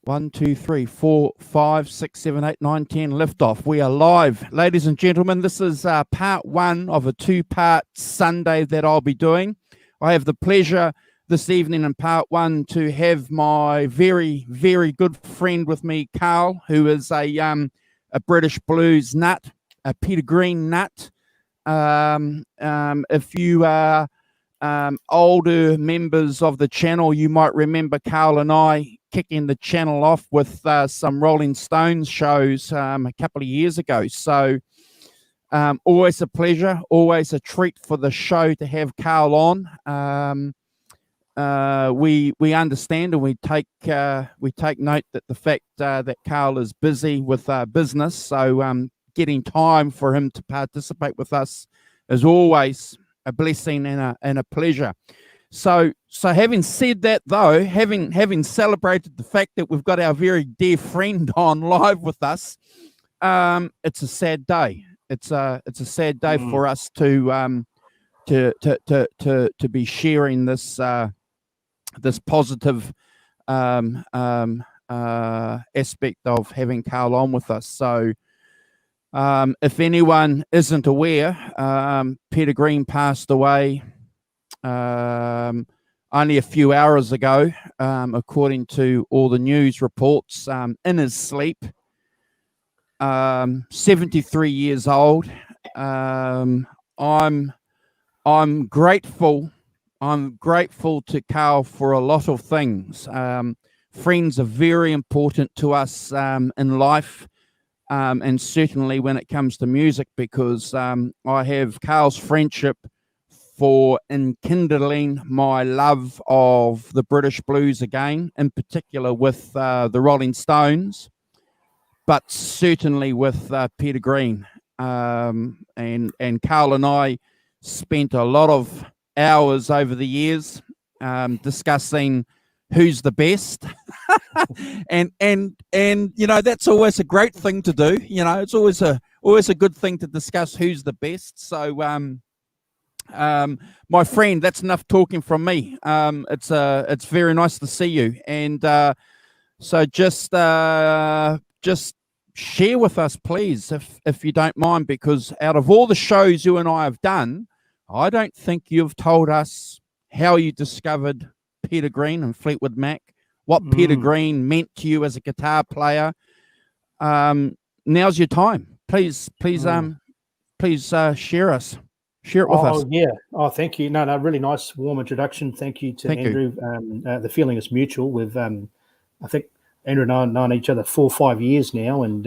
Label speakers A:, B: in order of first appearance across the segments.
A: 1, 2, 3, 4, 5, 6, 7, 8, 9, 10. Liftoff. We are live. Ladies and gentlemen, this is part one of a two-part Sunday that I'll be doing. I have the pleasure this evening in part one to have my very, very good friend with me, Carl, who is a British blues nut, a Peter Green nut. If you are older members of the channel, you might remember Carl and I kicking the channel off with some Rolling Stones shows a couple of years ago. So always a pleasure, always a treat for the show to have Carl on. We understand and we take note that the fact that Carl is busy with business, so getting time for him to participate with us is always a blessing and a pleasure. So having said that, though, having celebrated the fact that we've got our very dear friend on live with us, it's a sad day. It's a sad day for us to be sharing this this positive aspect of having Carl on with us. So if anyone isn't aware, Peter Green passed away only a few hours ago, according to all the news reports, in his sleep. 73 years old. I'm grateful. I'm grateful to Carl for a lot of things. Friends are very important to us in life, and certainly when it comes to music, because I have Carl's friendship for enkindling my love of the British blues again, in particular with the Rolling Stones, but certainly with Peter Green. And Carl and I spent a lot of hours over the years discussing who's the best. and you know, that's always a great thing to do. You know, it's always a good thing to discuss who's the best. So my friend, that's enough talking from me. It's very nice to see you, and so just share with us, please, if you don't mind, because out of all the shows you and I have done, I don't think you've told us how you discovered Peter Green and Fleetwood Mac, what Peter Green meant to you as a guitar player. Now's your time. Please share it with us.
B: Yeah. Oh, thank you. No, really nice, warm introduction. Thank you to Andrew. The feeling is mutual. With I think Andrew and I have known each other 4 or 5 years now, and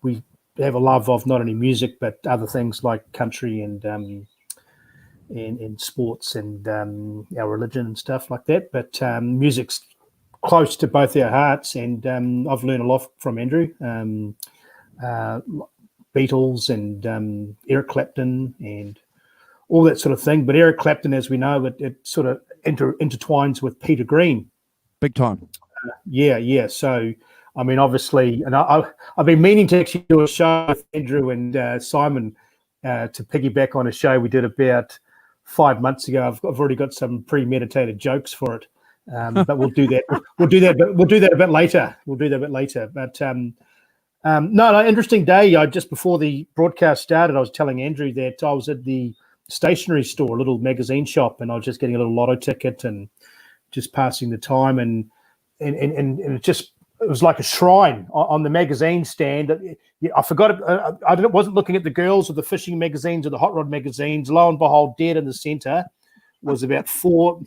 B: we have a love of not only music but other things like country and sports and our religion and stuff like that. But music's close to both our hearts, and I've learned a lot from Andrew. Beatles and Eric Clapton and all that sort of thing. But Eric Clapton, as we know, it sort of intertwines with Peter Green.
A: Big time.
B: Yeah. So, I mean, obviously, and I've been meaning to actually do a show with Andrew and Simon to piggyback on a show we did about 5 months ago. I've already got some premeditated jokes for it, but we'll do that. We'll do that a bit later. But no, interesting day. Just before the broadcast started, I was telling Andrew that I was at the stationery store, a little magazine shop, and I was just getting a little lotto ticket and just passing the time, and it was like a shrine on the magazine stand. I forgot. I wasn't looking at the girls or the fishing magazines or the hot rod magazines. Lo and behold, dead in the center was about four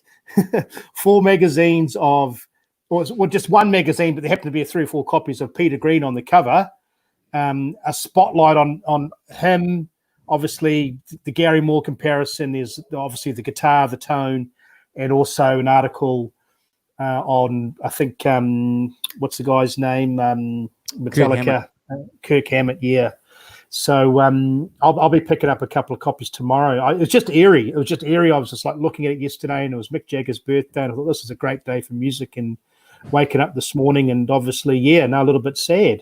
B: magazines of. Or just one magazine, but there happened to be 3 or 4 copies of Peter Green on the cover. A spotlight on him, obviously the Gary Moore comparison. There's obviously the guitar, the tone, and also an article on, I think, what's the guy's name? Metallica, Kirk Hammett, yeah. So I'll be picking up a couple of copies tomorrow. It was just eerie. I was just like looking at it yesterday, and it was Mick Jagger's birthday, and I thought this is a great day for music. And waking up this morning, and obviously, a little bit sad.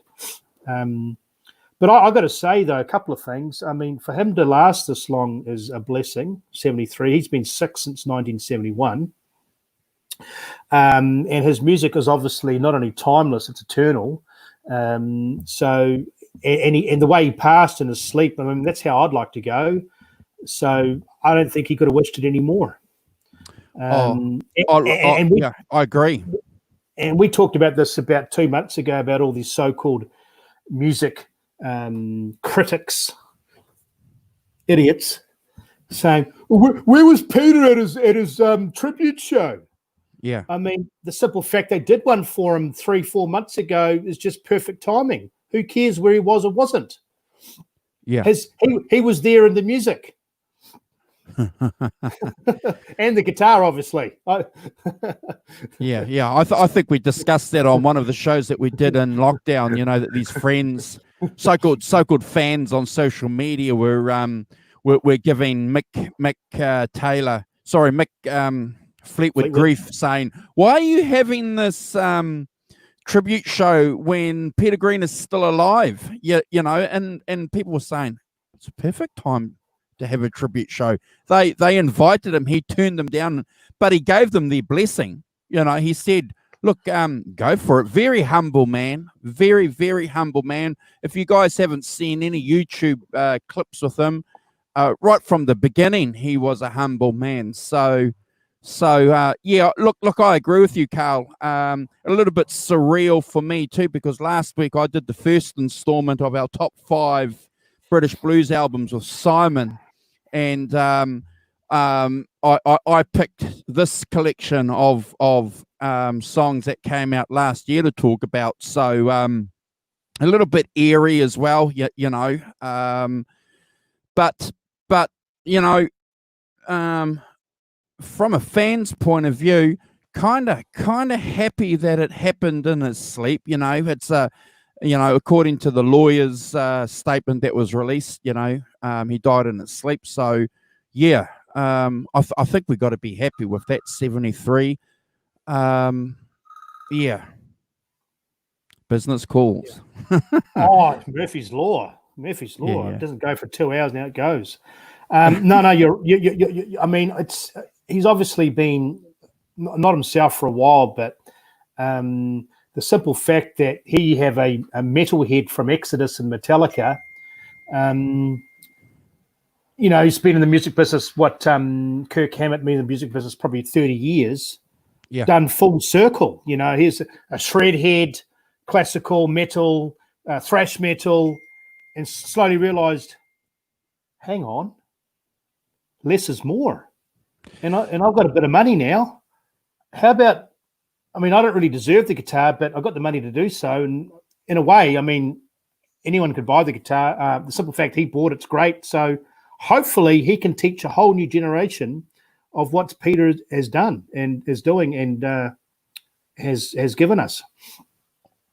B: But I've got to say, though, a couple of things. I mean, for him to last this long is a blessing. 73. He's been sick since 1971. And his music is obviously not only timeless, it's eternal. So, and the way he passed in his sleep, I mean, that's how I'd like to go. So I don't think he could have wished it any more. And we,
A: yeah, I agree.
B: And we talked about this about 2 months ago about all these so-called music critics, idiots, saying, "Where was Peter at his tribute show?"
A: Yeah.
B: I mean, the simple fact they did one for him 3-4 months ago is just perfect timing. Who cares where he was or wasn't?
A: Yeah.
B: He was there in the music. And the guitar, obviously.
A: Yeah. I think we discussed that on one of the shows that we did in lockdown. You know, that these friends, so-called fans on social media were giving Mick Fleetwood grief, saying, "Why are you having this tribute show when Peter Green is still alive?" Yeah, you know, and people were saying it's a perfect time to have a tribute show. They invited him, he turned them down, but he gave them their blessing. You know, he said, "Look, go for it." Very humble man, very, very humble man. If you guys haven't seen any YouTube clips with him, right from the beginning, he was a humble man. So yeah, look, I agree with you, Carl. A little bit surreal for me too, because last week I did the first installment of our top 5 British blues albums with Simon, and I picked this collection of songs that came out last year to talk about. So a little bit eerie as well, you know. But you know, from a fan's point of view, kind of happy that it happened in his sleep. You know, it's you know, according to the lawyer's statement that was released, you know, he died in his sleep. So yeah, I think we got to be happy with that. 73. Yeah. Business calls.
B: Oh, Murphy's Law. Murphy's Law.
A: Yeah.
B: It doesn't go for 2 hours, now it goes. No, you I mean, he's obviously been not himself for a while, but the simple fact that here you have a metalhead from Exodus and Metallica, you know, he's been in the music business, Kirk Hammett been in the music business probably 30 years, done full circle. You know, here's a shredhead, classical metal, thrash metal, and slowly realized, hang on, less is more. And I've got a bit of money now. How about, I mean, I don't really deserve the guitar, but I've got the money to do so. And in a way, I mean, anyone could buy the guitar. The simple fact he bought it's great. So hopefully he can teach a whole new generation of what Peter has done and is doing and has given us.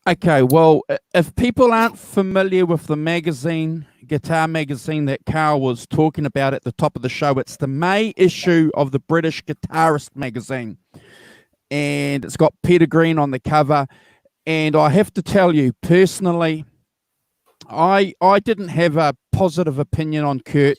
A: Okay, well, if people aren't familiar with the magazine, guitar magazine that Carl was talking about at the top of the show, it's the May issue of the British Guitarist magazine. And it's got Peter Green on the cover. And I have to tell you, personally, I didn't have a positive opinion on Kurt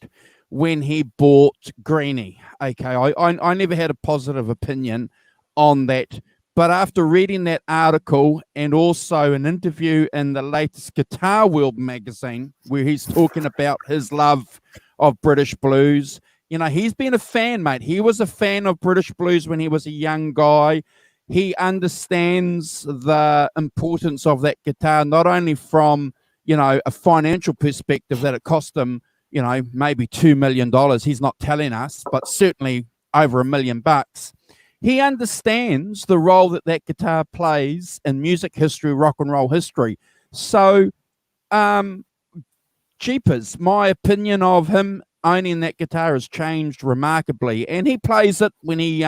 A: when he bought Greenie. Okay, I never had a positive opinion on that. But after reading that article and also an interview in the latest Guitar World magazine where he's talking about his love of British blues, you know, he's been a fan, mate. He was a fan of British blues when he was a young guy. He understands the importance of that guitar, not only from, you know, a financial perspective that it cost him, you know, maybe $2 million. He's not telling us, but certainly over $1 million. He understands the role that that guitar plays in music history, rock and roll history. So, jeepers, my opinion of him owning that guitar has changed remarkably. And he plays it when he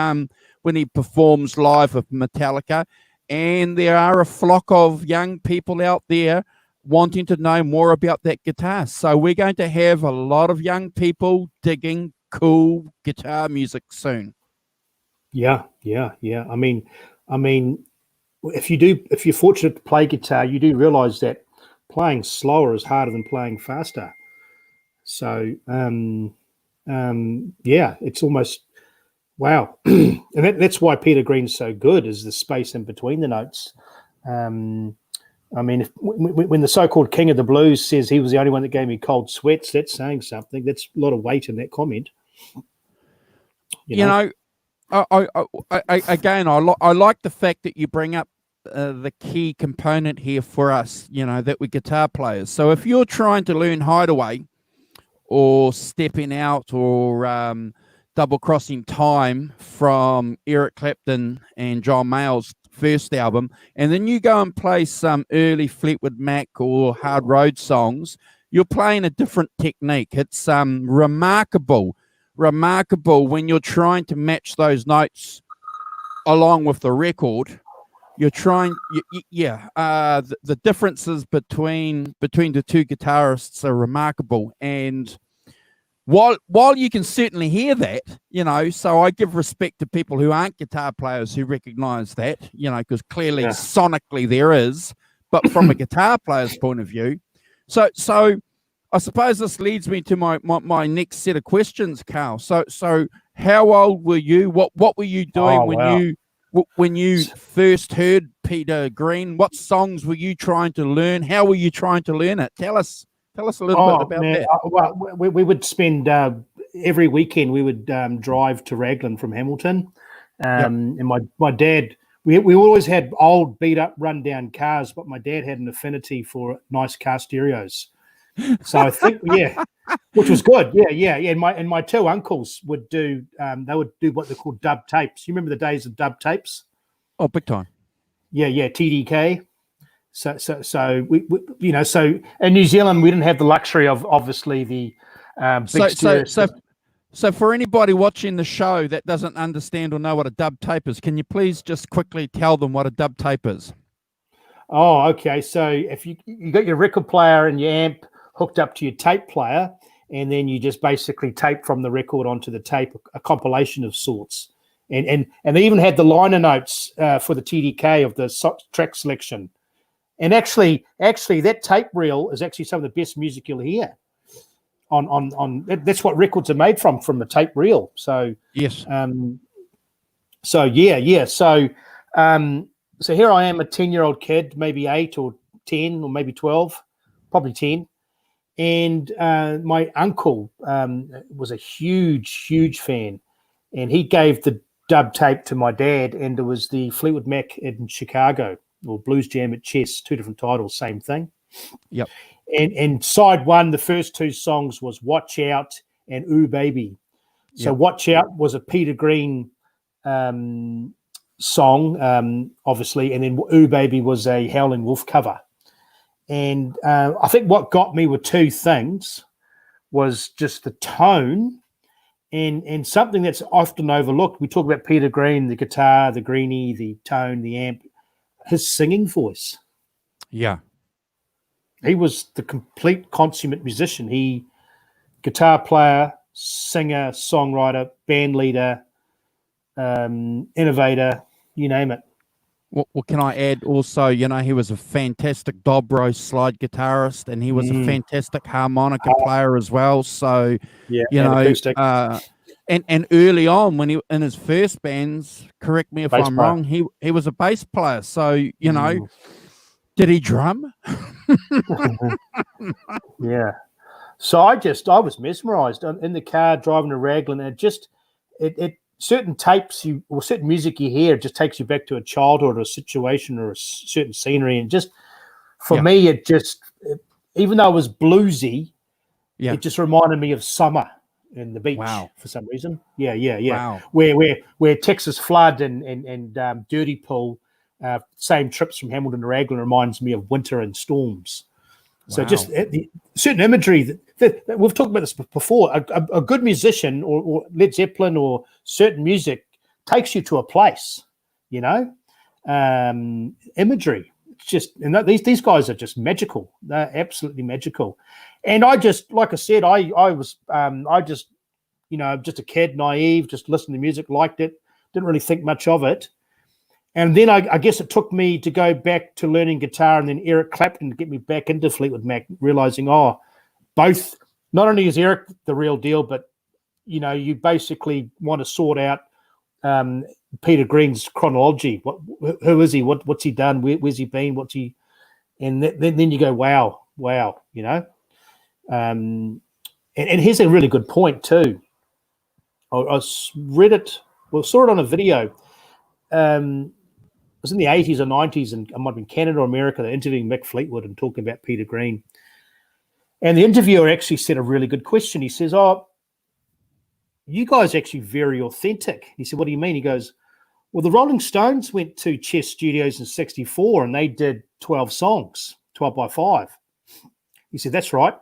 A: performs live with Metallica. And there are a flock of young people out there wanting to know more about that guitar. So we're going to have a lot of young people digging cool guitar music soon.
B: Yeah. I mean, if you're fortunate to play guitar, you do realize that playing slower is harder than playing faster. So, yeah, it's almost Wow. And that's why Peter Green's so good, is the space in between the notes. I mean, when the so-called king of the blues says he was the only one that gave me cold sweats, that's saying something. That's a lot of weight in that comment.
A: You know, I like the fact that you bring up the key component here for us, that we're guitar players. So if you're trying to learn Hideaway or Stepping Out or Double Crossing Time from Eric Clapton and John Mayall's first album, and then you go and play some early Fleetwood Mac or Hard Road songs, you're playing a different technique. It's remarkable when you're trying to match those notes along with the record. You're trying, the differences between the two guitarists are remarkable. And while you can certainly hear that, so I give respect to people who aren't guitar players who recognize that, because clearly sonically there is, but from a guitar player's point of view. So I suppose this leads me to my next set of questions, Carl. So how old were you? What were you doing when you first heard Peter Green? What songs were you trying to learn? How were you trying to learn it? Tell us a little bit about that.
B: Well, we would spend every weekend. We would drive to Raglan from Hamilton, and my dad. We always had old, beat up, run-down cars, but my dad had an affinity for nice car stereos. So I think, which was good. Yeah. And my two uncles would do. They would do what they call dub tapes. You remember the days of dub tapes?
A: Oh, big time. Yeah,
B: TDK. So we so in New Zealand we didn't have the luxury of obviously the big stereo.
A: So for anybody watching the show that doesn't understand or know what a dub tape is, can you please just quickly tell them what a dub tape is?
B: Oh, okay. So if you got your record player and your amp hooked up to your tape player, and then you just basically tape from the record onto the tape a compilation of sorts, and they even had the liner notes for the TDK of the track selection. And actually, that tape reel is actually some of the best music you'll hear. On that's what records are made from the tape reel. So
A: yes.
B: So here I am, a 10-year-old kid, maybe 8 or 10 or maybe 12, probably 10. And my uncle was a huge fan, and he gave the dub tape to my dad, and it was the Fleetwood Mac in Chicago, or Blues Jam at Chess, 2 different titles, same thing.
A: Yep.
B: And side one, the first 2 songs was Watch Out and Ooh Baby. So Watch Out was a Peter Green song, obviously, and then Ooh Baby was a Howling Wolf cover. And I think what got me were 2 things, was just the tone and something that's often overlooked. We talk about Peter Green, the guitar, the greenie, the tone, the amp, his singing voice.
A: Yeah.
B: He was the complete consummate musician. He, guitar player, singer, songwriter, band leader, innovator, you name it.
A: Well, can I add also, he was a fantastic dobro slide guitarist, and he was a fantastic harmonica player as well. So, and early on when he in his first bands, correct me if I'm wrong, he was a bass player. So, did he drum?
B: Yeah. So I was mesmerized in the car driving to Raglan, and it certain tapes or certain music you hear just takes you back to a childhood or a situation or a certain scenery, and just for me even though it was bluesy, it just reminded me of summer and the beach for some reason. Wow. Where Texas Flood and Dirty Pool, same trips from Hamilton to Raglan, reminds me of winter and storms. So just the certain imagery that we've talked about this before. A good musician or Led Zeppelin or certain music takes you to a place, imagery. It's just, and these guys are just magical. They're absolutely magical. And I just, like I said, I was just a kid, naive, just listened to music, liked it, didn't really think much of it. And then I guess it took me to go back to learning guitar, and then Eric Clapton to get me back into Fleetwood Mac, realizing, both, not only is Eric the real deal, but, you basically want to sort out Peter Green's chronology. Who is he? What's he done? Where's he been? What's he? And then you go, wow, you know. And here's a really good point too. I read it. Well, saw it on a video. It was in the 80s or 90s, and I might have been Canada or America. They're interviewing Mick Fleetwood and talking about Peter Green. And the interviewer actually said a really good question. He says, "Oh, you guys are actually very authentic." He said, "What do you mean?" He goes, "Well, the Rolling Stones went to Chess Studios in '64 and they did 12 songs, 12 by 5. He said, "That's right.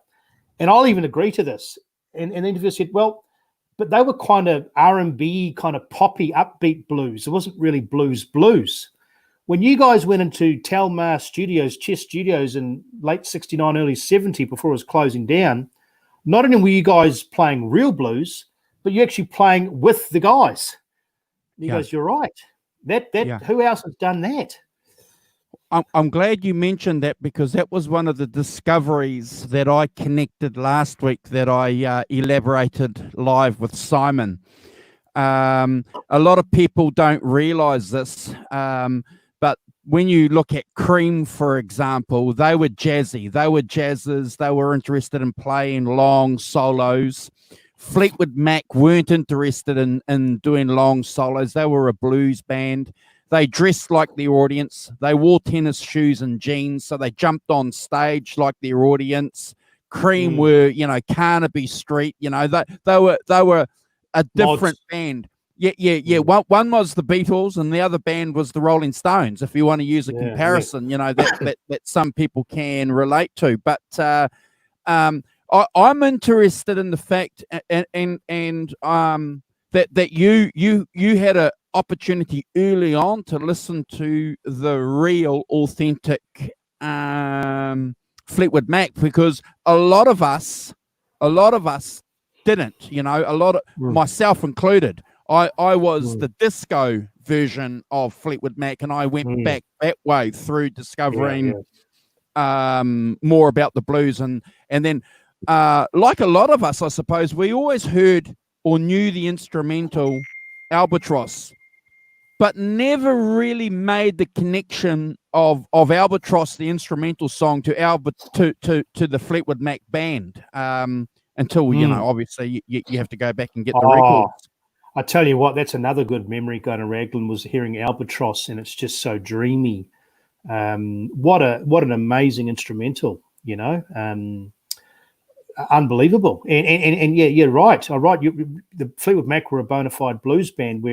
B: And I'll even agree to this." And the interviewer said, "Well, but they were kind of R&B, kind of poppy, upbeat blues. It wasn't really blues. When you guys went into Telmar Studios, Chess Studios in late 69, early 70, before it was closing down, not only were you guys playing real blues, but you're actually playing with the guys." He goes, "You're right. Who else has done that?"
A: I'm glad you mentioned that, because that was one of the discoveries that I connected last week that I elaborated live with Simon. A lot of people don't realize this, but when you look at Cream, for example, they were jazzy. They were jazzers. They were interested in playing long solos. Fleetwood Mac weren't interested in doing long solos. They were a blues band. They dressed like the audience. They wore tennis shoes and jeans, so they jumped on stage like their audience. Cream were, you know, Carnaby Street. You know, they were a different band. Yeah. One was the Beatles, and the other band was the Rolling Stones. If you want to use a comparison, you know, that some people can relate to. But I'm interested in the fact, and that you had a opportunity early on to listen to the real, authentic Fleetwood Mac, because a lot of us didn't. You know, myself included. I was the disco version of Fleetwood Mac, and I went back that way through discovering more about the blues, and then like a lot of us, I suppose, we always heard or knew the instrumental Albatross, but never really made the connection of Albatross, the instrumental song, to the Fleetwood Mac band, until you know, obviously you have to go back and get the records.
B: I tell you what, that's another good memory going to Raglan, was hearing Albatross, and it's just so dreamy. What an amazing instrumental, you know. Unbelievable. And yeah, you're right. The Fleetwood Mac were a bona fide blues band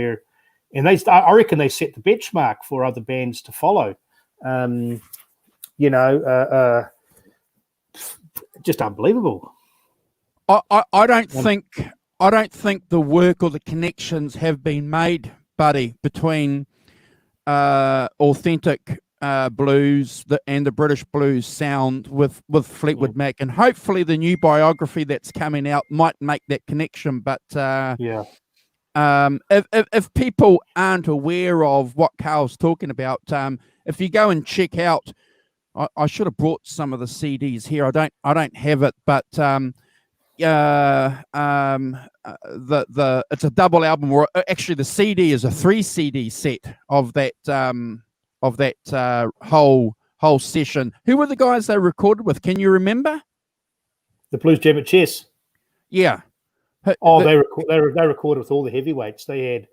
B: I reckon they set the benchmark for other bands to follow. You know, just unbelievable.
A: I don't think the work or the connections have been made, buddy, between authentic blues and the British blues sound with Fleetwood Mac, and hopefully the new biography that's coming out might make that connection. But if people aren't aware of what Carl's talking about, if you go and check out, I should have brought some of the CDs here. I don't have it, but it's a double album, or actually the CD is a 3 CD set of that whole session. Who were the guys they recorded with? Can you remember?
B: The Blues Jam at Chess.
A: Yeah.
B: They recorded with all the heavyweights. They had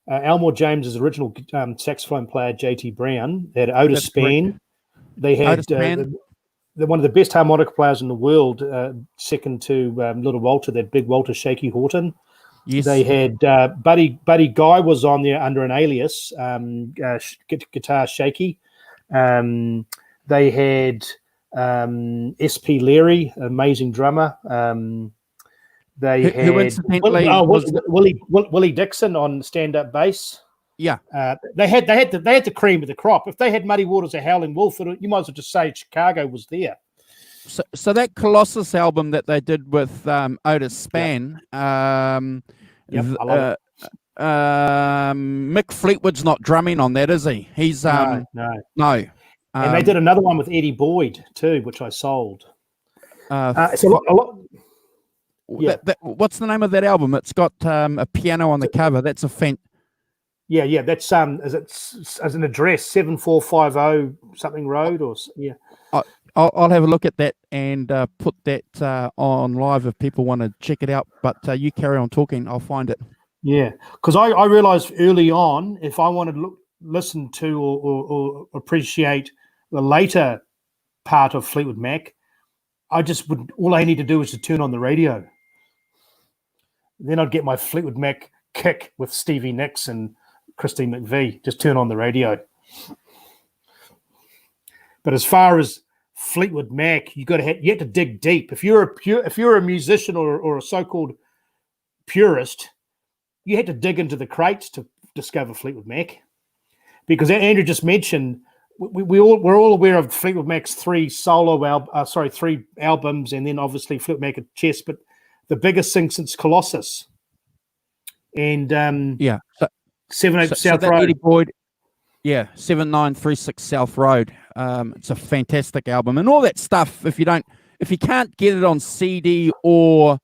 B: Elmore James's original saxophone player, JT Brown. They had Otis Spann. They had one of the best harmonica players in the world, second to Little Walter, that big Walter Shaky Horton.
A: Yes.
B: They had Buddy Guy was on there under an alias, Guitar Shaky. They had S.P. Leary, amazing drummer. They had Willie Dixon on stand-up bass.
A: Yeah.
B: They had the cream of the crop. If they had Muddy Waters or Howling Wolf, you might as well just say Chicago was there.
A: So that Colossus album that they did with Otis Spann,
B: I love it.
A: Mick Fleetwood's not drumming on that, is he? He's
B: no. And they did another one with Eddie Boyd too, which I sold. It's a lot.
A: What's the name of that album? It's got a piano on the cover. That's a
B: Yeah. That's is it as an address 7450 something road or yeah.
A: I'll have a look at that and put that on live if people want to check it out. But you carry on talking, I'll find it.
B: Yeah, because I realized early on, if I wanted to listen to or appreciate the later part of Fleetwood Mac, all I need to do is to turn on the radio. Then I'd get my Fleetwood Mac kick with Stevie Nicks and Christine McVie. Just turn on the radio. But as far as Fleetwood Mac, you have to dig deep. If you're a musician or a so-called purist, you had to dig into the crates to discover Fleetwood Mac, because Andrew just mentioned we're all aware of Fleetwood Mac's three albums, and then obviously Fleetwood Mac at Chess, but the biggest thing since Colossus, and 78 South Road.
A: Eddie Boyd, 7936 South Road. It's a fantastic album, and all that stuff. If you can't get it on CD or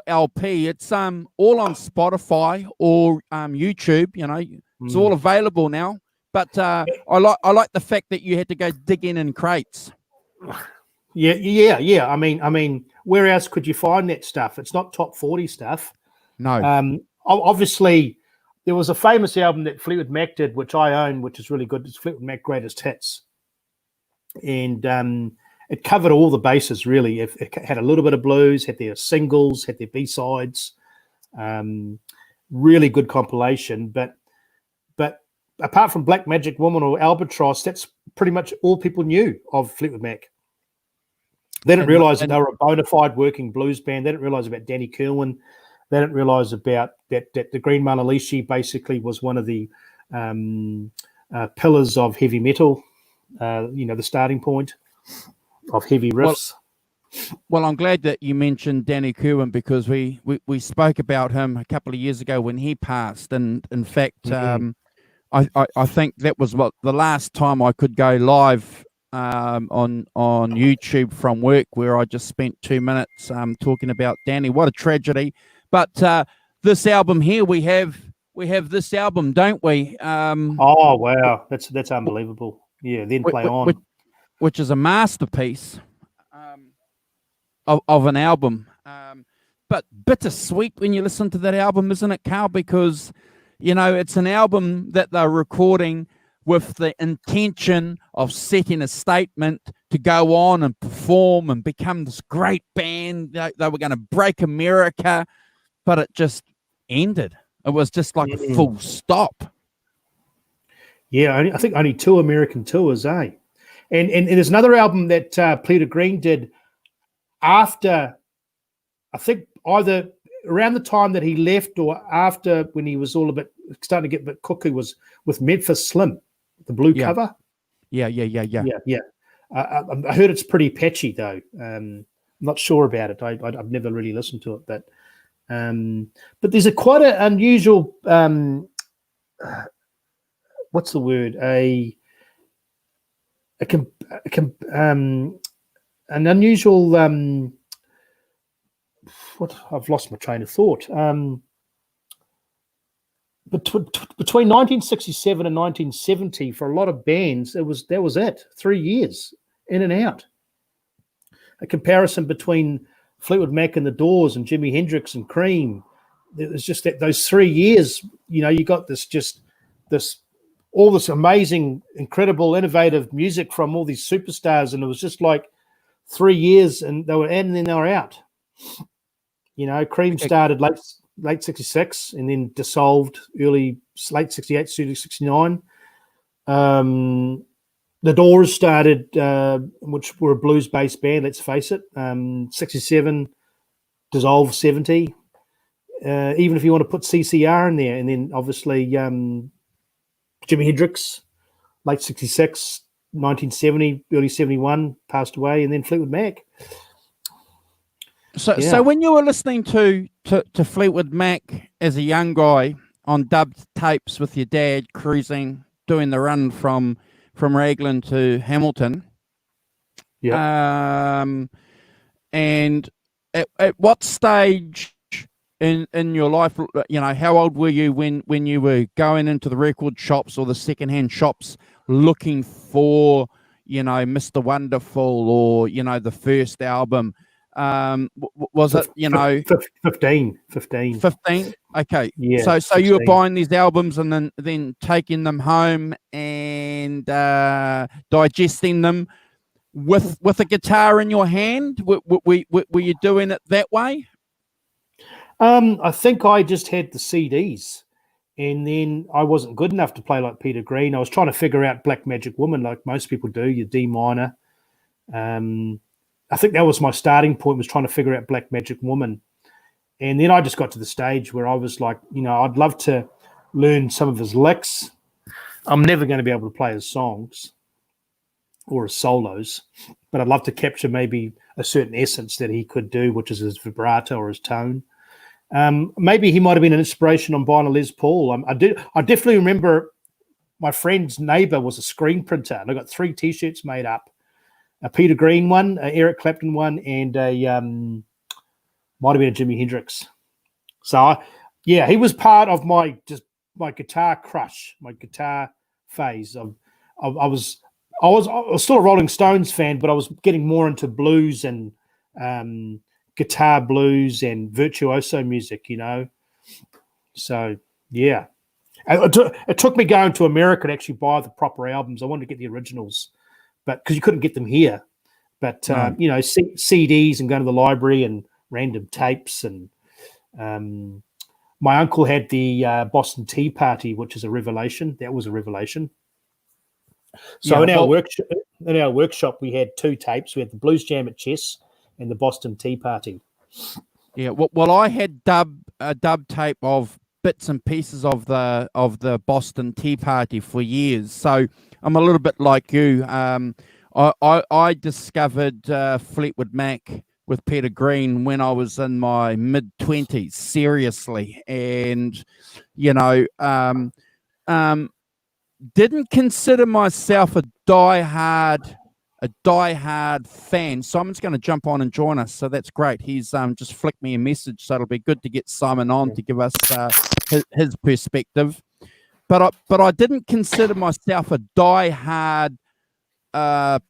A: LP, it's all on Spotify or YouTube. It's all available now. But I like the fact that you had to go dig in crates.
B: Yeah. I mean, where else could you find that stuff? It's not top 40 stuff.
A: No.
B: Obviously, there was a famous album that Fleetwood Mac did, which I own, which is really good. It's Fleetwood Mac Greatest Hits, and it covered all the bases, really. It had a little bit of blues, had their singles, had their B-sides. Really good compilation. But apart from Black Magic Woman or Albatross, that's pretty much all people knew of Fleetwood Mac. They didn't realise that they were a bona fide working blues band. They didn't realise about Danny Kirwan. They didn't realise about that the Green Manalishi basically was one of the pillars of heavy metal, the starting point of heavy riffs.
A: Well, I'm glad that you mentioned Danny Kirwan, because we spoke about him a couple of years ago when he passed, and in fact, I think that was the last time I could go live on YouTube from work, where I just spent 2 minutes talking about Danny. What a tragedy! But this album here, we have this album, don't we?
B: Oh wow, that's unbelievable. Yeah, then play on.
A: Which is a masterpiece of an album. But bittersweet when you listen to that album, isn't it, Carl? Because, it's an album that they're recording with the intention of setting a statement to go on and perform and become this great band. They were going to break America, but it just ended. It was just like a full stop.
B: Yeah, I think only 2 American tours, eh? And there's another album that Fleetwood Green did after, I think either around the time that he left or after, when he was all starting to get a bit cuckoo, was with Memphis Slim, the blue cover.
A: Yeah.
B: I heard it's pretty patchy though. I'm not sure about it. I've never really listened to it, but there's quite an unusual. What's the word? An unusual. I've lost my train of thought. Between 1967 and 1970, for a lot of bands, that was it. 3 years in and out. A comparison between Fleetwood Mac and the Doors and Jimi Hendrix and Cream. It was just that those 3 years. You got all this amazing, incredible, innovative music from all these superstars, and it was just like 3 years, and then they were out. Cream started late 66 and then dissolved late 68, early 69. The Doors started, which were a blues-based band, let's face it, 67, dissolved 70. Even if you want to put CCR in there, and then obviously Jimi Hendrix, late 66, 1970, early 71, passed away, and then Fleetwood Mac.
A: So when you were listening to Fleetwood Mac as a young guy on dubbed tapes with your dad, cruising, doing the run from Raglan to Hamilton, and at what stage in your life? How old were you when you were going into the record shops or the secondhand shops looking for, Mr. Wonderful or, the first album? Was it,
B: 15?
A: 15? Okay.
B: Yeah,
A: So
B: 16.
A: you were buying these albums and then taking them home and digesting them with a guitar in your hand. Were you doing it that way?
B: I think I just had the CDs, and then I wasn't good enough to play like Peter Green. I was trying to figure out Black Magic Woman like most people do, your D minor. I think that was my starting point, was trying to figure out Black Magic Woman. And then I just got to the stage where I was like, I'd love to learn some of his licks. I'm never going to be able to play his songs or his solos, but I'd love to capture maybe a certain essence that he could do, which is his vibrato or his tone. Maybe he might have been an inspiration on buying a Les Paul. I definitely remember my friend's neighbor was a screen printer, and I got 3 T-shirts made up: a Peter Green one, a Eric Clapton one, and a might have been a Jimi Hendrix. So he was part of my guitar crush, my guitar phase. I was still a Rolling Stones fan, but I was getting more into blues and guitar blues and virtuoso music, So, yeah. It took me going to America to actually buy the proper albums. I wanted to get the originals, but because you couldn't get them here. But, CDs and going to the library and random tapes. And my uncle had the Boston Tea Party, which is a revelation. That was a revelation. So in our workshop, we had 2 tapes. We had the Blues Jam at Chess and the Boston Tea Party.
A: Yeah, well, I had a dub tape of bits and pieces of the Boston Tea Party for years. So I'm a little bit like you. I discovered Fleetwood Mac with Peter Green when I was in my mid-20s, seriously, and didn't consider myself a diehard fan. Simon's going to jump on and join us, so that's great. He's just flicked me a message, so it'll be good to get Simon on to give us his perspective. But I didn't consider myself a diehard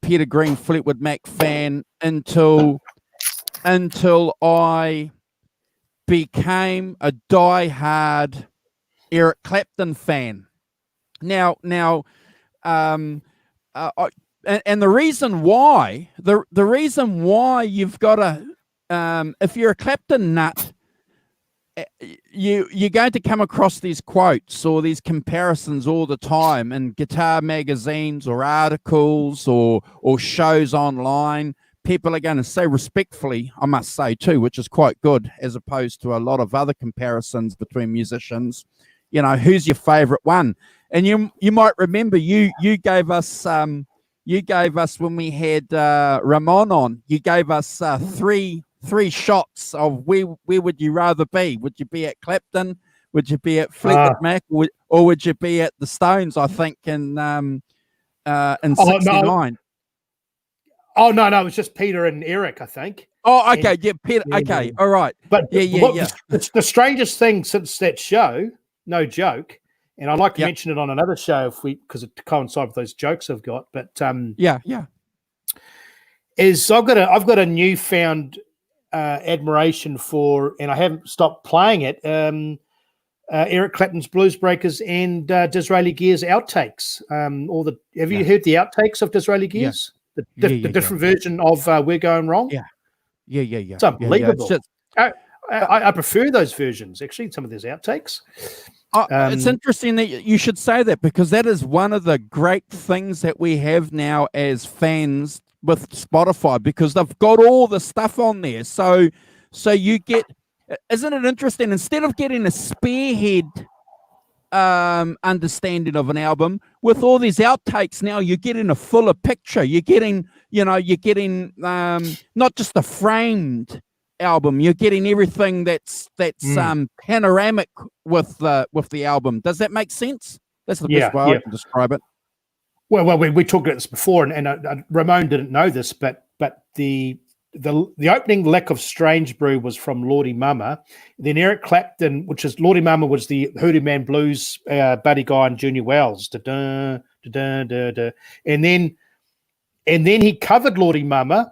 A: Peter Green, Fleetwood Mac fan until I became a diehard Eric Clapton fan. Now, and the reason why, the reason why you've got to, if you're a Clapton nut, you're going to come across these quotes or these comparisons all the time in guitar magazines or articles or shows online. People are going to say, respectfully, I must say too, which is quite good, as opposed to a lot of other comparisons between musicians. Who's your favorite one? And you might remember you gave us when we had Ramon on, you gave us three shots of where would you rather be? Would you be at Clapton? Would you be at Fleetwood Mac? Or would you be at the Stones? I think in '69.
B: Oh no, it was just Peter and Eric, I think.
A: Oh, okay, yeah, Peter. Okay, all right.
B: But the strangest thing since that show, no joke, and I'd like to mention it on another show because it coincides with those jokes I've got. But is I've got a newfound admiration for, and I haven't stopped playing it. Eric Clapton's Blues Breakers and Disraeli Gear's outtakes. Have you heard the outtakes of Disraeli Gear's? The different version of We're Going Wrong?
A: Yeah.
B: It's unbelievable. I prefer those versions, actually, some of those outtakes.
A: It's interesting that you should say that, because that is one of the great things that we have now as fans with Spotify, because they've got all the stuff on there. So you get, isn't it interesting? Instead of getting a spearhead understanding of an album, with all these outtakes now, you're getting a fuller picture. You're getting not just a framed album. You're getting everything that's panoramic with the album. Does that make sense? That's the best way I can describe it.
B: Well, we talked about this before, and Ramon didn't know this, but the the opening lick of Strange Brew was from Lordy Mama. Then Eric Clapton, which is Lordy Mama, was the Hoodoo Man Blues Buddy Guy and Junior Wells. Da-da, da-da, da-da. And then he covered Lordy Mama,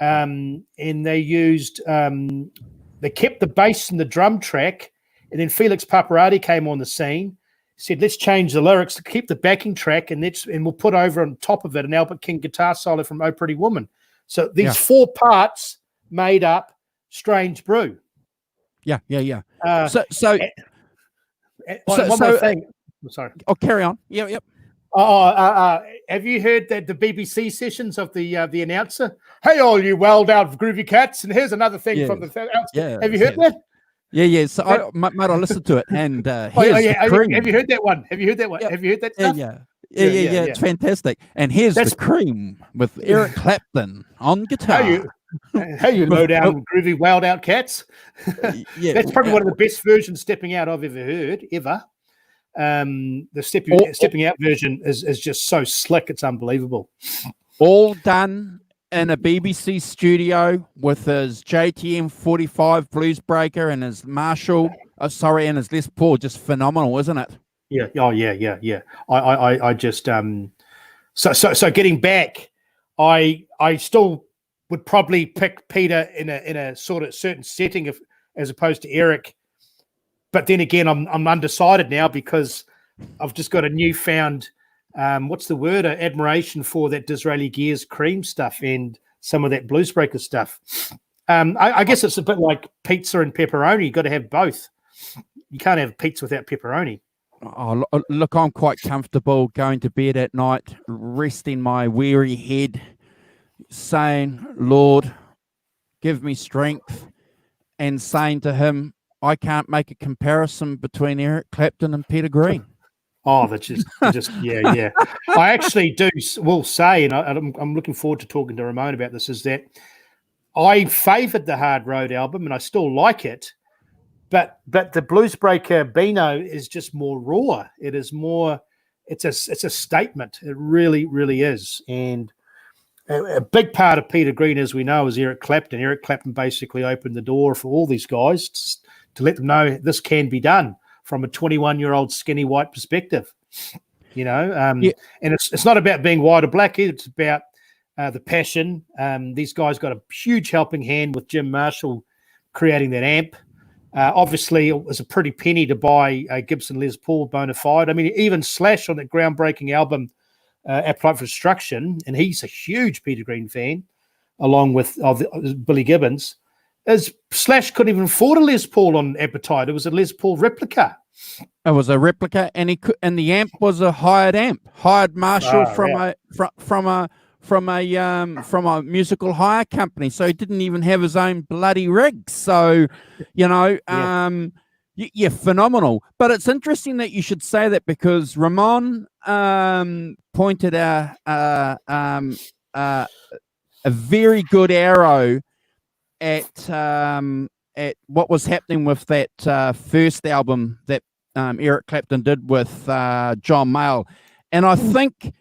B: and they used they kept the bass and the drum track, and then Felix Paparati came on the scene. Said, let's change the lyrics to keep the backing track, and we'll put over on top of it an Albert King guitar solo from Oh Pretty Woman. So these 4 parts made up Strange Brew.
A: Yeah.
B: One more thing. Sorry.
A: Oh, carry on. Yep.
B: Have you heard the BBC sessions of the announcer? Hey, all you welled out groovy cats, and here's another thing from the announcer.
A: Yeah.
B: Have you heard that?
A: Yeah. So I listened to it, and
B: have you heard that one? Have you heard that one?
A: Yep.
B: Have you heard that stuff?
A: Yeah. It's fantastic. And here's the cream with Eric Clapton on guitar.
B: How you low down groovy wild out cats? That's probably one of the best versions stepping out I've ever heard ever. The stepping out version is just so slick, it's unbelievable.
A: All done in a BBC studio with his JTM 45 blues breaker and his Marshall, and his Les Paul, just phenomenal, isn't it?
B: Yeah. Oh, yeah. I just so getting back, I still would probably pick Peter in a sort of certain setting as opposed to Eric. But then again, I'm undecided now because I've just got a newfound admiration for that Disraeli Gears cream stuff and some of that bluesbreaker stuff. I guess it's a bit like pizza and pepperoni. You got to have both. You can't have pizza without pepperoni.
A: Oh, look, I'm quite comfortable going to bed at night, resting my weary head, saying, Lord, give me strength, and saying to him, I can't make a comparison between Eric Clapton and Peter Green.
B: Oh, that's just yeah. I actually will say, and I'm looking forward to talking to Ramon about this, is that I favoured the Hard Road album, and I still like it. But the Bluesbreaker Beano is just more raw. It is more. It's a statement. It really, really is. And a big part of Peter Green, as we know, is Eric Clapton. Eric Clapton basically opened the door for all these guys to let them know this can be done from a 21-year-old skinny white perspective. And it's not about being white or black either. It's about the passion. These guys got a huge helping hand with Jim Marshall creating that amp. Obviously, it was a pretty penny to buy a Gibson Les Paul bona fide. I mean, even Slash on that groundbreaking album, Appetite for Destruction, and he's a huge Peter Green fan, along with Billy Gibbons, as Slash couldn't even afford a Les Paul on Appetite. It was a Les Paul replica.
A: It was a replica, and the amp was a hired Marshall from a musical hire company, so he didn't even have his own bloody rig. So, phenomenal. But it's interesting that you should say that, because Ramon pointed a very good arrow at what was happening with that first album that Eric Clapton did with John Mayall, and I think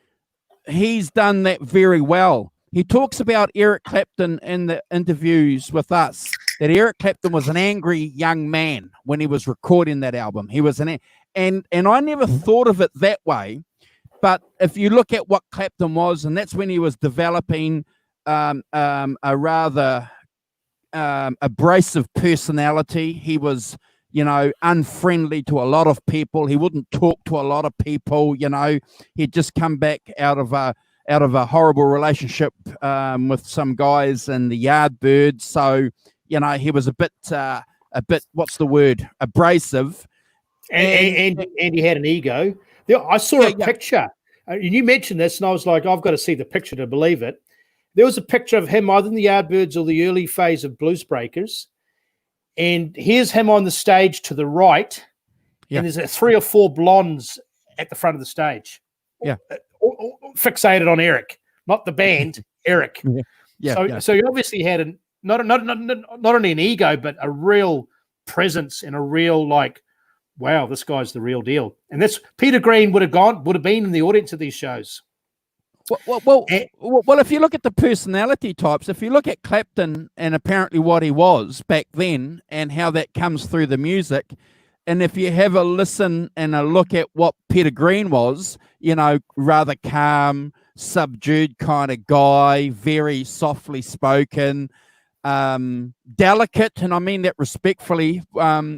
A: he's done that very well. He talks about Eric Clapton in the interviews with us, that Eric Clapton was an angry young man when he was recording that album. He was and I never thought of it that way, but if you look at what Clapton was, and that's when he was developing a rather abrasive personality. He was, unfriendly to a lot of people. He wouldn't talk to a lot of people. He'd just come back out of a horrible relationship with some guys in the Yardbirds. So, he was a bit what's the word? Abrasive.
B: And he had an ego. I saw a picture. And you mentioned this, and I was like, I've got to see the picture to believe it. There was a picture of him either in the Yardbirds or the early phase of Bluesbreakers. And here's him on the stage to the right. Yeah. And there's 3 or 4 blondes at the front of the stage.
A: Yeah.
B: Fixated on Eric, not the band, Eric. So he obviously had not only an ego, but a real presence and a real wow, this guy's the real deal. And that's Peter Green would have been in the audience of these shows. And-
A: well, if you look at the personality types, if you look at Clapton and apparently what he was back then and how that comes through the music, and if you have a listen and a look at what Peter Green was, rather calm, subdued kind of guy, very softly spoken, delicate, and I mean that respectfully,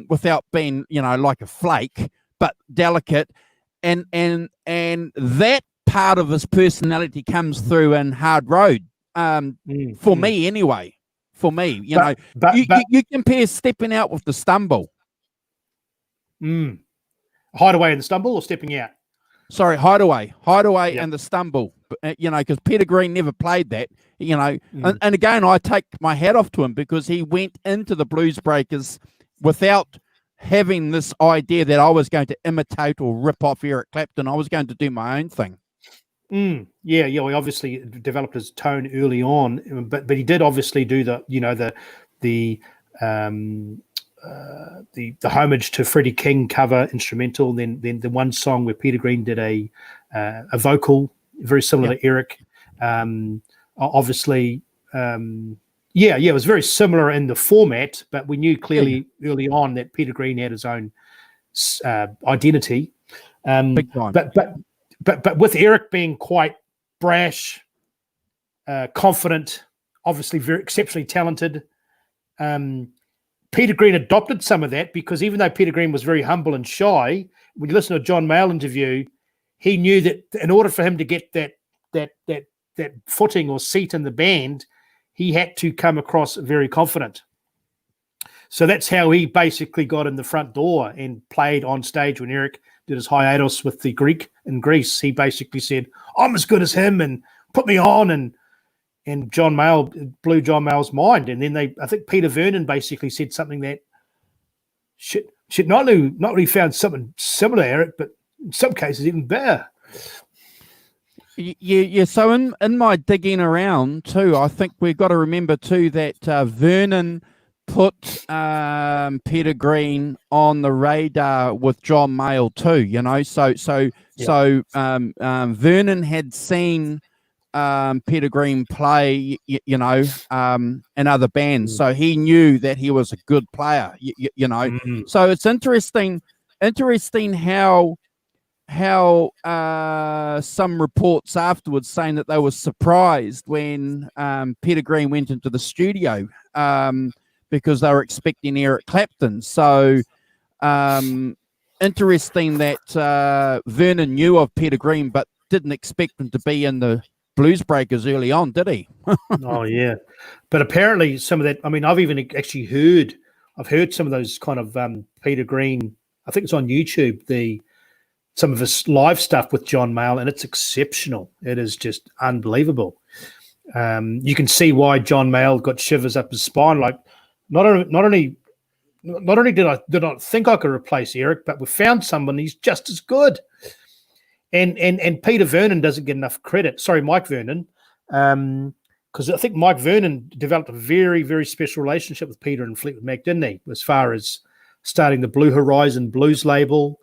A: without being, like a flake, but delicate, and that part of his personality comes through in Hard Road, for me anyway. For me, you compare Stepping Out with The Stumble.
B: Hideaway and The Stumble, or Stepping Out?
A: Sorry, Hideaway
B: Yep.
A: and The Stumble. Because Peter Green never played that. And again, I take my hat off to him because he went into the Blues Breakers without having this idea that I was going to imitate or rip off Eric Clapton. I was going to do my own thing.
B: Yeah. He obviously developed his tone early on, but he did obviously do the homage to Freddie King cover instrumental. Then the one song where Peter Green did a vocal, very similar to Eric. Obviously, it was very similar in the format, but we knew clearly early on that Peter Green had his own identity.
A: Big time.
B: But with Eric being quite brash, confident, obviously very exceptionally talented, Peter Green adopted some of that, because even though Peter Green was very humble and shy, when you listen to a John Mayall interview, he knew that in order for him to get that footing or seat in the band, he had to come across very confident. So that's how he basically got in the front door and played on stage when Eric did his hiatus with the Greek in Greece. He basically said, "I'm as good as him," and put me on, and John Mayall blew John Mayall's mind. And then I think Peter Vernon basically said something that should not only found something similar, Eric, but in some cases even better.
A: Yeah. So in my digging around too, I think we've got to remember too that Vernon put Peter Green on the radar with John Mayall too. So Vernon had seen Peter Green play, in other bands, so he knew that he was a good player. So it's interesting how some reports afterwards saying that they were surprised when Peter Green went into the studio because they were expecting Eric Clapton. So interesting that Vernon knew of Peter Green but didn't expect him to be in the Blues Breakers early on, did he?
B: Oh yeah, but apparently some of that. I mean, I've even actually heard some of those kind of Peter Green. I think it's on YouTube. Some of his live stuff with John Mayall, and it's exceptional. It is just unbelievable. You can see why John Mayall got shivers up his spine. Like, not only did I not think I could replace Eric, but we found someone he's just as good. And Peter Vernon doesn't get enough credit. Sorry, Mike Vernon, because I think Mike Vernon developed a very, very special relationship with Peter and Fleetwood Mac, didn't he? As far as starting the Blue Horizon blues label,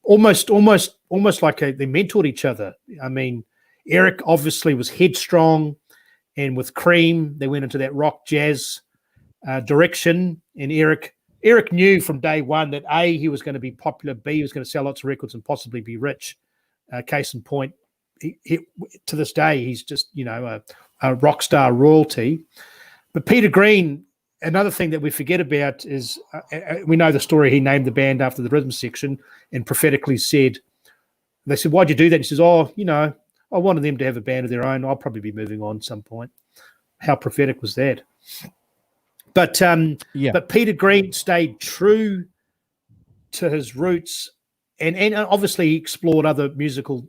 B: almost like they mentored each other. I mean, Eric obviously was headstrong, and with Cream, they went into that rock jazz direction, and Eric knew from day one that A, he was going to be popular, B, he was going to sell lots of records and possibly be rich. Case in point, he, to this day, he's just, a rock star royalty. But Peter Green, another thing that we forget about is, we know the story, he named the band after the rhythm section and prophetically said, they said, "Why'd you do that?" He says, I wanted them to have a band of their own. I'll probably be moving on at some point. How prophetic was that? But but Peter Green stayed true to his roots, and obviously he explored other musical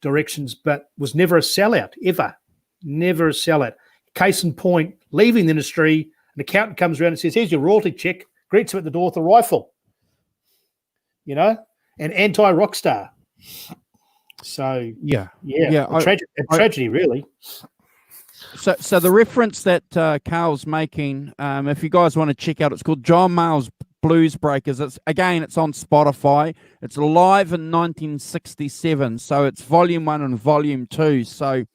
B: directions, but was never a sellout, ever. Never a sellout. Case in point, leaving the industry, an accountant comes around and says, "Here's your royalty check," greets him at the door with a rifle. An anti-rock star. So a tragedy, really. So
A: the reference that Carl's making, if you guys want to check out, it's called John Mayall's Blues Breakers. It's on Spotify. It's live in 1967, so it's Volume 1 and Volume 2. So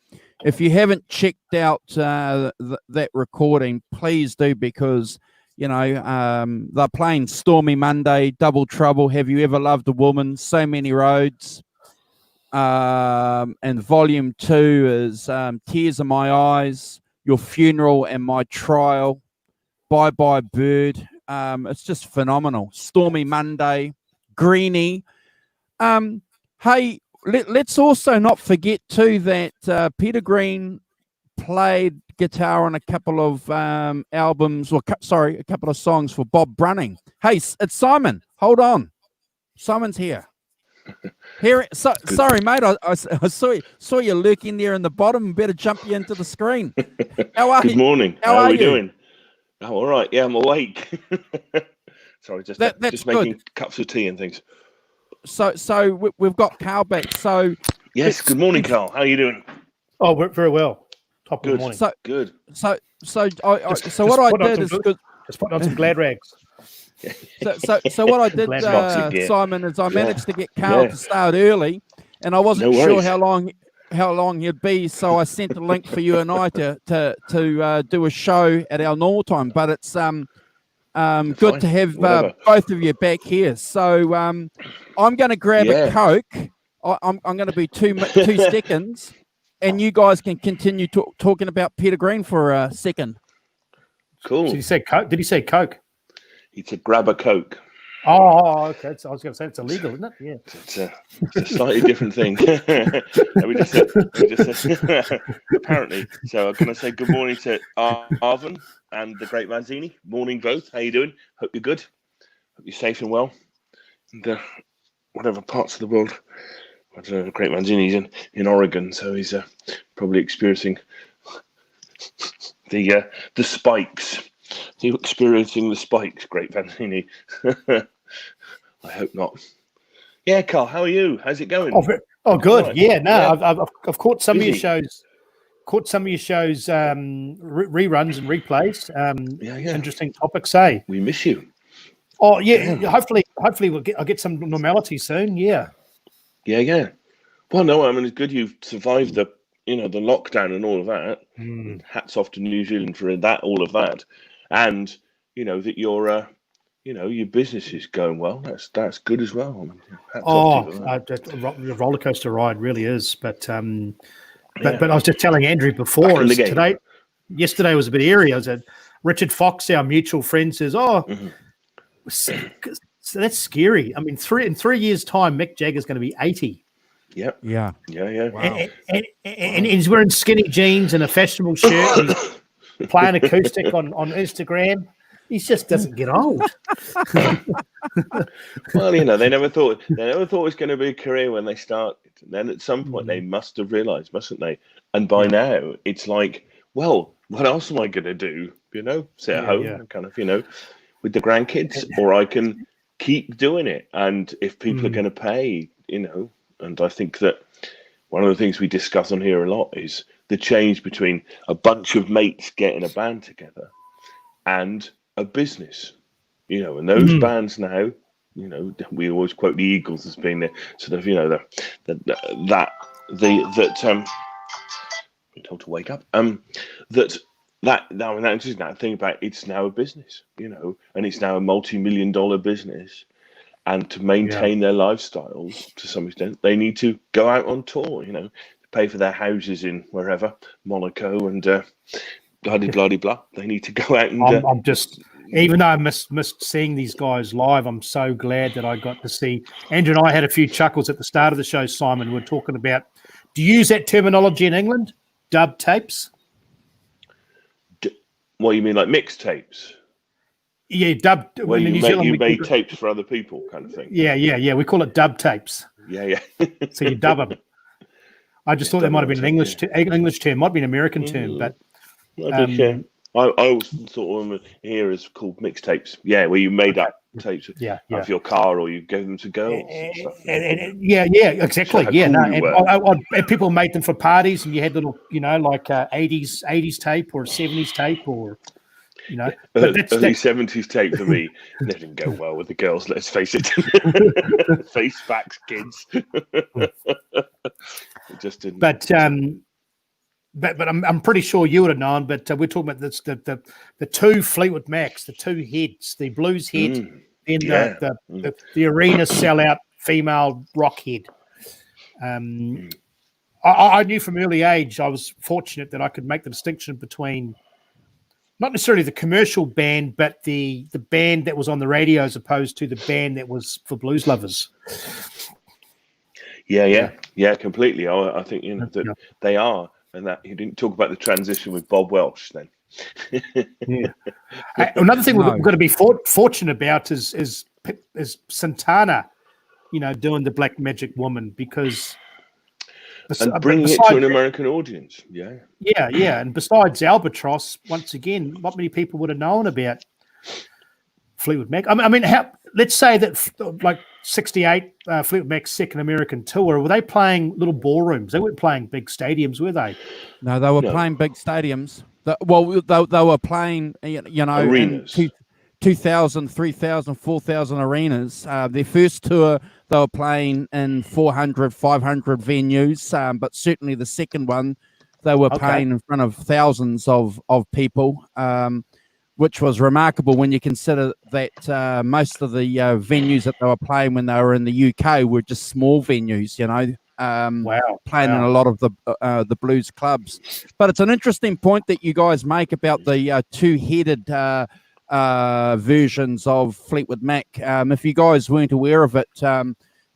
A: if you haven't checked out that recording, please do, because they're playing Stormy Monday, Double Trouble, Have You Ever Loved a Woman, So Many Roads. And Volume 2 is Tears in My Eyes, Your Funeral and My Trial, Bye Bye Bird. It's just phenomenal. Stormy Monday, Greenie. Hey, let's also not forget too that Peter Green played guitar on a couple of albums, a couple of songs for Bob Brunning. Hey, it's Simon. Hold on. Simon's here. Sorry, mate. I saw you lurking there in the bottom. Better jump you into the screen. How are you?
C: Good morning.
A: How are
C: we
A: you
C: doing? Oh, all right. Yeah, I'm awake. Sorry, just making
A: good.
C: cups of tea and things.
A: So we've got Carl back. So
C: yes. Good morning, Carl. How are you doing?
B: Oh, we're very well. Top
C: Good.
B: of the morning.
C: Good.
A: So what I did is
B: just put on some glad rags.
A: So what I did, Simon, is I managed to get Carl to start early, and I wasn't sure how long he'd be, so I sent a link for you and I to do a show at our normal time. But it's good to have both of you back here. So I'm going to grab a Coke. I'm going to be two seconds, and you guys can continue talking about Peter Green for a second.
C: Cool.
B: So you said Coke? Did he say Coke?
C: He said grab a Coke.
B: Oh, okay. So I was going to say it's illegal, isn't it? Yeah.
C: It's a slightly different thing. we just said apparently. So I'm going to say good morning to Arvin and the great Manzini. Morning, both. How you doing? Hope you're good. Hope you're safe and well. And whatever parts of the world. I don't know. The great Manzini's in Oregon, so he's probably experiencing the spikes. Are you experiencing the spikes, great Manzini? I hope not. Yeah, Carl, how are you? How's it going?
B: Oh good.
C: Right.
B: Yeah, no,
C: Yeah.
B: I've caught some
C: Busy.
B: of your shows. Caught some of your shows reruns and replays. Interesting topics, eh?
C: We miss you.
B: Oh yeah. Hopefully I'll get some normality soon. Yeah.
C: Yeah. Well, no, I mean it's good you've survived the lockdown and all of that. Hats off to New Zealand for all of that, and that your business is going well. That's good as well. I mean, hats off to you for that.
B: The roller coaster ride really is. But I was just telling Andrew before yesterday was a bit eerie. I was at Richard Fox, our mutual friend, says, so that's scary. I mean, in 3 years' time, Mick Jagger's going to be 80.
C: Yeah.
B: Wow. And he's wearing skinny jeans and a fashionable shirt. And he's playing acoustic on Instagram. He just doesn't get old.
C: Well, they never thought it was going to be a career when they started. And then at some point they must have realised, mustn't they? And by now it's like, well, what else am I going to do? Sit at home and kind of, with the grandkids, or I can keep doing it. And if people are going to pay, and I think that one of the things we discuss on here a lot is the change between a bunch of mates getting a band together and a business, and those bands now, we always quote the Eagles as being the sort of, we're told to wake up, that's just that thing about it's now a business, and it's now a multi-million-dollar business. And to maintain their lifestyles to some extent, they need to go out on tour, to pay for their houses in wherever, Monaco and blah. They need to go out and.
B: I'm just, even though I missed seeing these guys live, I'm so glad that I got to see. Andrew and I had a few chuckles at the start of the show, Simon. We're talking about, do you use that terminology in England? Dub tapes?
C: What you mean, like mixtapes?
B: Yeah, dub.
C: Well, you made tapes for other people, kind of thing.
B: Yeah. We call it dub tapes.
C: Yeah.
B: So you dub them. I just thought that might have been an English term, might be an American term, but.
C: I always thought of them here as called mixtapes. Yeah, where you made up tapes of your car, or you gave them to girls.
B: Exactly. And people made them for parties, and you had little, like 80s tape or 70s tape or. you know.
C: But
B: But
C: early 70s tape for me, they didn't go well with the girls, let's face it. Face facts, kids. It just didn't.
B: But I'm pretty sure you would have known. But we're talking about this, the two Fleetwood Macs, the two heads, the blues head, then the arena sellout female rock head. I knew from early age, I was fortunate that I could make the distinction between not necessarily the commercial band, but the band that was on the radio as opposed to the band that was for blues lovers.
C: Yeah, completely. I think that they are, and that you didn't talk about the transition with Bob Welch then.
B: Another thing we're going to be fortunate about is Santana, doing the Black Magic Woman, because
C: and bringing it to an American audience.
B: Yeah. And besides Albatross, once again, not many people would have known about Fleetwood Mac. I mean, let's say that like 68, Fleetwood Mac's second American tour, were they playing little ballrooms? They weren't playing big stadiums, were they?
A: No, they were playing big stadiums. They were playing,
C: arenas.
A: In 2,000, 3,000, 4,000 arenas. Their first tour, they were playing in 400, 500 venues, but certainly the second one, they were playing in front of thousands of people, which was remarkable when you consider that most of the venues that they were playing when they were in the UK were just small venues, playing in a lot of the blues clubs. But it's an interesting point that you guys make about the two-headed versions of Fleetwood Mac. If you guys weren't aware of it,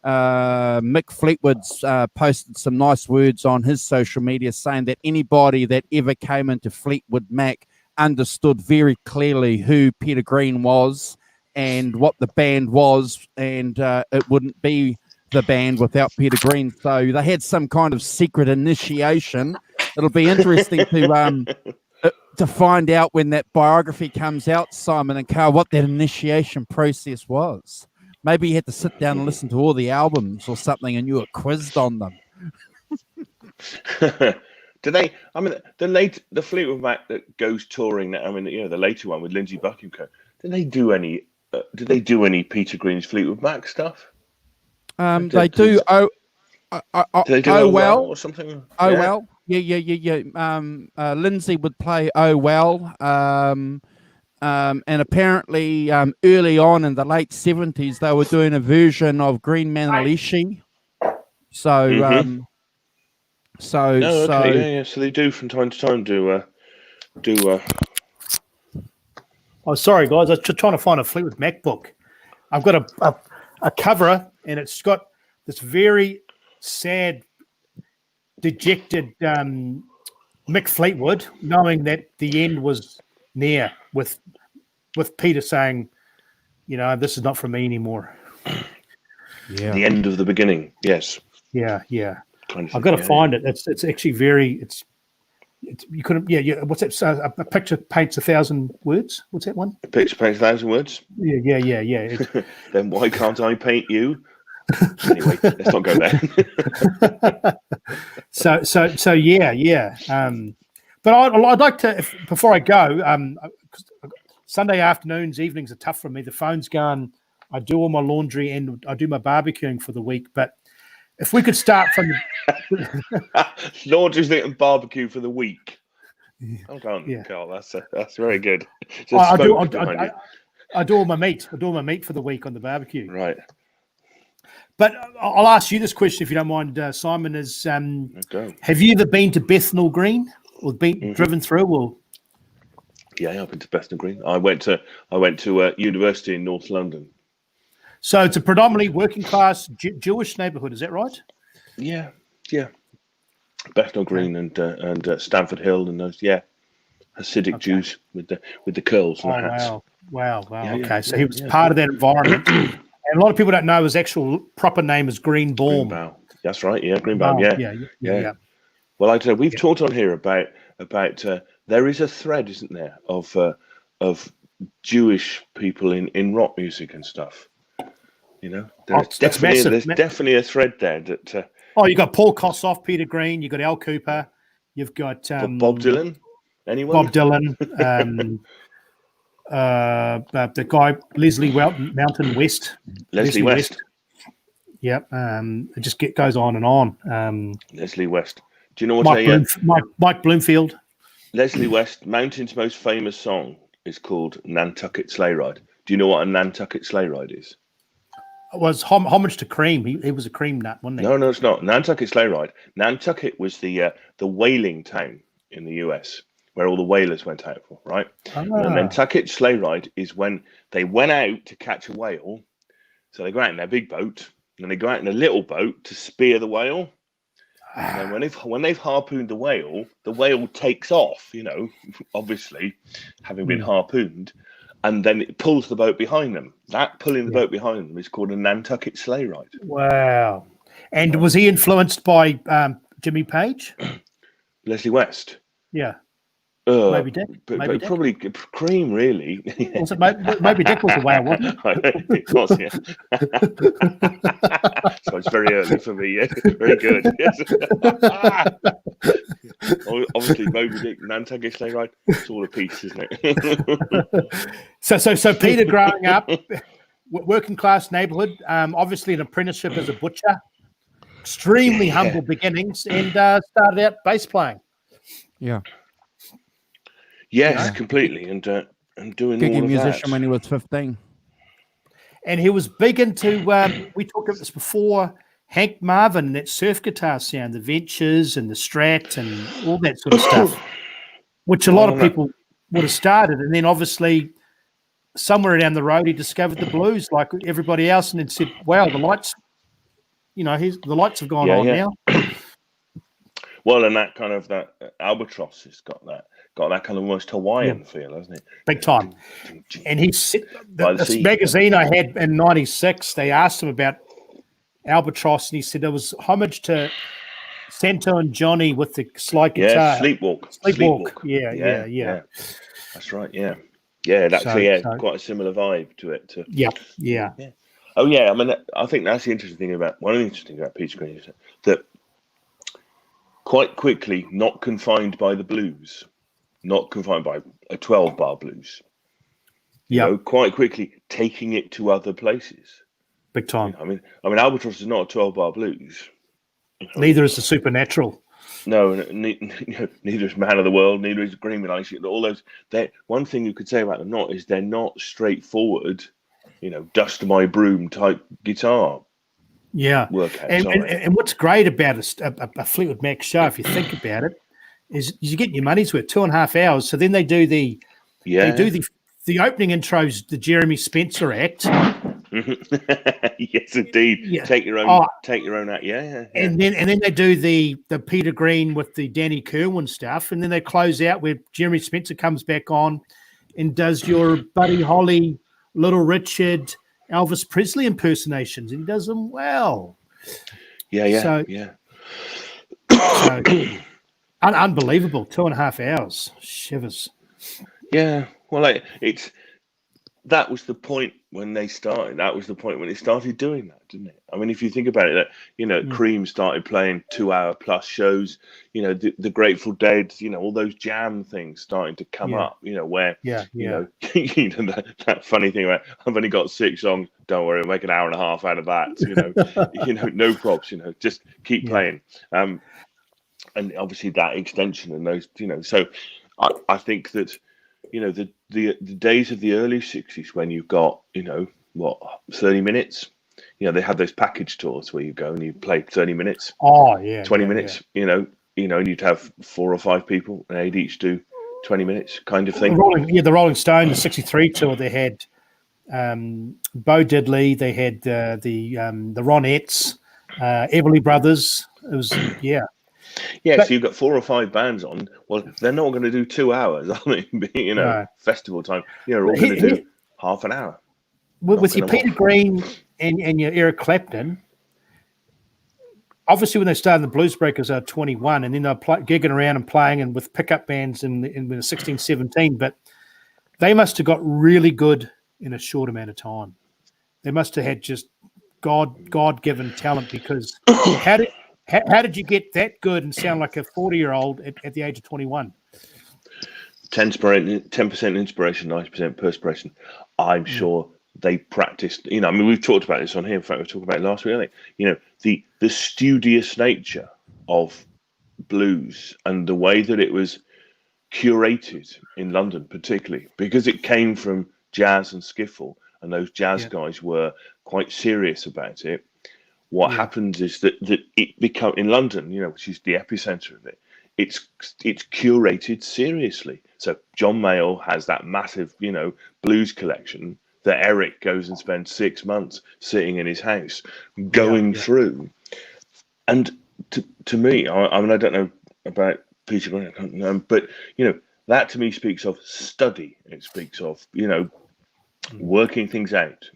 A: Mick Fleetwood's posted some nice words on his social media saying that anybody that ever came into Fleetwood Mac understood very clearly who Peter Green was and what the band was, and it wouldn't be the band without Peter Green. So they had some kind of secret initiation. It'll be interesting to find out when that biography comes out, Simon and Carl, what that initiation process was. Maybe you had to sit down and listen to all the albums or something, and you were quizzed on them.
C: Do they? I mean, the Fleetwood Mac that goes touring now. I mean, the later one with Lindsey Buckingham. Did they do any? Did they do any Peter Green's Fleetwood Mac stuff?
A: They do.
C: Do they do
A: Oh Well
C: or something?
A: Well. Yeah. Lindsay would play Oh Well. And apparently early on in the late 70s, they were doing a version of Green Manalishi. So, So they do from time to time do.
B: Oh, sorry, guys. I was just trying to find a Fleetwood Mac book. I've got a cover, and it's got this very sad, dejected Mick Fleetwood, knowing that the end was near, with Peter saying, this is not for me anymore.
C: Yeah. The end of the beginning. Yes.
B: Yeah. I've got to find it. It's actually very. It's you couldn't. Yeah. What's that? A picture paints 1,000 words. What's that one?
C: A picture paints 1,000 words.
B: Yeah.
C: Then why can't I paint you? Anyway, let's not go there.
B: So yeah. But I'd like to, before I go, Sunday afternoons, evenings are tough for me. The phone's going. I do all my laundry and I do my barbecuing for the week. But if we could start from the
C: laundry and barbecue for the week. Hold on, Carl. That's very good.
B: I do all my meat. I do all my meat for the week on the barbecue.
C: Right.
B: But I'll ask you this question, if you don't mind, Simon. Is have you ever been to Bethnal Green or been driven through? Or
C: yeah, I've been to Bethnal Green. I went to university in North London.
B: So it's a predominantly working class Jewish neighbourhood. Is that right?
C: Yeah. Bethnal Green and Stamford Hill and those Hasidic Jews with the curls and the hats.
B: Wow. Okay, so he was part of that environment. And a lot of people don't know his actual proper name is Greenbaum.
C: Greenbaum. That's right. Yeah, Greenbaum. Yeah. Well, like I said, we've talked on here about there is a thread, isn't there, of Jewish people in rock music and stuff. There's definitely a thread there that.
B: You got Paul Kossoff, Peter Green. You got Al Cooper. You've got
C: Bob Dylan. Anyone?
B: Bob Dylan. The guy Leslie Mountain West.
C: Leslie West.
B: Yep. It just goes on and on.
C: Leslie West. Do you know what
B: Mike Bloomfield?
C: Leslie West, Mountain's most famous song is called Nantucket Sleigh Ride. Do you know what a Nantucket Sleigh Ride is?
B: It was homage to Cream. He was a Cream nut, wasn't he?
C: No, it's not. Nantucket Sleigh Ride. Nantucket was the whaling town in the US where all the whalers went out for, right? And Nantucket Sleigh Ride is when they went out to catch a whale. So they go out in their big boat, and then they go out in a little boat to spear the whale. And then when they've harpooned the whale takes off, obviously, having been harpooned, and then it pulls the boat behind them. That pulling the boat behind them is called a Nantucket Sleigh Ride.
B: Wow. And was he influenced by Jimmy Page?
C: Leslie West?
B: Yeah. Moby Dick?
C: But probably Cream, really.
B: Was it Moby Dick was the whale, wasn't it?
C: It was, yeah. So it's very early for me, yeah. Very good. Yes. Obviously, Moby Dick, Nantucket Sleigh Ride, it's all a piece, isn't it?
B: So Peter, growing up, working class neighborhood, obviously an apprenticeship as a butcher, extremely humble beginnings, and started out bass playing.
A: Yeah.
C: Yes, completely, and doing all of
A: musician
C: that.
A: when he was 15.
B: And he was big into, we talked about this before, Hank Marvin, that surf guitar sound, the Ventures and the Strat and all that sort of stuff, which a lot of people would have started. And then obviously somewhere down the road, he discovered the blues like everybody else and then said, wow, the lights, the lights have gone on now.
C: Well, and that kind of, that Albatross has got that kind of almost Hawaiian feel, hasn't it?
B: Big time. And he said, this magazine I had in 96, they asked him about Albatross, and he said there was homage to Santo and Johnny with the slide guitar.
C: Yeah, Sleepwalk.
B: Yeah.
C: That's right, yeah. Yeah, that's quite a similar vibe to it.
B: Yeah.
C: Oh, yeah, I mean, I think that's the interesting thing about, one of the interesting things about Peter Green is that quite quickly, not confined by the blues, not confined by a 12-bar blues. Quite quickly taking it to other places.
B: Big time.
C: I mean, Albatross is not a 12-bar blues.
B: Neither is the Supernatural.
C: No, neither is Man of the World. Neither is Green Ice. All those. One thing you could say about them is they're not straightforward. Dust my broom type guitar.
B: Yeah,
C: workout.
B: And what's great about a Fleetwood Mac show, if you think about it, is you're getting your money's worth. 2.5 hours. So then they do the opening intros, the Jeremy Spencer act.
C: Yes, indeed. Yeah. Take your own act. Yeah.
B: And then they do the Peter Green with the Danny Kerwin stuff, and then they close out where Jeremy Spencer comes back on and does your Buddy Holly, Little Richard, Elvis Presley impersonations, and he does them well.
C: Yeah.
B: Unbelievable. 2.5 hours. Shivers.
C: Yeah. Well, that was the point when they started. That was the point when they started doing that, didn't it? I mean, if you think about it, Cream started playing 2-hour-plus shows. The Grateful Dead. All those jam things starting to come up. Where that funny thing about I've only got 6 songs. Don't worry, I'll make an hour and a half out of that. No props. Just keep playing. And obviously that extension and those. So I think that. The days of the early 60s when you've got 30 minutes. They had those package tours where you go and you play 30 minutes. 20 minutes. And you'd have 4 or 5 people and they'd each do 20 minutes kind of thing.
B: The Rolling Stone, the 63 tour, they had Bo Diddley, they had the Ronettes, Everly Brothers. It was
C: so you've got 4 or 5 bands on. Well, they're not going to do 2 hours, I mean, festival time. You're all going to do half an hour.
B: With your Peter Green and your Eric Clapton, obviously when they started the Blues Breakers, they were 21, and then they were gigging around and playing and with pickup bands in 16, 17. But they must have got really good in a short amount of time. They must have had just God-given talent, because how did you get that good and sound like a 40-year-old at the age of 21?
C: 10% inspiration, 90% perspiration. I'm sure they practiced. I mean, we've talked about this on here. In fact, we were talking about it last week. I think, the studious nature of blues and the way that it was curated in London, particularly because it came from jazz and skiffle, and those jazz guys were quite serious about it. What happens is that it become in London, which is the epicenter of it. It's curated seriously. So John Mayall has that massive, blues collection that Eric goes and spends 6 months sitting in his house going through. And to me, I mean, I don't know about Peter, but that to me speaks of study. It speaks of working things out,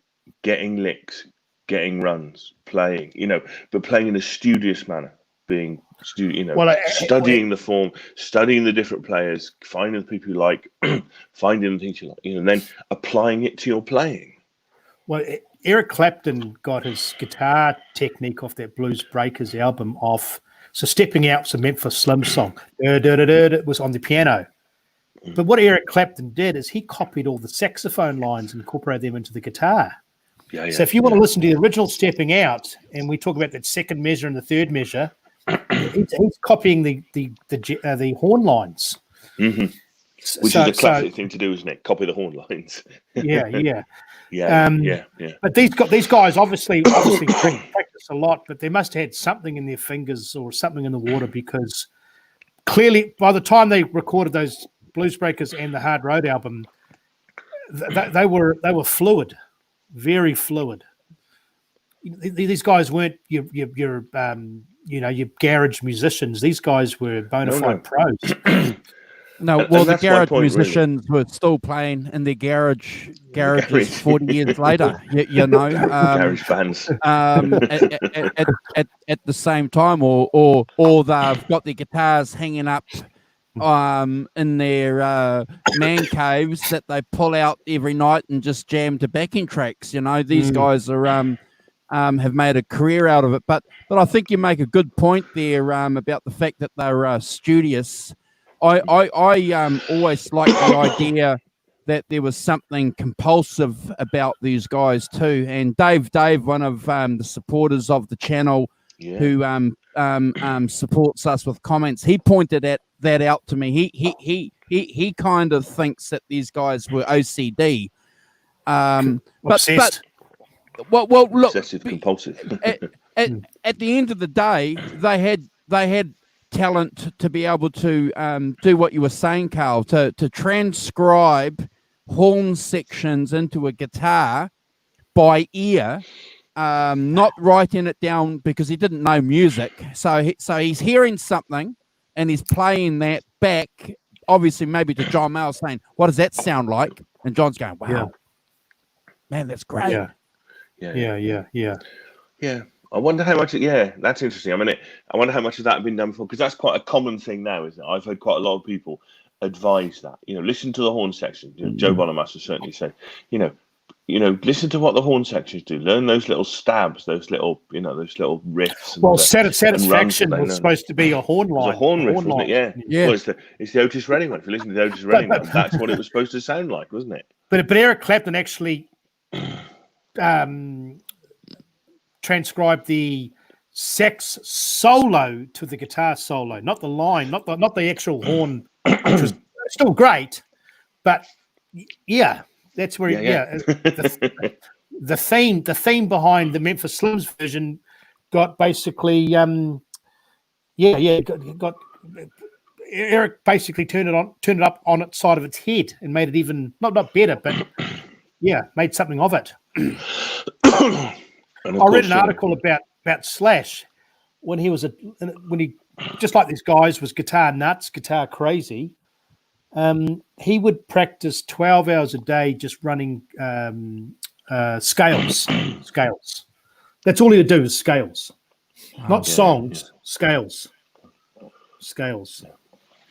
C: getting licks, getting runs, playing, but playing in a studious manner, being studying the form, studying the different players, finding the people you like, finding the things you like, and then applying it to your playing.
B: Well, Eric Clapton got his guitar technique off that Blues Breakers album off. So Stepping Out's a Memphis Slim song. It was on the piano. But what Eric Clapton did is he copied all the saxophone lines and incorporated them into the guitar. So if you want to listen to the original Stepping Out, and we talk about that second measure and the third measure, he's copying the horn lines.
C: Mm-hmm. Which is a classic thing to do, isn't it? Copy the horn lines.
B: Yeah.
C: Yeah.
B: But these guys obviously practice a lot, but they must have had something in their fingers or something in the water, because clearly by the time they recorded those Blues Breakers and the Hard Road album, they were fluid, very fluid. These guys weren't your garage musicians. These guys were bona fide pros.
A: No, well, the garage musicians were still playing in their garages 40 years later.
C: Garage bands
A: at the same time, or they've got their guitars hanging up in their man caves that they pull out every night and just jam to backing tracks. These guys are have made a career out of it. But I think you make a good point there about the fact that they're studious. I always liked the idea that there was something compulsive about these guys too. And Dave, one of the supporters of the channel, who supports us with comments, he pointed that out to me. He kind of thinks that these guys were OCD.
B: Obsessed.
A: Well, look,
C: obsessive compulsive.
A: at the end of the day, they had talent to be able to do what you were saying, Carl, to transcribe horn sections into a guitar by ear, not writing it down because he didn't know music. So he's hearing something and he's playing that back, obviously maybe to John Mayall, saying, "What does that sound like?" And John's going, "Wow, man, that's great."
B: Yeah.
C: I wonder how much. That's interesting. I mean, I wonder how much of that had been done before, because that's quite a common thing now, isn't it? I've heard quite a lot of people advise that. Listen to the horn section. Joe Bonamassa certainly said, listen to what the horn sections do. Learn those little stabs, those little riffs.
B: Well, Satisfaction was supposed to be a horn line.
C: It was a horn riff, wasn't it? Yeah. Well, it's the Otis Redding one. If you listen to the Otis Redding one, that's what it was supposed to sound like, wasn't it?
B: But Eric Clapton actually transcribed the sax solo to the guitar solo, not the line, not the actual horn, which was still great. But that's where the theme behind the Memphis Slims version got basically got Eric basically turned it up on its side of its head and made it even not better, but made something of it. I read an article about Slash when he just like these guys was guitar nuts, guitar crazy. He would practice 12 hours a day just running scales. That's all he would do is scales, not songs, scales.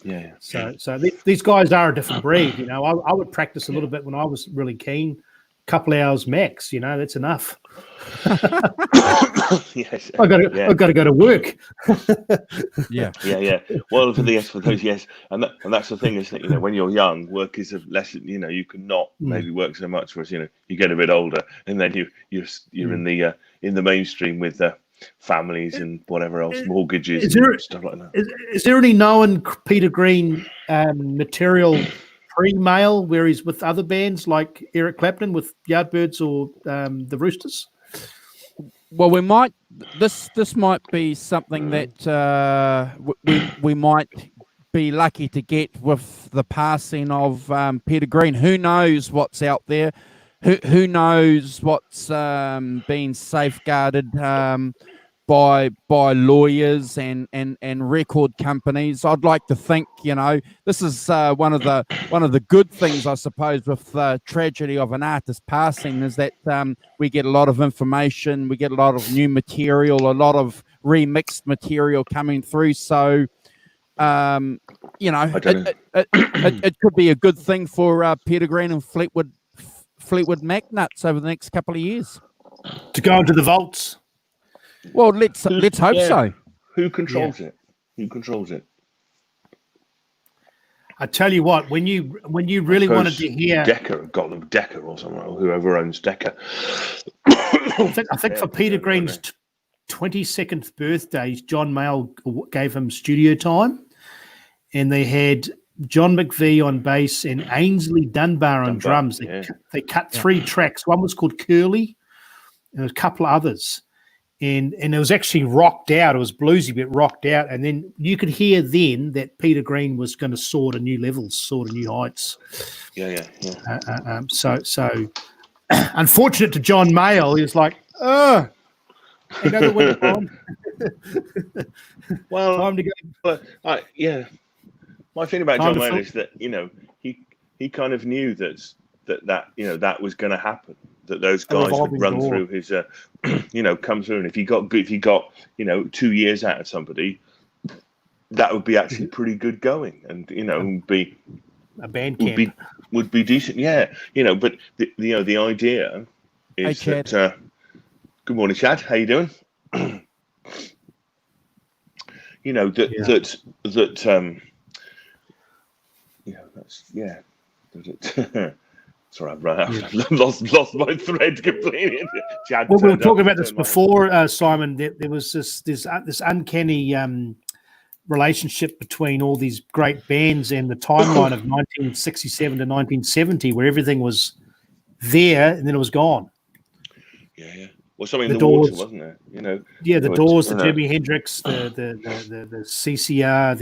C: Yeah.
B: So these guys are a different breed. I would practice a little bit when I was really keen, couple hours max. That's enough.
C: Yes,
B: I've got to go to work.
A: Yeah.
C: Yeah. Well, for those, yes, and that's the thing is that when you're young, work is a less. You can not maybe work so much. Whereas you get a bit older, and then you're in the mainstream with families and whatever else, mortgages and stuff like that.
B: Is there any known Peter Green material pre-mail where he's with other bands like Eric Clapton with Yardbirds or the Roosters?
A: Well, we might. This might be something that we might be lucky to get with the passing of Peter Green. Who knows what's out there? Who knows what's being safeguarded by lawyers and record companies? I'd like to think this is one of the good things, I suppose, with the tragedy of an artist passing, is that we get a lot of information, we get a lot of new material, a lot of remixed material coming through. So it could be a good thing for Peter Green and Fleetwood Mac nuts over the next couple of years
B: to go into the vaults.
A: Well, let's hope so.
C: Who controls it? Who controls it?
B: I tell you what, when you really wanted to hear
C: Decca or something, or whoever owns Decca.
B: I think for Peter Green's 22nd birthday, John Mayall gave him studio time, and they had John McVie on bass and Ainsley Dunbar on drums. They cut 3 tracks. One was called Curly, and there was a couple of others. And it was actually rocked out. It was bluesy, but rocked out. And then you could hear then that Peter Green was going to soar to new levels, soar to new heights.
C: Yeah.
B: So unfortunate to John Mayall, he was like, another one on.
C: Well,
B: time to go.
C: But my thing about John Mayall is that he kind of knew that was going to happen. That those guys would run through his, come through, and if he got 2 years out of somebody, that would be actually pretty good going, and would be
B: a band camp
C: would be decent, But the idea is that. Good morning, Chad. How you doing? Sorry, I've lost my thread completely. Chad,
B: we were talking about this before, Simon. There was this uncanny relationship between all these great bands and the timeline of 1967 to 1970, where everything was there and then it was gone.
C: Yeah. Well, something in the water, wasn't there?
B: The Doors, the Jimi Hendrix, the CCR,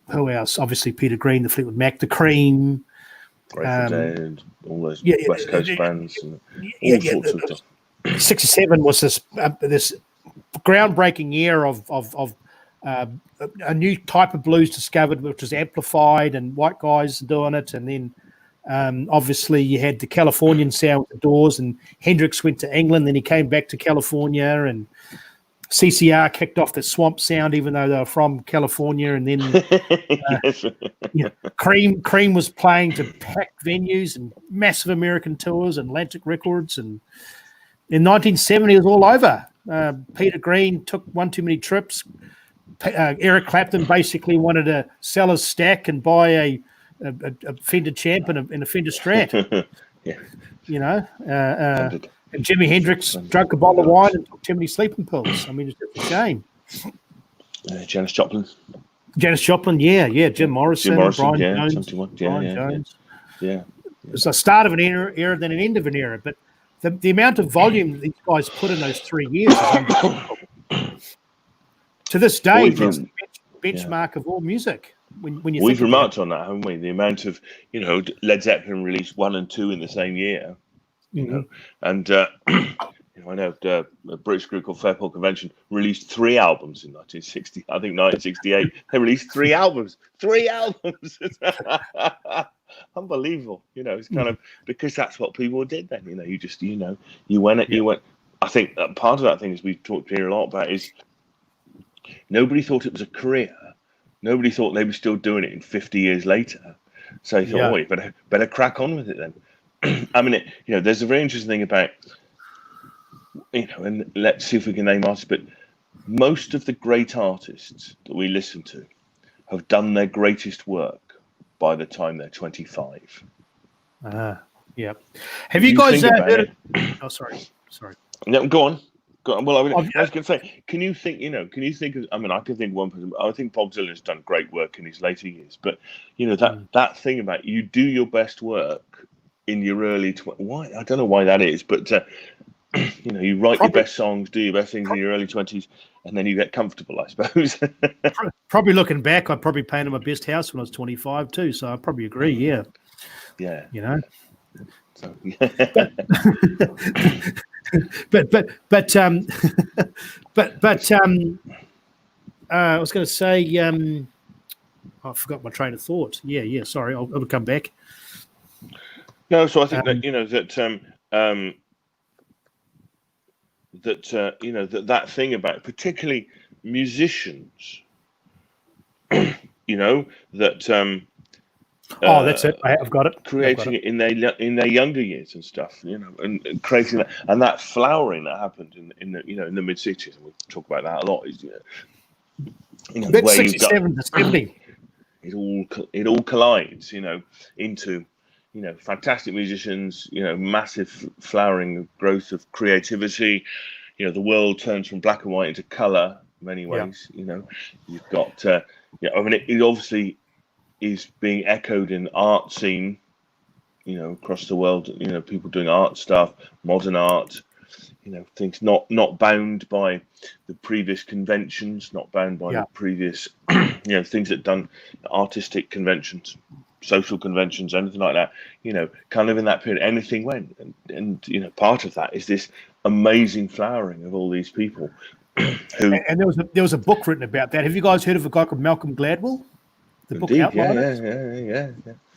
B: who else? Obviously, Peter Green, the Fleetwood Mac, the Cream,
C: Dead, all those West Coast bands, and all sorts of stuff.
B: 67 was this groundbreaking year of a new type of blues discovered, which was amplified, and white guys doing it, and then. Obviously, you had the Californian sound with the Doors, and Hendrix went to England. Then he came back to California, and CCR kicked off the swamp sound, even though they were from California. And then Cream was playing to packed venues and massive American tours and Atlantic Records. And in 1970, it was all over. Peter Green took one too many trips. Eric Clapton basically wanted to sell his stack and buy a Fender Champ and a Fender Strat, and Jimi Hendrix drank a bottle of wine and took too many sleeping pills. I mean, it's just a shame.
C: Janis Joplin,
B: Jim Morrison, Brian Jones.
C: Yeah.
B: It's the start of an era, then an end of an era. But the amount of volume these guys put in those 3 years is unbelievable. To this day, it's the benchmark of all music. When you
C: we've remarked on that, haven't we? The amount of Led Zeppelin released 1 and 2 in the same year, and I know a British group called Fairport Convention released 3 albums in 1960. I think 1968 they released 3 albums. 3 albums, unbelievable. It's kind of because that's what people did then. You went. I think that part of that thing, as we've talked here a lot about, is nobody thought it was a career. Nobody thought they were still doing it in 50 years later. So he thought, oh, you better crack on with it then. I mean, there's a very interesting thing about, and let's see if we can name artists, but most of the great artists that we listen to have done their greatest work by the time they're 25.
B: Yeah. Have you guys heard
C: it?
B: Oh, sorry.
C: No, go on. Well, I was going to say, can you think of, I mean, I can think of one person. I think Bob Dylan has done great work in his later years, but that thing about you do your best work in your early 20s. Why? I don't know why that is, but you write your best songs, do your best things in your early 20s, and then you get comfortable, I suppose.
B: Probably looking back, I probably painted my best house when I was 25 too, so I probably agree. Yeah.
C: So,
B: I was going to say, I forgot my train of thought. Yeah. Sorry, I'll come back.
C: No, so I think that that thing about particularly musicians,
B: that's it. I've got it.
C: Creating it in their younger years and stuff, and creating that, and that flowering that happened in the mid 60s, and we talk about that a lot. Is
B: mid 67 to 70.
C: It all collides, into fantastic musicians, massive flowering growth of creativity. The world turns from black and white into color in many ways. You've got I mean, it obviously is being echoed in art scene, across the world. People doing art stuff, modern art, things not bound by the previous conventions, not bound by the previous, things that done artistic conventions, social conventions, anything like that. Kind of in that period, anything went, and part of that is this amazing flowering of all these people.
B: And there was a book written about that. Have you guys heard of a guy called Malcolm Gladwell? The book outline it.
C: Yeah.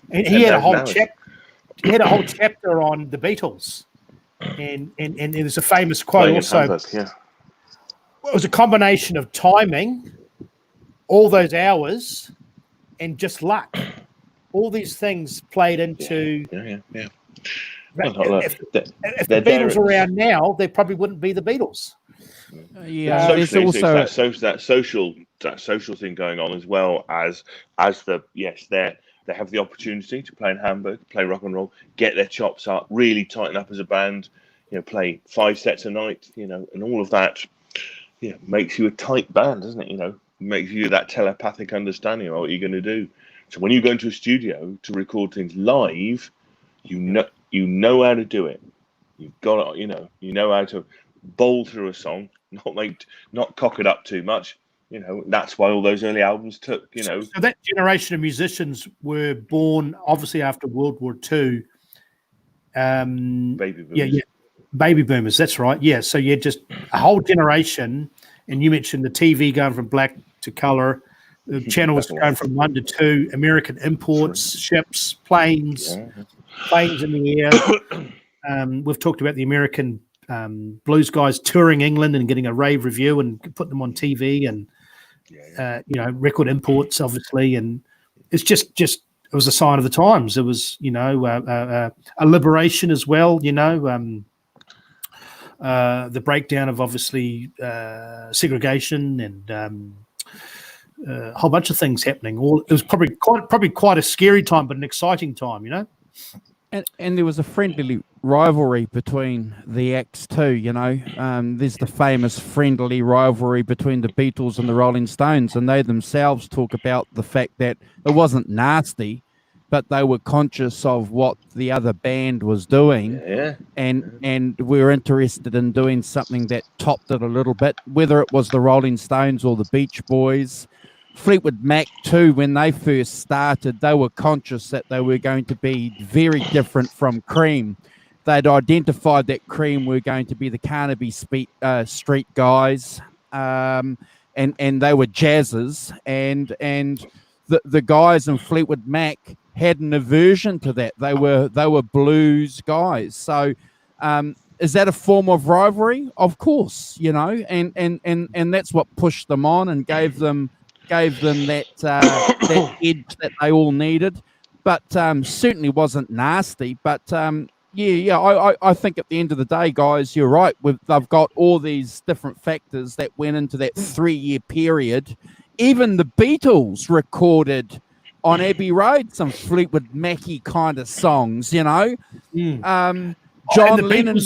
B: And he had a whole chapter. He had a whole chapter on the Beatles, and there's a famous quote also. It was a combination of timing, all those hours, and just luck. All these things played into.
C: Yeah.
B: If the Beatles were around now, they probably wouldn't be the Beatles.
A: There's also
C: that social thing going on, as well as they have the opportunity to play in Hamburg, play rock and roll, get their chops up, really tighten up as a band, play 5 sets a night, and all of that, makes you a tight band, doesn't it? Makes you that telepathic understanding of what you're going to do. So when you go into a studio to record things live, you know how to do it. You've got you know how to bowl through a song, not cock it up too much. That's why all those early albums took. So
B: that generation of musicians were born obviously after World War II.
C: Baby boomers.
B: Yeah, baby boomers. That's right. Yeah. So you had just a whole generation, and you mentioned the TV going from black to color. The channels going from 1 to 2. American imports, ships, planes in the air. We've talked about the American blues guys touring England and getting a rave review and putting them on TV, and record imports, obviously, and it's just it was a sign of the times. It was a liberation as well. The breakdown of obviously segregation and a whole bunch of things happening. It was probably quite a scary time, but an exciting time.
A: And there was a friendly rivalry between the acts too, There's the famous friendly rivalry between the Beatles and the Rolling Stones, and they themselves talk about the fact that it wasn't nasty, but they were conscious of what the other band was doing, and were interested in doing something that topped it a little bit, whether it was the Rolling Stones or the Beach Boys. Fleetwood Mac too, when they first started, they were conscious that they were going to be very different from Cream. They'd identified that Cream were going to be the Carnaby Street guys, and they were jazzers, and the guys in Fleetwood Mac had an aversion to that. They were blues guys. So is that a form of rivalry? Of course, and that's what pushed them on and gave them that edge that they all needed. certainly wasn't nasty. But I think at the end of the day, guys, you're right. They've got all these different factors that went into that 3-year period. Even the Beatles recorded on Abbey Road some Fleetwood Mac-y kind of songs, you know. John Lennon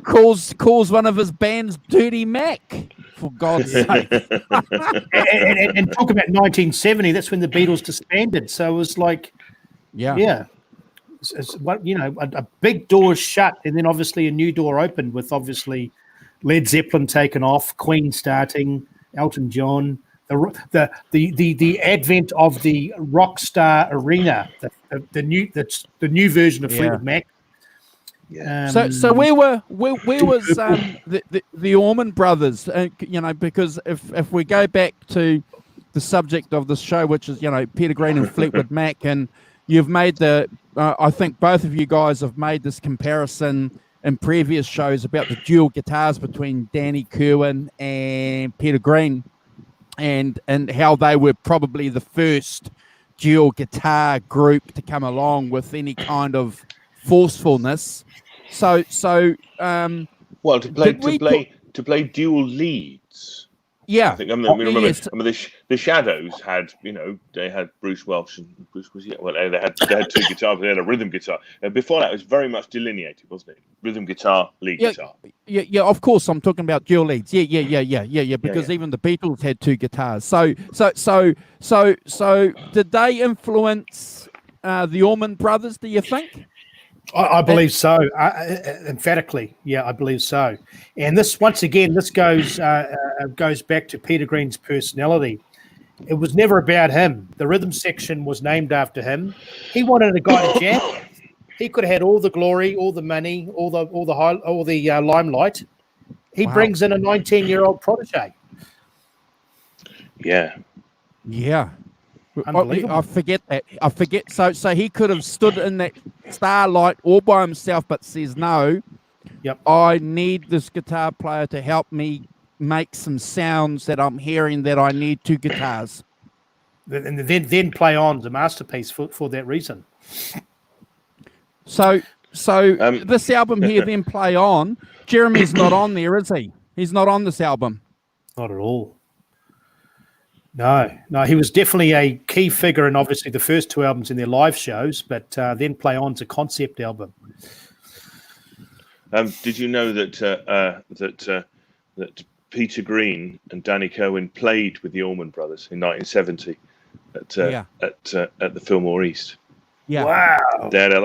A: calls one of his bands Dirty Mac, for God's sake.
B: and talk about 1970, that's when the Beatles disbanded. So it was like, it's what, you know, a big door shut, and then obviously a new door opened with obviously Led Zeppelin taken off, Queen starting, Elton John, the advent of the Rockstar Arena, the new version of Fleetwood Mac.
A: So where was the Allman Brothers? You know, because if we go back to the subject of this show, which is, you know, Peter Green and Fleetwood Mac, and you've made I think both of you guys have made this comparison in previous shows about the dual guitars between Danny Kerwin and Peter Green, and how they were probably the first dual guitar group to come along with any kind of forcefulness. So
C: well, to play dual leads.
A: Yeah,
C: I think the Shadows had, you know, they had Bruce Welch and Bruce was they had 2 guitars. They had a rhythm guitar. Before that, it was very much delineated, wasn't it? Rhythm guitar, lead guitar.
A: Yeah. Of course, I'm talking about dual leads. Yeah. Because even the Beatles had 2 guitars. So did they influence the Allman Brothers? Do you think?
B: I believe so, emphatically. Yeah, I believe so. And this, once again, this goes back to Peter Green's personality. It was never about him. The rhythm section was named after him. He wanted a guy to jam. He could have had all the glory, all the money, all the limelight. He brings in a 19-year-old protege.
C: Yeah.
A: I forget that. I forget. So he could have stood in that starlight all by himself, but says no.
B: Yep.
A: I need this guitar player to help me make some sounds that I'm hearing that I need 2 guitars.
B: And then Play On's a masterpiece for that reason.
A: So this album here, then Play On. Jeremy's not on there, is he? He's not on this album.
B: Not at all. No, he was definitely a key figure in obviously the first 2 albums in their live shows, but then Play On's a concept album.
C: Did you know that Peter Green and Danny Kerwin played with the Allman Brothers in 1970 at the Fillmore East?
A: Yeah.
B: Wow.
C: There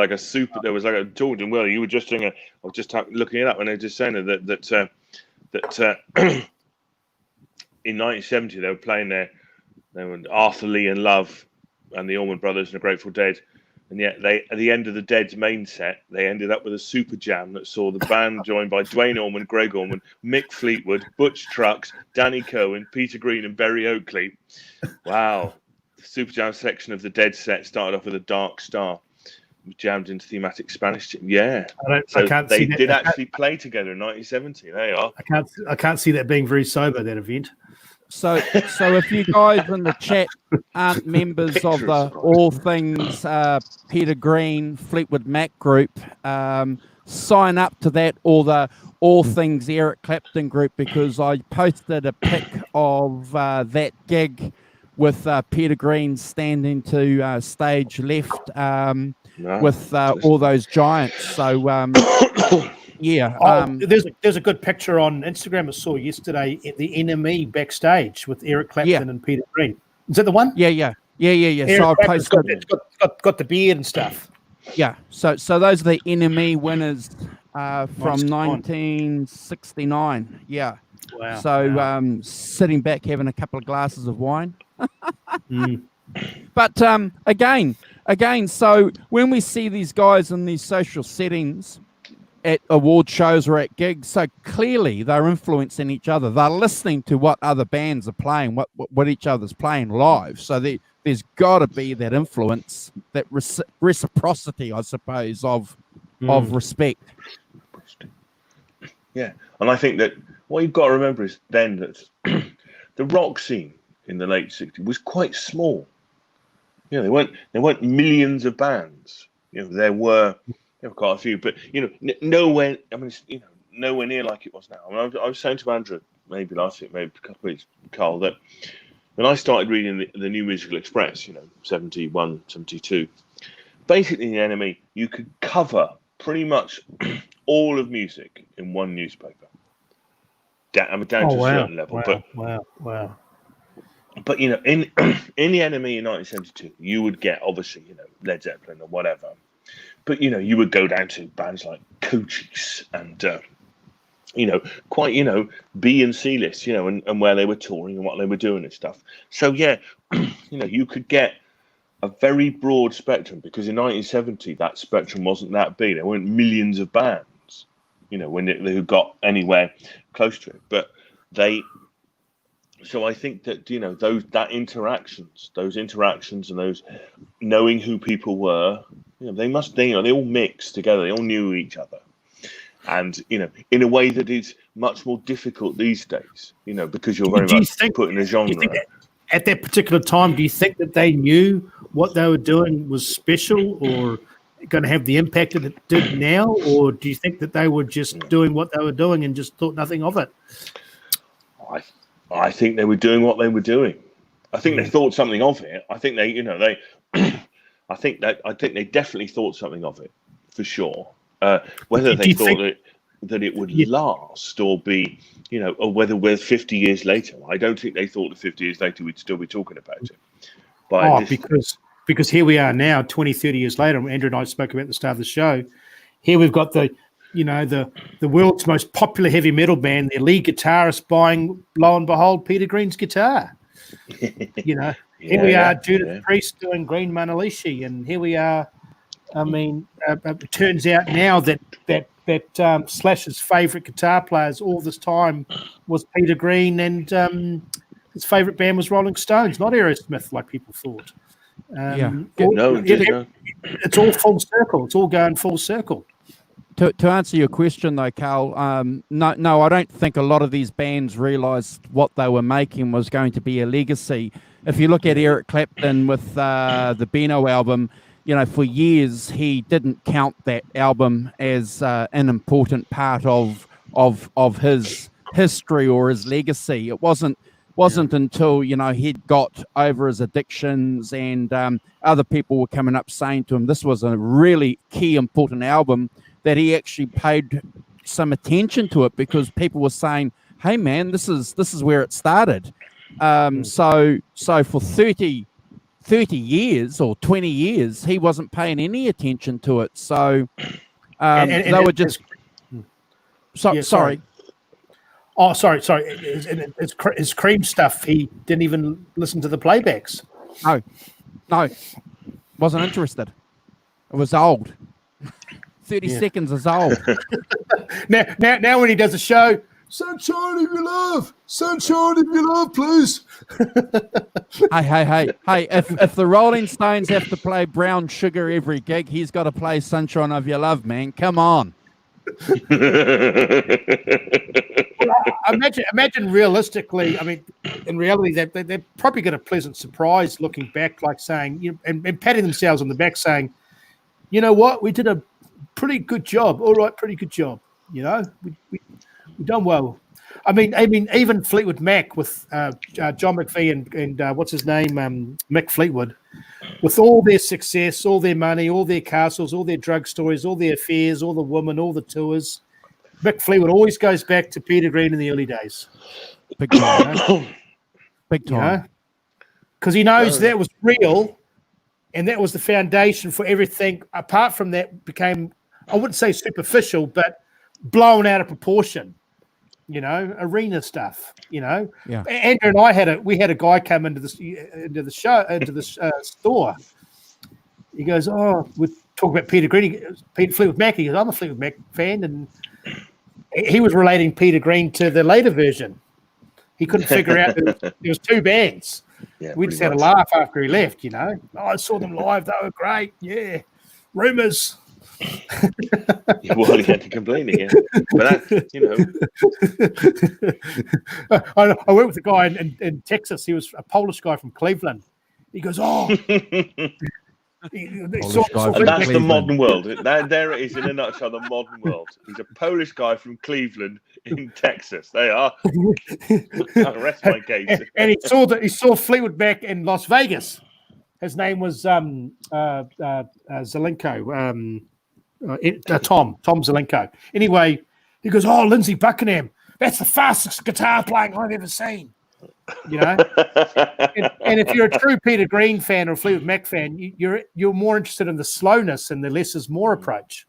C: was like a Jordan. Well, you were just doing I was just looking it up, and they were just saying that in 1970 they were playing there. They were Arthur Lee and Love and the Allman Brothers and the Grateful Dead. And yet at the end of the Dead's main set, they ended up with a super jam that saw the band joined by Dwayne Allman, Greg Allman, Mick Fleetwood, Butch Trucks, Danny Kerwin, Peter Green and Berry Oakley. Wow. The super jam section of the Dead set started off with a Dark Star. Jammed into thematic Spanish. Yeah. They did actually play together in 1970. There you are.
B: I can't see that being very sober, that event.
A: So if you guys in the chat aren't members of the All Things Peter Green Fleetwood Mac group, sign up to that, or the All Things Eric Clapton group, because I posted a pic of that gig with Peter Green standing to stage left with all those giants. So
B: there's a good picture on Instagram I saw yesterday at the NME backstage with Eric Clapton and Peter Green. Is that the one?
A: Yeah.
B: Eric
A: So I posted.
B: Got the beard and stuff.
A: Yeah. So those are the NME winners from 1969. Yeah.
B: Wow.
A: So sitting back having a couple of glasses of wine. But again, so when we see these guys in these social settings at award shows or at gigs, so clearly they're influencing each other. They're listening to what other bands are playing, what each other's playing live. So there's got to be that influence, that reciprocity, I suppose, of respect.
C: Yeah, and I think that what you've got to remember is then that the rock scene in the late 60s was quite small. You know, there weren't millions of bands. You know, there were quite a few, but you know, nowhere. I mean, you know, nowhere near like it was now. I mean, I was saying to Andrew maybe last week, maybe a couple of weeks, Carl, that when I started reading the New Musical Express, you know, 71, 72, basically in NME, you could cover pretty much all of music in one newspaper. Down to a certain level,
B: wow.
C: But you know, in the NME in 1972, you would get obviously, you know, Led Zeppelin or whatever, but you know, you would go down to bands like Cochise and you know, quite, you know, B and C lists, you know, and where they were touring and what they were doing and stuff. So yeah, you know, you could get a very broad spectrum, because in 1970 that spectrum wasn't that big. There weren't millions of bands, you know, who got anywhere close to it. But so I think that, you know, those interactions and those knowing who people were, you know, they all mixed together. They all knew each other. And, you know, in a way that is much more difficult these days, you know, because you're very much put in a genre.
B: At that particular time, do you think that they knew what they were doing was special or going to have the impact that it did now? Or do you think that they were just doing what they were doing and just thought nothing of it?
C: I think they were doing what they were doing. I think they thought something of it. I think I think they definitely thought something of it, for sure. Whether they thought that it would last or be, you know, or whether we're 50 years later, I don't think they thought that 50 years later we'd still be talking about it. But
B: because here we are now, 20, 30 years later, Andrew and I spoke about at the start of the show. Here we've got the world's most popular heavy metal band, their lead guitarist buying, lo and behold, Peter Green's guitar. You know, here we are, Judas Priest doing Green Manalishi, and here we are. I mean, it turns out now that Slash's favourite guitar players all this time was Peter Green, and his favourite band was Rolling Stones, not Aerosmith, like people thought. It's all full circle. It's all going full circle.
A: To answer your question, though, Carl, no, I don't think a lot of these bands realised what they were making was going to be a legacy. If you look at Eric Clapton with the Beano album, you know, for years he didn't count that album as an important part of his history or his legacy. It wasn't until, you know, he'd got over his addictions and other people were coming up saying to him this was a really key important album that he actually paid some attention to it, because people were saying, hey man, this is where it started. So for 30 years or 20 years, he wasn't paying any attention to it. So they were just... Sorry.
B: Oh, sorry. His Cream stuff, he didn't even listen to the playbacks.
A: No. Wasn't interested. It was old. 30 seconds is old.
B: Now when he does a show, sunshine if you love, please.
A: Hey, if the Rolling Stones have to play Brown Sugar every gig, he's got to play Sunshine of Your Love, man. Come on.
B: Imagine realistically, I mean, in reality, they're probably got a pleasant surprise looking back, like saying, you know, and patting themselves on the back saying, you know what, we did a pretty good job. All right, pretty good job. You know, we done well. I mean, even Fleetwood Mac with John McVie and what's his name, Mick Fleetwood, with all their success, all their money, all their castles, all their drug stories, all their affairs, all the women, all the tours, Mick Fleetwood always goes back to Peter Green in the early days.
A: Big time. You know? Big time.
B: Because he knows that was real, and that was the foundation for everything. Apart from that, became, I wouldn't say superficial, but blown out of proportion. You know, arena stuff. You know, Andrew and I had a guy come into the store. He goes, "Oh, we talk about Peter Green, Peter Fleetwood Mac." He goes, "I'm a Fleetwood Mac fan," and he was relating Peter Green to the later version. He couldn't figure out that there was two bands. Yeah, we just had a laugh after he left. You know, I saw them live; they were great. Yeah, rumors.
C: Well, he had to complain again. But that, you know,
B: I went with a guy in Texas. He was a Polish guy from Cleveland, He goes, oh.
C: And that's the modern world. There it is in a nutshell, the modern world. He's a Polish guy from Cleveland in Texas. They are. I rest my case.
B: And he saw Fleetwood Mac in Las Vegas. His name was Zelenko, Tom Zelenko. Anyway, he goes, oh, Lindsey Buckingham, that's the fastest guitar playing I've ever seen. You know, and if you're a true Peter Green fan or Fleetwood Mac fan, you're more interested in the slowness and the less is more approach.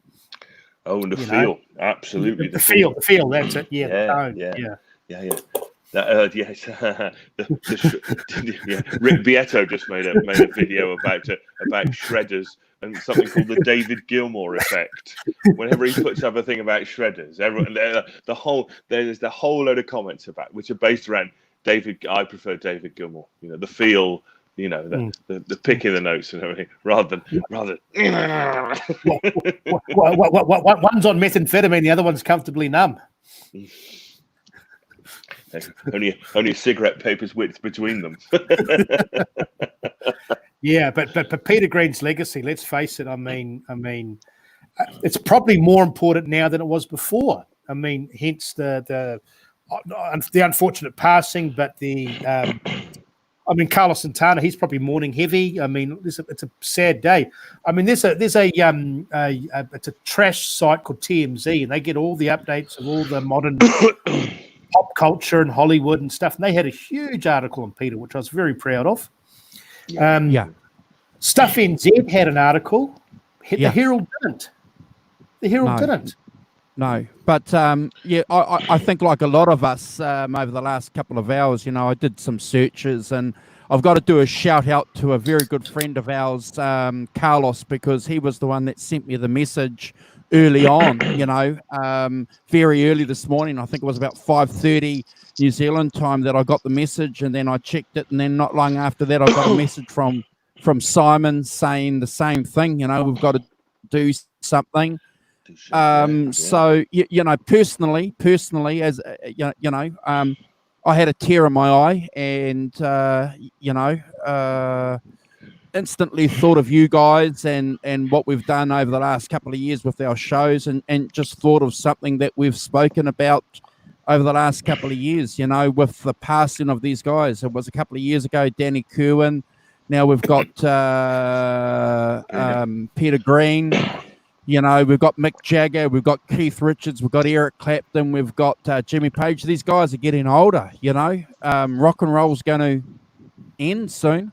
C: Oh, and the feel, absolutely.
B: The feel. That's it. Yeah, the tone.
C: Yeah. Yes. Rick Beato just made a video about shredders and something called the David Gilmour effect. Whenever he puts up a thing about shredders, there's the whole load of comments about which are based around David. I prefer David Gilmour. You know, the feel. You know, the pick in the notes and everything, rather than.
B: One's on methamphetamine, the other one's comfortably numb.
C: Only a cigarette paper's width between them.
B: Yeah, but Peter Green's legacy, let's face it. I mean, it's probably more important now than it was before. I mean, hence the unfortunate passing, but Carlos Santana, he's probably mourning heavy. I mean, it's a sad day. I mean, it's a trash site called TMZ, and they get all the updates of all the modern pop culture and Hollywood and stuff. And they had a huge article on Peter, which I was very proud of. Stuff NZ had an article. The Herald didn't.
A: No, but I think like a lot of us over the last couple of hours, you know, I did some searches, and I've got to do a shout out to a very good friend of ours, Carlos, because he was the one that sent me the message early on, you know, very early this morning. I think it was about 5:30 New Zealand time that I got the message, and then I checked it, and then not long after that I got a message from Simon saying the same thing. You know, we've got to do something. So you know, personally, as you know, I had a tear in my eye, and you know, instantly thought of you guys and what we've done over the last couple of years with our shows, and just thought of something that we've spoken about over the last couple of years, you know, with the passing of these guys. It was a couple of years ago, Danny Kerwin. Now we've got Peter Green. You know, we've got Mick Jagger, we've got Keith Richards, we've got Eric Clapton, we've got Jimmy Page. These guys are getting older, you know. Rock and roll's going to end soon.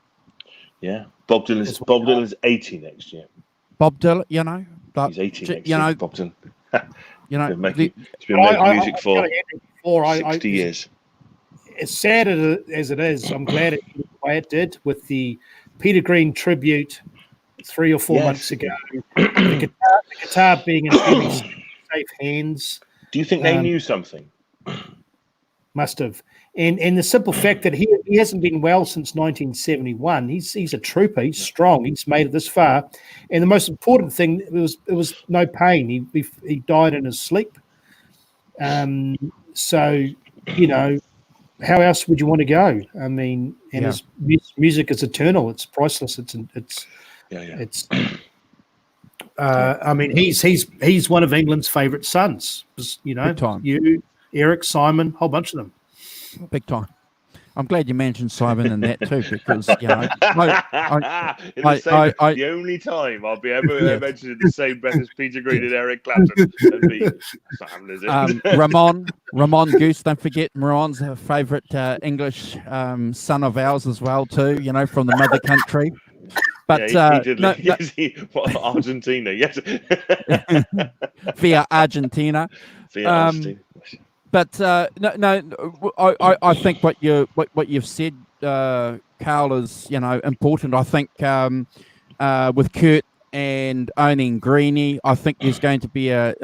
C: Yeah. Bob Dylan's 80 next year.
A: Bob Dylan, you know.
C: He's 80 next year, Bob Dylan.
A: You know,
C: he's been making music for 60 years.
B: As sad as it is, I'm glad it did the way it did with the Peter Green tribute 3 or 4 months ago. The guitar being in really safe hands.
C: Do you think they knew something?
B: Must have. And the simple fact that he hasn't been well since 1971. He's a trooper. He's strong. He's made it this far. And the most important thing, it was no pain. He died in his sleep. So, you know, how else would you want to go? I mean, and his music is eternal. It's priceless. I mean, he's one of England's favourite sons. You know, you, Eric, Simon, whole bunch of them.
A: Big time. I'm glad you mentioned Simon in that too, because you know,
C: the only time I'll be able to mention in the same breath as Peter Green and Eric Clapton.
A: Ramon Goose. Don't forget, Ramon's a favourite English son of ours as well too. You know, from the mother country. But
C: Argentina, yes.
A: Via Argentina. But I think what you've said, Carl, is, you know, important. I think with Kurt and owning Greenie, I think there's going to be a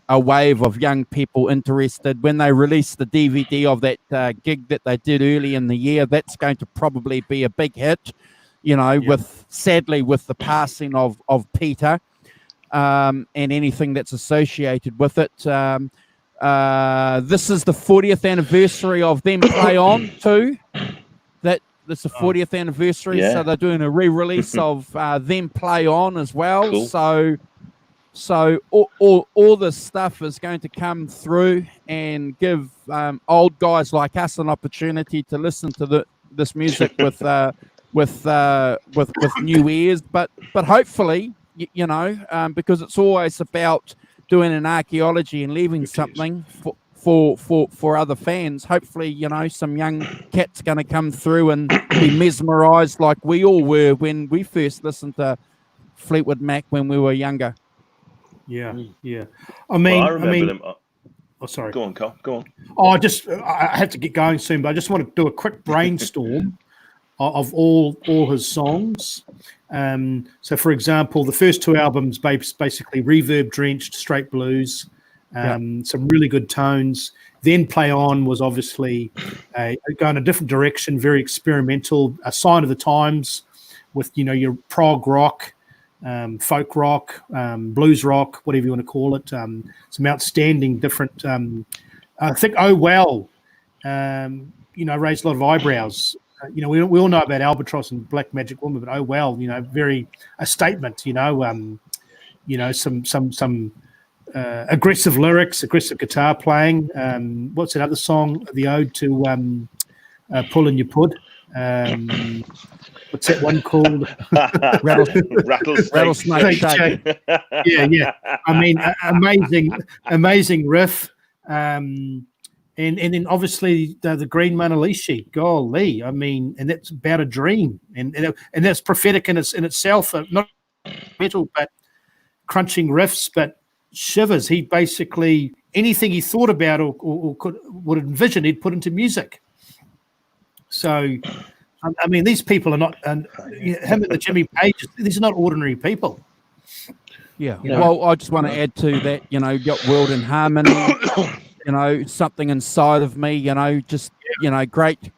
A: wave of young people interested. When they release the DVD of that gig that they did early in the year, that's going to probably be a big hit. You know, sadly with the passing of Peter and anything that's associated with it. This is the 40th anniversary of them Play On too. It's the 40th anniversary,
C: Yeah.
A: so they're doing a re-release of Them Play On as well.
C: Cool.
A: So all this stuff is going to come through and give old guys like us an opportunity to listen to this music with new ears, but hopefully, because it's always about doing an archaeology and leaving something for other fans. Hopefully, some young cat's going to come through and be mesmerized like we all were when we first listened to Fleetwood Mac when we were younger.
B: Yeah. I
C: remember them.
B: Oh, sorry.
C: Go on, Carl. Go on.
B: I have to get going soon, but I just want to do a quick brainstorm of all his songs. So, for example, the first two albums basically reverb-drenched, straight blues, some really good tones. Then Play On was obviously going a different direction, very experimental, a sign of the times with, your prog rock, folk rock, blues rock, whatever you want to call it. Some outstanding different. I think Oh Well, raised a lot of eyebrows. We all know about Albatross and Black Magic Woman, but Oh Well, very a statement. Some aggressive lyrics, aggressive guitar playing. What's that other song? The ode to Pullin' Your Pud. What's that one called?
C: Rattlesnake
B: Shake. Yeah. I mean, amazing riff. And then obviously the Green Manalishi. Golly, I mean, and that's about a dream, and that's prophetic in itself. Not metal, but crunching riffs, but shivers. He basically anything he thought about or would envision, he'd put into music. So. I mean, these people are not, and him and the Jimmy Pages, these are not ordinary people.
A: Yeah. Well, I just want to add to that, you got World in Harmony, Something Inside of Me, great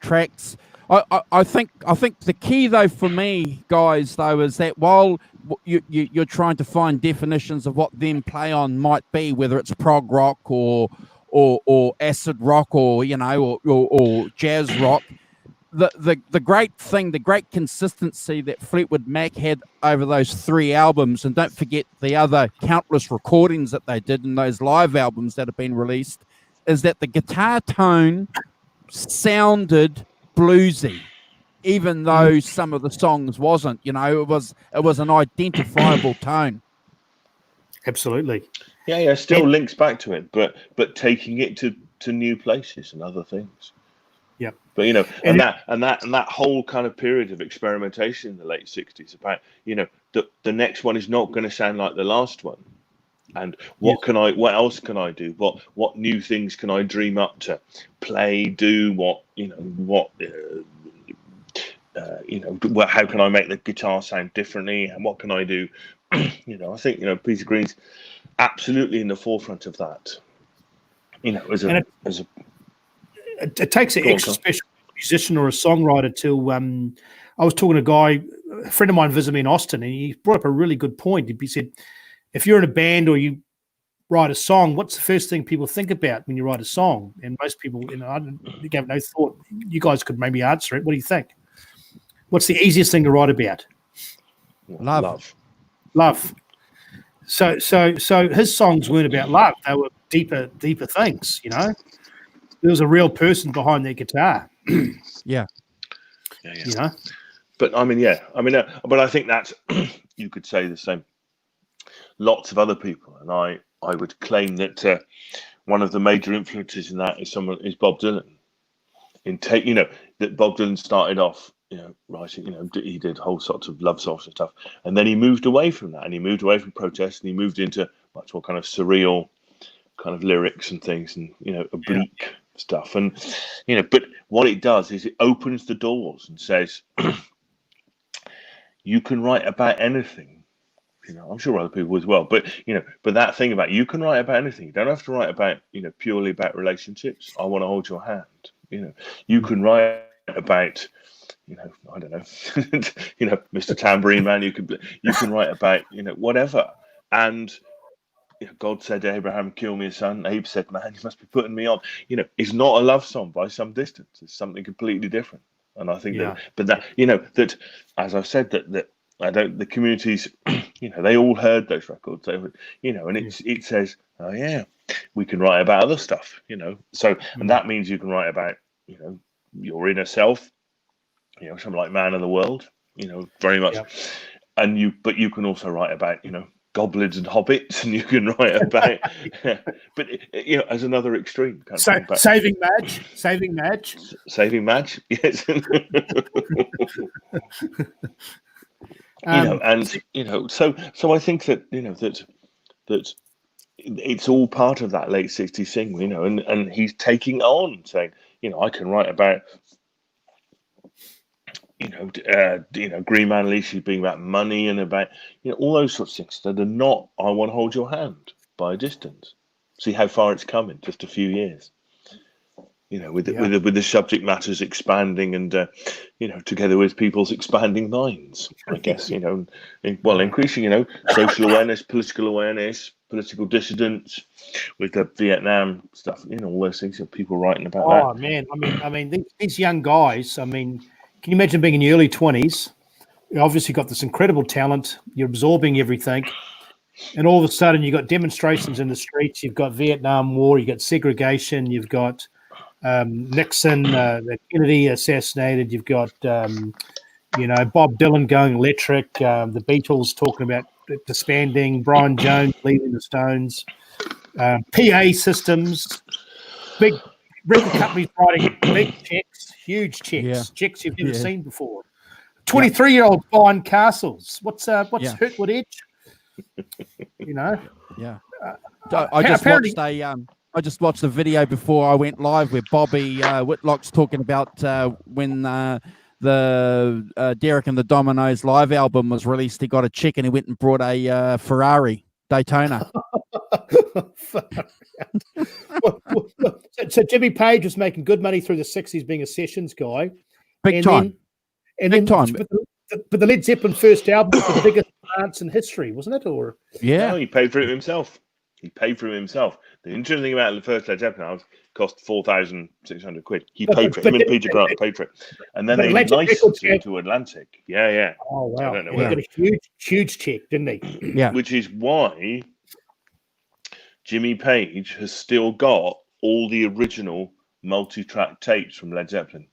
A: tracks. I think the key though for me, guys, though, is that while you're trying to find definitions of what Them Play On might be, whether it's prog rock or acid rock or jazz rock. The great thing, the great consistency that Fleetwood Mac had over those 3 albums, and don't forget the other countless recordings that they did in those live albums that have been released, is that the guitar tone sounded bluesy, even though some of the songs wasn't. It was an identifiable tone.
B: Absolutely.
C: Yeah. Still links back to it, but taking it to new places and other things.
B: Yeah,
C: but and that whole kind of period of experimentation in the late 60s about the next one is not going to sound like the last one, and what else can I do? What new things can I dream up to play? Do how can I make the guitar sound differently, and what can I do? I think Peter Green's absolutely in the forefront of that.
B: It takes an extra special musician or a songwriter to. I was talking to a guy, a friend of mine visited me in Austin, and he brought up a really good point. He said, if you're in a band or you write a song, what's the first thing people think about when you write a song? And most people, I gave no thought. You guys could maybe answer it. What do you think? What's the easiest thing to write about? Love. So his songs weren't about love. They were deeper things, There was a real person behind their guitar.
A: Yeah.
C: But but I think that's you could say the same. Lots of other people, and I would claim that one of the major influences in that is Bob Dylan. That Bob Dylan started off, writing, he did whole sorts of love songs and stuff, and then he moved away from that, and he moved away from protest, and he moved into much more kind of surreal kind of lyrics and things, and oblique stuff, and but what it does is it opens the doors and says you can write about anything. I'm sure other people as well, but but that thing about you can write about anything. You don't have to write about purely about relationships. I want to hold your hand. You can write about I don't know Mr. Tambourine Man. You can write about whatever. And God said to Abraham, kill me a son. Abe said, man, you must be putting me on. It's not a love song by some distance. It's something completely different. And I think
B: Yeah.
C: that that as I've said, that I don't, the communities, they all heard those records. They would, and it says, oh yeah, we can write about other stuff, So, and that means you can write about, your inner self, something like Man of the World, very much.
B: Yep.
C: But you can also write about, goblins and hobbits, and you can write about, but as another extreme.
B: Saving Madge,
C: saving Madge, yes. So I think that that it's all part of that late 60s thing, and he's taking on saying, I can write about, Green Man Leashy being about money and about, all those sorts of things that are not, I want to hold your hand by a distance. See how far it's come in just a few years. With the subject matters expanding and together with people's expanding minds, I guess, increasing, social awareness, political dissidence, with the Vietnam stuff, all those things, people writing about that.
B: Oh man, I mean, these young guys. I mean, can you imagine being in your early 20s? You obviously got this incredible talent. You're absorbing everything. And all of a sudden, you've got demonstrations in the streets. You've got Vietnam War. You've got segregation. You've got Nixon, Kennedy assassinated. You've got, Bob Dylan going electric. The Beatles talking about disbanding. Brian Jones leaving the Stones. PA systems. Big record companies writing big checks, huge checks, checks you've never seen before. 23-year-old buying castles. What's Hurtwood Edge?
A: Yeah. I just watched a video before I went live where Bobby Whitlock's talking about when the Derek and the Dominoes live album was released. He got a check and he went and brought a Ferrari Daytona.
B: So Jimmy Page was making good money through the 60s being a sessions guy.
A: Big time.
B: But the Led Zeppelin first album was the biggest dance in history, wasn't it? Or
C: no, he paid for it himself. The interesting thing about the first Led Zeppelin album cost £4,600. He paid for it. Him and Peter Grant paid for it, and then they licensed it to Atlantic. Yeah.
B: Oh wow!
C: I don't know
B: he got a huge check, didn't he?
A: Yeah.
C: Which is why Jimmy Page has still got all the original multi-track tapes from Led Zeppelin.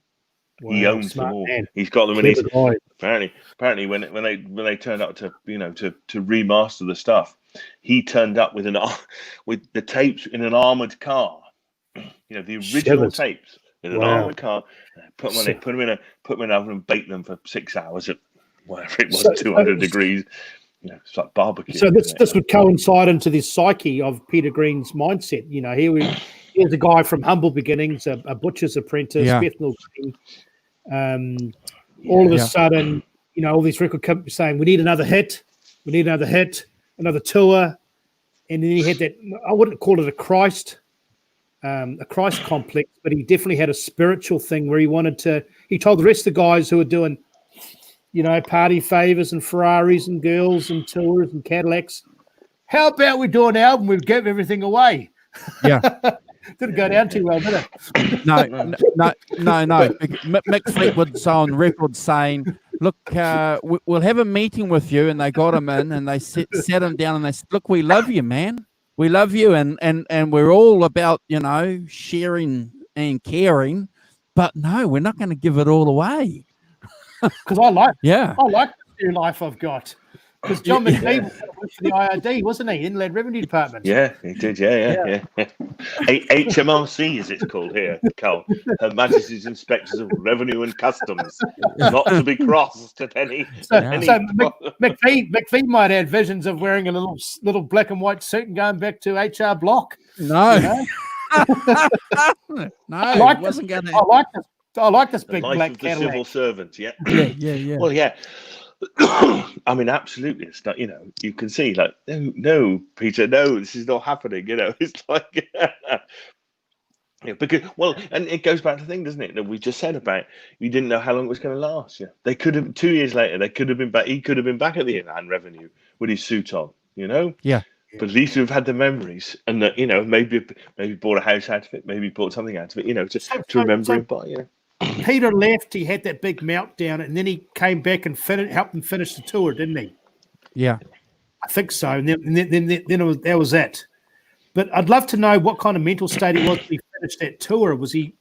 C: Wow, he owns them all. Man. He's got them, and he's apparently when they turned up to to remaster the stuff, he turned up with the tapes in an armored car. The original tapes in an armored car. Put them in an oven and bake them for 6 hours at whatever it was, 200 degrees. It's like barbecue.
B: So this would coincide into this psyche of Peter Green's mindset. Here's a guy from humble beginnings, a butcher's apprentice, Bethnal Green. All of a sudden, all these record companies saying, we need another hit, another tour. And then he had that, I wouldn't call it a Christ complex, but he definitely had a spiritual thing where he told the rest of the guys who were doing, party favors and Ferraris and girls and tours and Cadillacs, how about we do an album, we'd give everything away?
A: Yeah.
B: Didn't go down too well, did it?
A: No. Mick Fleetwood's on record saying, look, we'll have a meeting with you, and they got him in, and they sat him down, and they said, look, we love you, man. We love you, and we're all about, sharing and caring, but no, we're not going to give it all away.
B: Because I like the new life I've got. Because John McLean was for the IRD, wasn't he? Inland Revenue Department.
C: Yeah, he did. Yeah. HMRC, as it's called here, Carl. Her Majesty's Inspectors of Revenue and Customs, not to be crossed at any.
B: So McPhee might have visions of wearing a little black and white suit and going back to HR Block.
A: No, no,
B: I like this big black
C: Cadillac. Civil servant. Yeah. Well, yeah. I mean, absolutely. It's not, you can see, like, no, Peter, no, this is not happening. It's like, because, and it goes back to the thing, doesn't it, that we just said about you didn't know how long it was going to last. Yeah, they could have 2 years later. They could have been back. He could have been back at the Inland Revenue with his suit on.
A: Yeah.
C: But at least we've had the memories, and that maybe bought a house out of it, maybe bought something out of it. To remember him by.
B: Peter left, he had that big meltdown, and then he came back and helped them finish the tour, didn't he?
A: Yeah.
B: I think so. And then that was it. But I'd love to know what kind of mental state he was when he finished that tour. Was he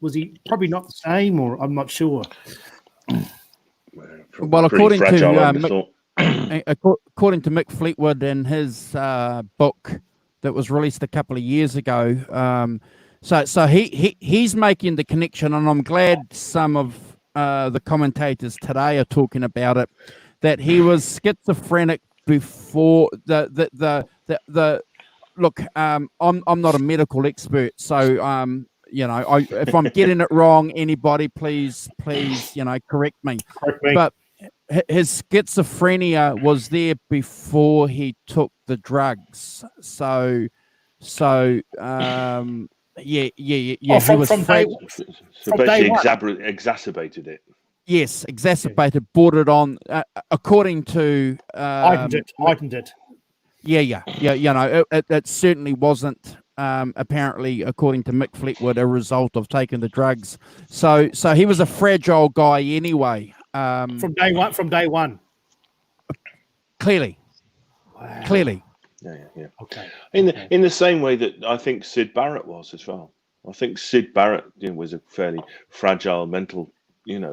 B: probably not the same, or I'm not sure.
A: Well, according to Mick Fleetwood in his book that was released a couple of years ago, so he's making the connection, and I'm glad some of the commentators today are talking about it, that he was schizophrenic before the look. I'm not a medical expert, so if I'm getting it wrong, anybody please correct me. But his schizophrenia was there before he took the drugs. So he was
C: basically exacerbated it.
A: Yes, exacerbated, brought it on, according to
B: heightened it.
A: Yeah. It certainly wasn't. Apparently, according to Mick Fleetwood, a result of taking the drugs. So he was a fragile guy anyway.
B: From day one.
A: Clearly.
B: Wow.
A: Clearly.
C: Yeah.
B: Okay.
C: In the same way that I think Syd Barrett was as well. I think Syd Barrett was a fairly fragile mental,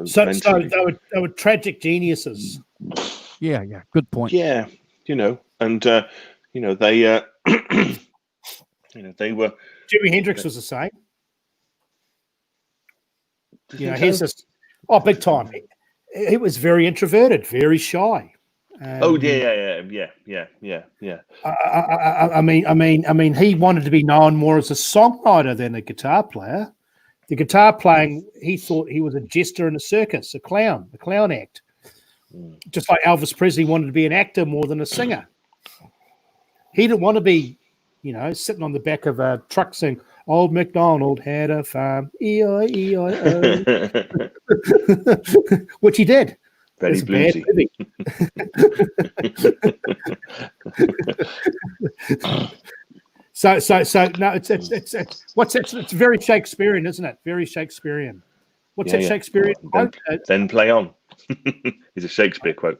B: So
C: mentally.
B: they were tragic geniuses.
A: Yeah. Good point.
C: Yeah, and they they were.
B: Jimi Hendrix was the same. Here's this. Oh, big time. He was very introverted, very shy.
C: Yeah.
B: I mean, he wanted to be known more as a songwriter than a guitar player. The guitar playing, he thought he was a jester in a circus, a clown act. Just like Elvis Presley wanted to be an actor more than a singer. He didn't want to be, sitting on the back of a truck saying, "Old MacDonald had a farm, E-I-E-I-O," which he did.
C: Very bluesy.
B: So no, it's very Shakespearean, isn't it? Very Shakespearean. What's that Shakespearean quote?
C: Then play on. It's a Shakespeare quote.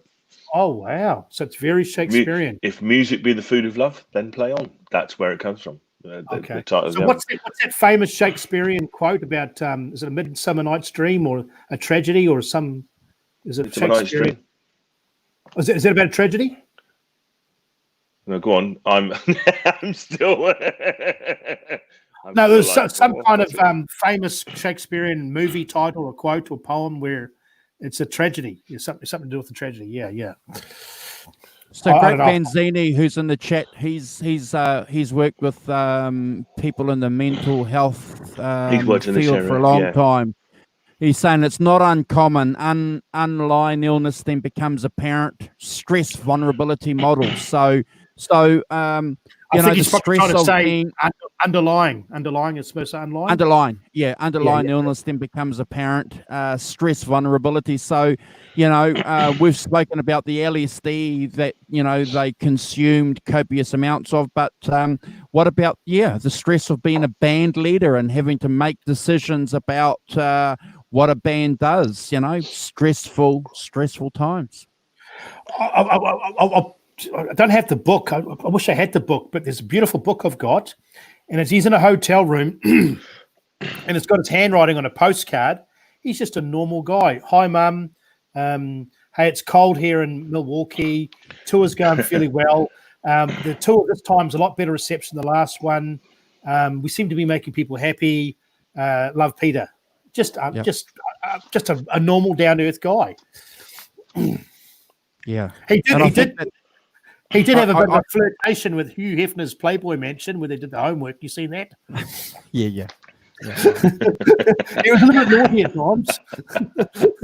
B: Oh wow! So it's very Shakespearean.
C: If music be the food of love, then play on. That's where it comes from.
B: Okay. So what's that famous Shakespearean quote about? Is it a Midsummer Night's Dream or a tragedy or some? Is it Shakespearean? Is it about a tragedy?
C: No, go on. I'm still.
B: No, there's some kind of famous Shakespearean movie title or quote or poem where it's a tragedy. It's something to do with the tragedy. Yeah.
A: So Greg Vanzini, who's in the chat, he's worked with people in the mental health field for a long time. He's saying it's not uncommon. Underlying illness then becomes apparent. Stress vulnerability model. So I think he's trying to say underlying. Is supposed to underline. Underlying illness then becomes apparent. Stress vulnerability. So we've spoken about the LSD that they consumed copious amounts of, but what about the stress of being a band leader and having to make decisions about what a band does? Stressful times. I don't have the book. I wish I had the book, but there's a beautiful book I've got, and he's in a hotel room, and it's got his handwriting on a postcard. He's just a normal guy. Hi, Mum. Hey, it's cold here in Milwaukee. Tour's going fairly well. The tour this time's a lot better reception than the last one. We seem to be making people happy. Love, Peter. Just a normal, down to earth guy. Yeah,
B: He did have a bit of a flirtation with Hugh Hefner's Playboy Mansion where they did the homework. You seen that?
A: Yeah.
B: He was a little bit naughty at times.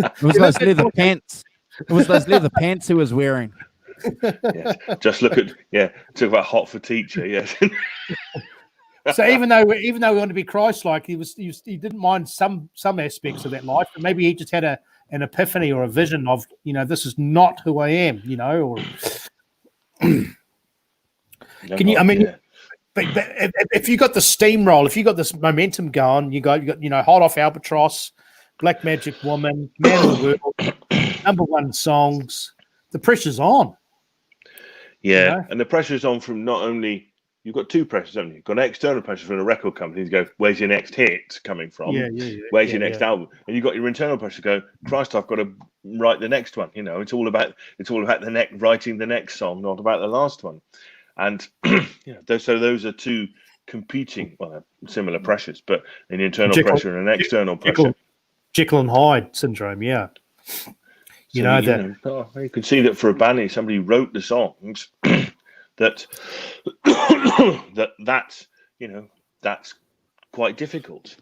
A: It was those leather pants. It was those leather pants he was wearing.
C: Yeah. Just look at talk about hot for teacher. Yes.
B: So even though we want to be Christ-like, he didn't mind some aspects of that life, but maybe he just had an epiphany or a vision of this is not who I am. Or. Can you? I mean, but if you got the steamroll, if you got this momentum going, you got hot off Albatross, Black Magic Woman, Man of the World, #1 songs. The pressure's on.
C: Yeah,
B: You know?
C: and the pressure's on from not only you've got two pressures, haven't you? You've got an external pressure from the record company to go, where's your next hit coming from? Where's your next album? And you've got your internal pressure to go, Christ, I've got to write the next one. You know, it's all about writing the next song, not about the last one. And so those are two competing, similar pressures, but an internal pressure and an external pressure.
B: Jekyll and Hyde syndrome, yeah. You
C: can see that for a band, somebody wrote the songs that's quite difficult.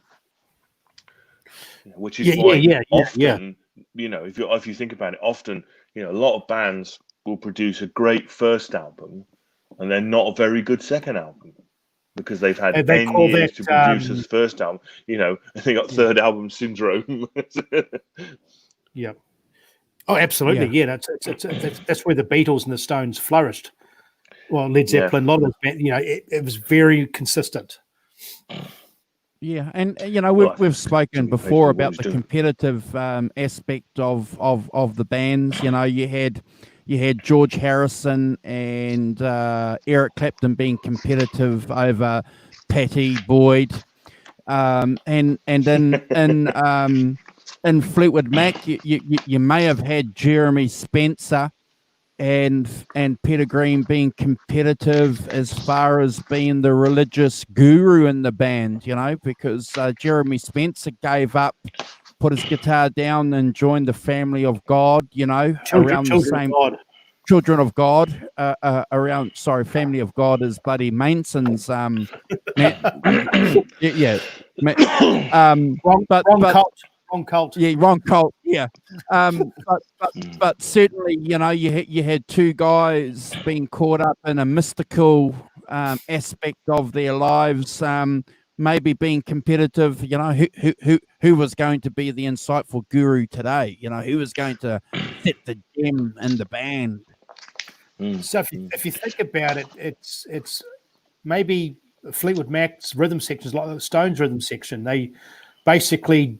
C: Which is why often, if you think about it, often, a lot of bands will produce a great first album and then not a very good second album because they've had 10 years to produce this first album, and they got third album syndrome.
B: Yeah. Oh, absolutely. Yeah, that's where the Beatles and the Stones flourished. Well, Led Zeppelin, a lot of those bands, it was very consistent.
A: Yeah, and we've spoken before about the competitive aspect of the bands. You had George Harrison and Eric Clapton being competitive over Patty Boyd, and in Fleetwood Mac, you may have had Jeremy Spencer and Peter Green being competitive as far as being the religious guru in the band, because Jeremy Spencer gave up, put his guitar down and joined the Family of God, Children of God, Family of God is Buddy Manson's, wrong
B: cult.
A: Yeah, wrong cult. Yeah, but certainly, you had two guys being caught up in a mystical aspect of their lives, maybe being competitive. Who was going to be the insightful guru today? Who was going to set the gem in the band?
B: So if you think about it, it's maybe Fleetwood Mac's rhythm sections like the Stones rhythm section. They basically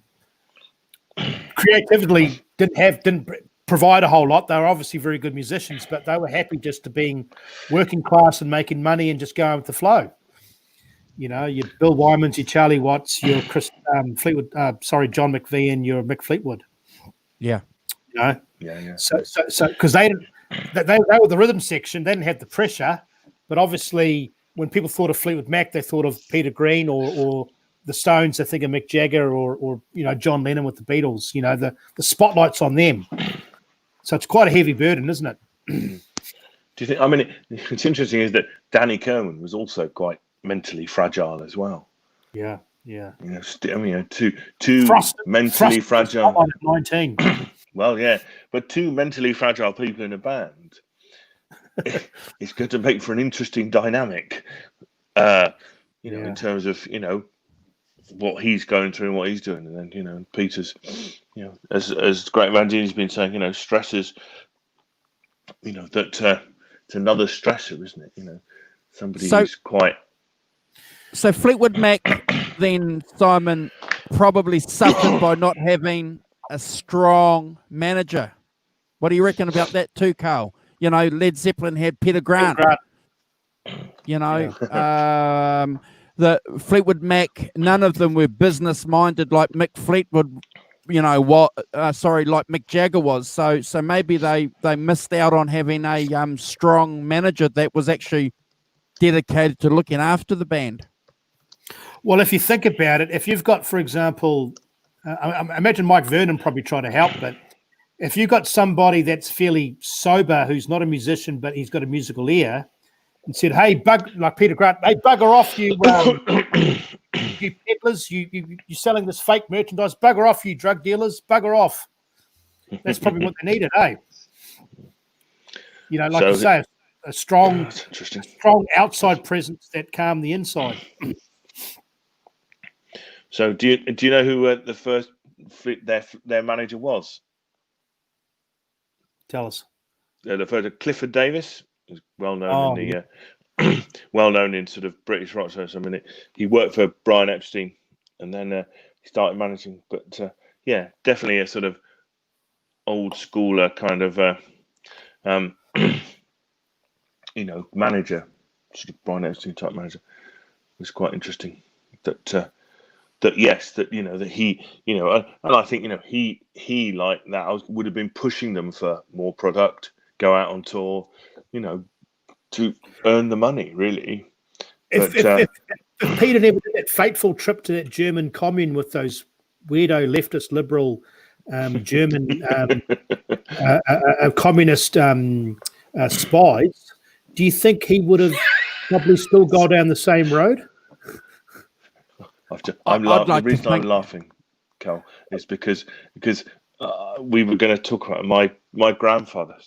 B: creatively didn't provide a whole lot. They were obviously very good musicians, but they were happy just to being working class and making money and just going with the flow. Your Bill Wymans, your Charlie Watts, your Chris Fleetwood, John McVie, and your Mick Fleetwood.
A: Yeah.
B: Yeah. So because they were the rhythm section, they didn't have the pressure, but obviously when people thought of Fleetwood Mac, they thought of Peter Green or the Stones. I think of Mick Jagger or John Lennon with the Beatles. The spotlight's on them. So it's quite a heavy burden, isn't it?
C: Do you think? I mean, it's interesting is that Danny Kerman was also quite mentally fragile as well.
B: Yeah.
C: Two mentally fragile.
B: At 19.
C: Well, yeah, but two mentally fragile people in a band. It's good to make for an interesting dynamic. In terms of what he's going through and what he's doing, and then Peter's, as Greg Van Deen's been saying, stresses, that's another stressor, isn't it? Somebody who's quite.
A: So Fleetwood Mac, then Simon, probably suffered by not having a strong manager. What do you reckon about that too, Carl? Led Zeppelin had Peter Grant. The Fleetwood Mac, none of them were business minded like Mick Fleetwood, like Mick Jagger was. So maybe they missed out on having a strong manager that was actually dedicated to looking after the band.
B: Well, if you think about it, if you've got, for example, I imagine Mike Vernon probably tried to help, but if you've got somebody that's fairly sober, who's not a musician, but he's got a musical ear, and said, "Hey, like Peter Grant, hey, bugger off, you you peddlers, you're selling this fake merchandise, bugger off, you drug dealers, bugger off." That's probably what they needed, eh? You say, a strong outside presence that calmed the inside.
C: So, do you know who the first their manager was?
B: Tell us.
C: The first Clifford Davis. Well known in the well known in sort of British rock. So he worked for Brian Epstein, and then he started managing. But yeah, definitely a sort of old schooler kind of manager, sort of Brian Epstein type manager. It was quite interesting that that he, and I think he like that would have been pushing them for more product, go out on tour, to earn the money really.
B: If Peter never did that fateful trip to that German commune with those weirdo leftist liberal German communist spies, do you think he would have probably still gone down the same road?
C: The reason I'm laughing, Cal, is because we were going to talk about my grandfather.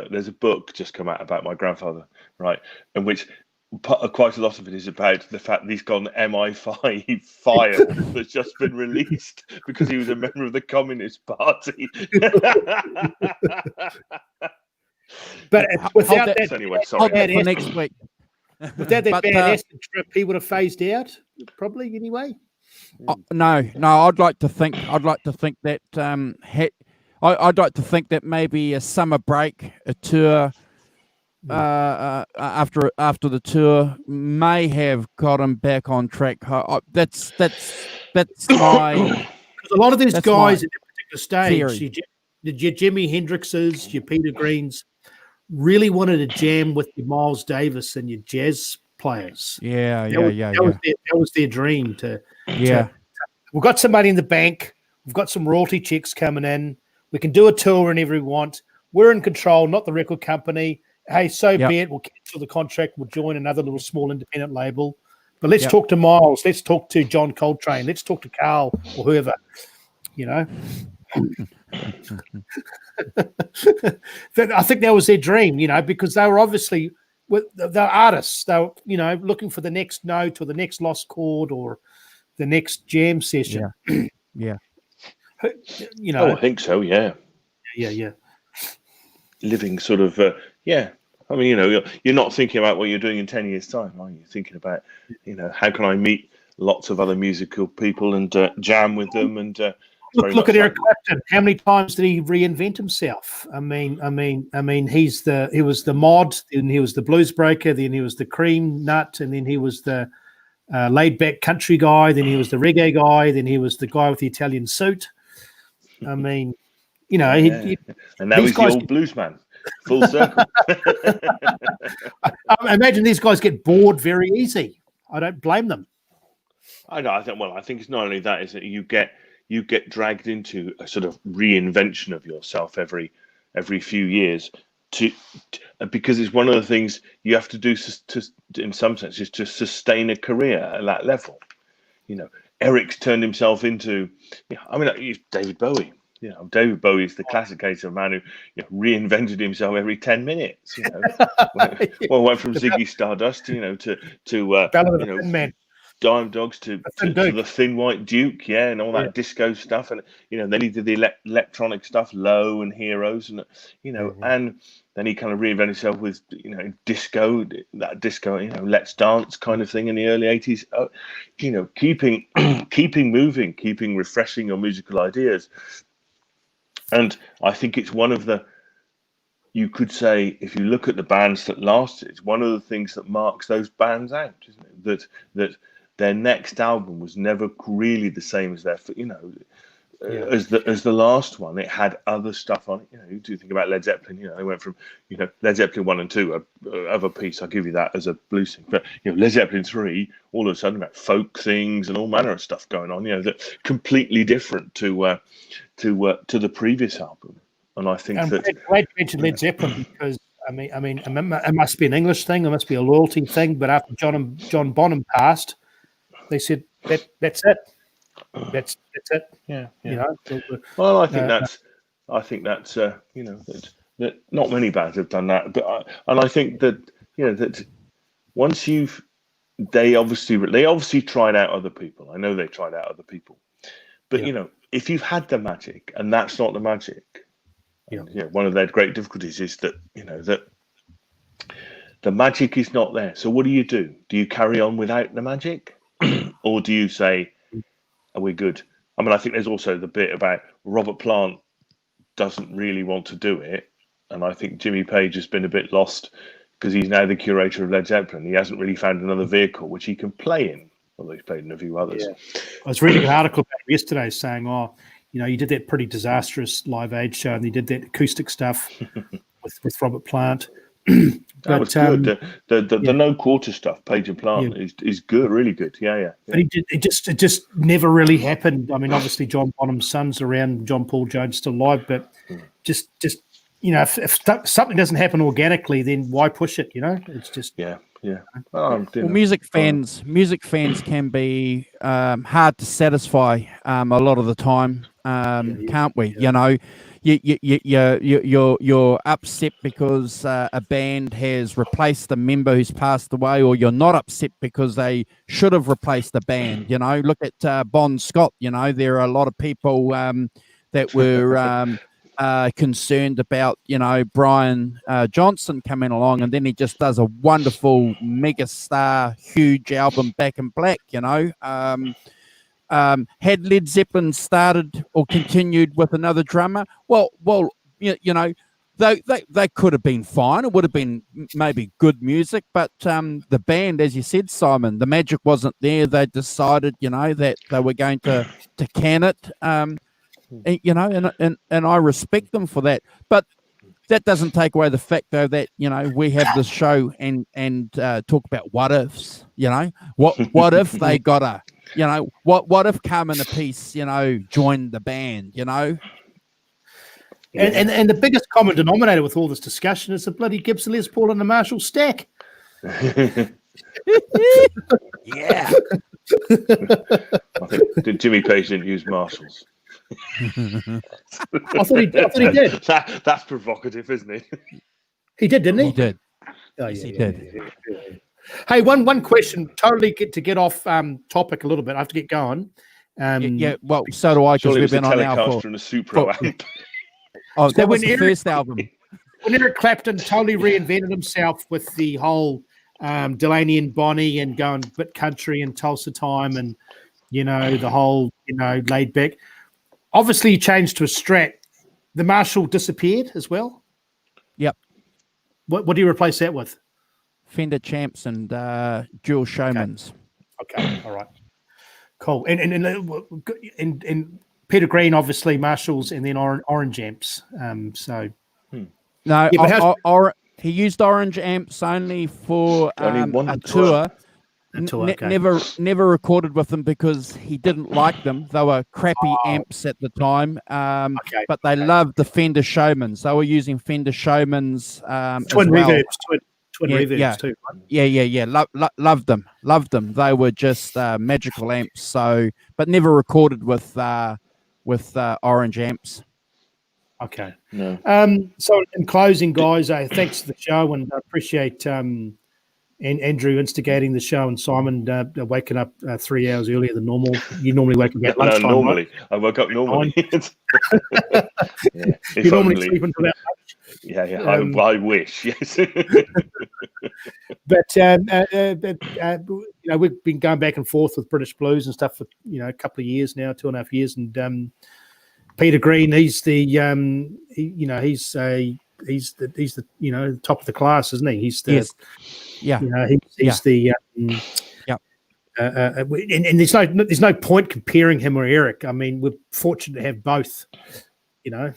C: There's a book just come out about my grandfather, right? In which quite a lot of it is about the fact that he's got an MI5 file that's just been released because he was a member of the Communist Party.
B: But without that,
C: anyway, sorry.
A: For next week.
B: Without that bad acid trip, he would have phased out, probably anyway.
A: No. I'd like to think that I'd like to think that maybe a summer break, a tour, after the tour may have got him back on track. That's my.
B: A lot of these guys at that particular stage,
A: theory.
B: your Jimi Hendrixes, your Peter Greens, really wanted to jam with your Miles Davis and your jazz players. That was their dream to. We've got some money in the bank. We've got some royalty checks coming in. We can do a tour whenever we want. We're in control, not the record company. Hey, be it. We'll cancel the contract. We'll join another little small independent label. But let's talk to Miles. Let's talk to John Coltrane. Let's talk to Carl or whoever. I think that was their dream, because they were obviously they're artists. They were, looking for the next note or the next lost chord or the next jam session.
A: Yeah.
C: I think so. Yeah. Living sort of, I mean, you're not thinking about what you're doing in 10 years' time, are you? You're thinking about, how can I meet lots of other musical people and jam with them? And
B: look at Eric Clapton. How many times did he reinvent himself? I mean, he was the mod, then he was the blues breaker, then he was the cream nut, and then he was the laid back country guy, then he was the reggae guy, then he was the guy with the Italian suit. I mean, and now
C: he's the old blues man, full circle.
B: I imagine these guys get bored very easy. I don't blame them.
C: I know. I think it's not only that; is that you get dragged into a sort of reinvention of yourself every few years, because it's one of the things you have to do in some sense is to sustain a career at that level. Eric's turned himself into, David Bowie. David Bowie is the classic case of a man who reinvented himself every 10 minutes. Went from Ziggy Stardust, to Dime Dogs to the Thin White Duke, and all that disco stuff, and then he did the electronic stuff, Low and Heroes, and and then he kind of reinvented himself with disco, Let's Dance kind of thing in the early 80s. Keeping moving, keeping refreshing your musical ideas. And I think it's one of you could say, if you look at the bands that lasted, it's one of the things that marks those bands out, isn't it? That their next album was never really the same as as the last one. It had other stuff on it. You do think about Led Zeppelin. They went from Led Zeppelin 1 and 2 of a piece. I'll give you that as a blues thing. But Led Zeppelin 3, all of a sudden about folk things and all manner of stuff going on. That completely different to the previous album. And I think
B: glad you mentioned Led Zeppelin because I mean, it must be an English thing. It must be a loyalty thing. But after John Bonham passed, they said that's it. That's it.
C: Yeah. Well, I think that's that not many bands have done that. But I think that that once they obviously tried out other people. I know they tried out other people, but if you've had the magic and that's not the magic, one of their great difficulties is that that the magic is not there. So what do you do? Do you carry on without the magic, or do you say, are we good? I mean, I think there's also the bit about Robert Plant doesn't really want to do it, and I think Jimmy Page has been a bit lost because he's now the curator of Led Zeppelin. He hasn't really found another vehicle which he can play in, although he's played in a few others.
B: Yeah. I was reading an article about him yesterday saying, you did that pretty disastrous Live Aid show, and he did that acoustic stuff with Robert Plant.
C: That was good. The no quarter stuff, Page and Plant, is good, really good. Yeah.
B: But it just never really happened. I mean, obviously John Bonham's son's around, John Paul Jones still alive, but just if something doesn't happen organically, then why push it? It's just
A: Well, music fans can be hard to satisfy a lot of the time, can't we? You're upset because a band has replaced a member who's passed away, or you're not upset because they should have replaced the band. Look at Bon Scott. There are a lot of people that were concerned about Brian Johnson coming along, and then he just does a wonderful mega star huge album, Back in Black. Had Led Zeppelin started or continued with another drummer, they could have been fine. It would have been maybe good music, but the band, as you said, Simon, the magic wasn't there. They decided that they were going to can it. And I respect them for that, but that doesn't take away the fact, though, that we have this show and talk about what ifs. What if they got a what if Carmen Apiece joined the band?
B: And the biggest common denominator with all this discussion is the bloody Gibson Les Paul and the Marshall stack.
A: Yeah.
C: I think Jimmy Page didn't use Marshalls.
B: I thought he did.
C: That's provocative, isn't it?
B: He did, didn't he?
A: He did.
B: Oh,
A: yes, he did.
B: Yeah. Hey, one question. Totally get off topic a little bit. I have to get going.
A: Well, so do I, because we've been on now
C: for a Supro amp.
A: Oh, that was the first album.
B: When Eric Clapton totally reinvented himself with the whole Delaney and Bonnie and going bit country and Tulsa time and the whole laid back. Obviously, he changed to a Strat. The Marshall disappeared as well.
A: Yep.
B: What do you replace that with?
A: Fender Champs and dual Showmans.
B: Okay. All right. Cool. And Peter Green, obviously Marshalls, and then Orange amps.
A: No, he used Orange amps only for a tour. Never recorded with them because he didn't like them. They were crappy amps at the time, but they loved the Fender Showmans. They were using Fender Showmans
B: twin
A: as well.
B: reverbs, twin reverbs too. Right?
A: Yeah. Loved them. They were just magical amps. But never recorded with Orange amps.
B: Okay.
C: No.
B: So in closing, guys, thanks for the show, and I appreciate Andrew instigating the show, and Simon waking up 3 hours earlier than normal. You normally wake up at lunchtime.
C: Normally.
B: Right?
C: I woke up normally.
B: You normally sleep until that much.
C: Yeah. I wish, yes.
B: But we've been going back and forth with British Blues and stuff for a couple of years now, 2.5 years, and Peter Green, he's the top of the class, isn't he? He's the and there's no point comparing him or Eric. I mean, we're fortunate to have both.
C: No,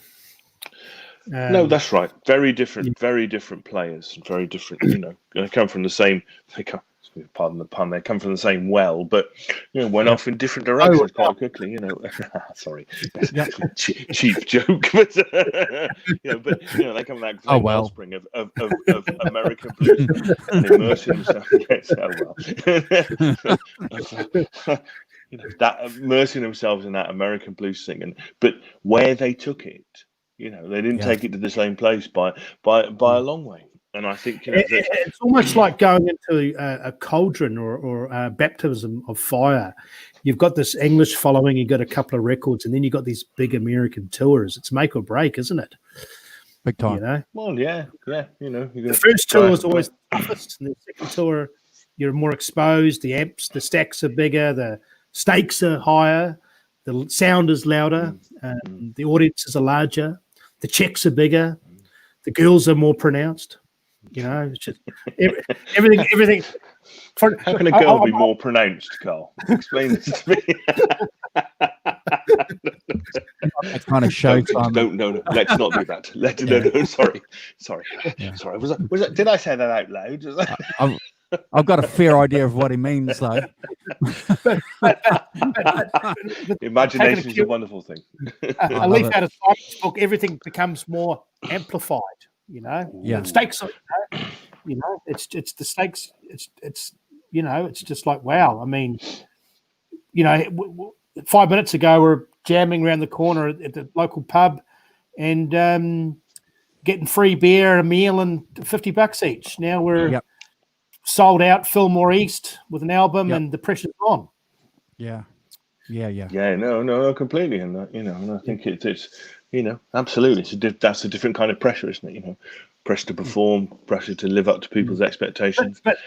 C: that's right. Very different players, very different. They come from the same. Pardon the pun. They come from the same well, but went off in different directions quite quickly. Sorry, cheap joke, but they come from that wellspring of American blues and immersing themselves. Yes, that immersing themselves in that American blues thing, but where they took it, they didn't take it to the same place by a long way. And I think
B: it's almost like going into a cauldron or a baptism of fire. You've got this English following, you've got a couple of records, and then you've got these big American tours. It's make or break, isn't it?
A: Big time.
C: Well, yeah.
B: The first tour is always the toughest, and the second tour, you're more exposed. The amps, the stacks are bigger, the stakes are higher. The sound is louder. The audiences are larger. The checks are bigger. The girls are more pronounced. You know, it's just everything.
C: How can a girl be more pronounced, Carl? Explain this to me.
A: That kind of show.
C: No. Let's not do that. No. Sorry.
A: Yeah.
C: Sorry. Was that? Did I say that out loud?
A: I've got a fair idea of what he means, though.
C: Imagination is a wonderful thing.
B: A leaf out of Simon's book, everything becomes more amplified. You know,
A: Yeah.
B: The stakes. You know, it's the stakes. It's you know, it's just like wow. I mean, you know, 5 minutes ago we were jamming around the corner at the local pub, and getting free beer and a meal and $50 each. Now we're sold out Fillmore East with an album, and the pressure's on.
A: Yeah.
C: No, completely. And that, you know, and I think it's you know, absolutely. That's a different kind of pressure, isn't it? You know, pressure to perform, pressure to live up to people's expectations.
B: But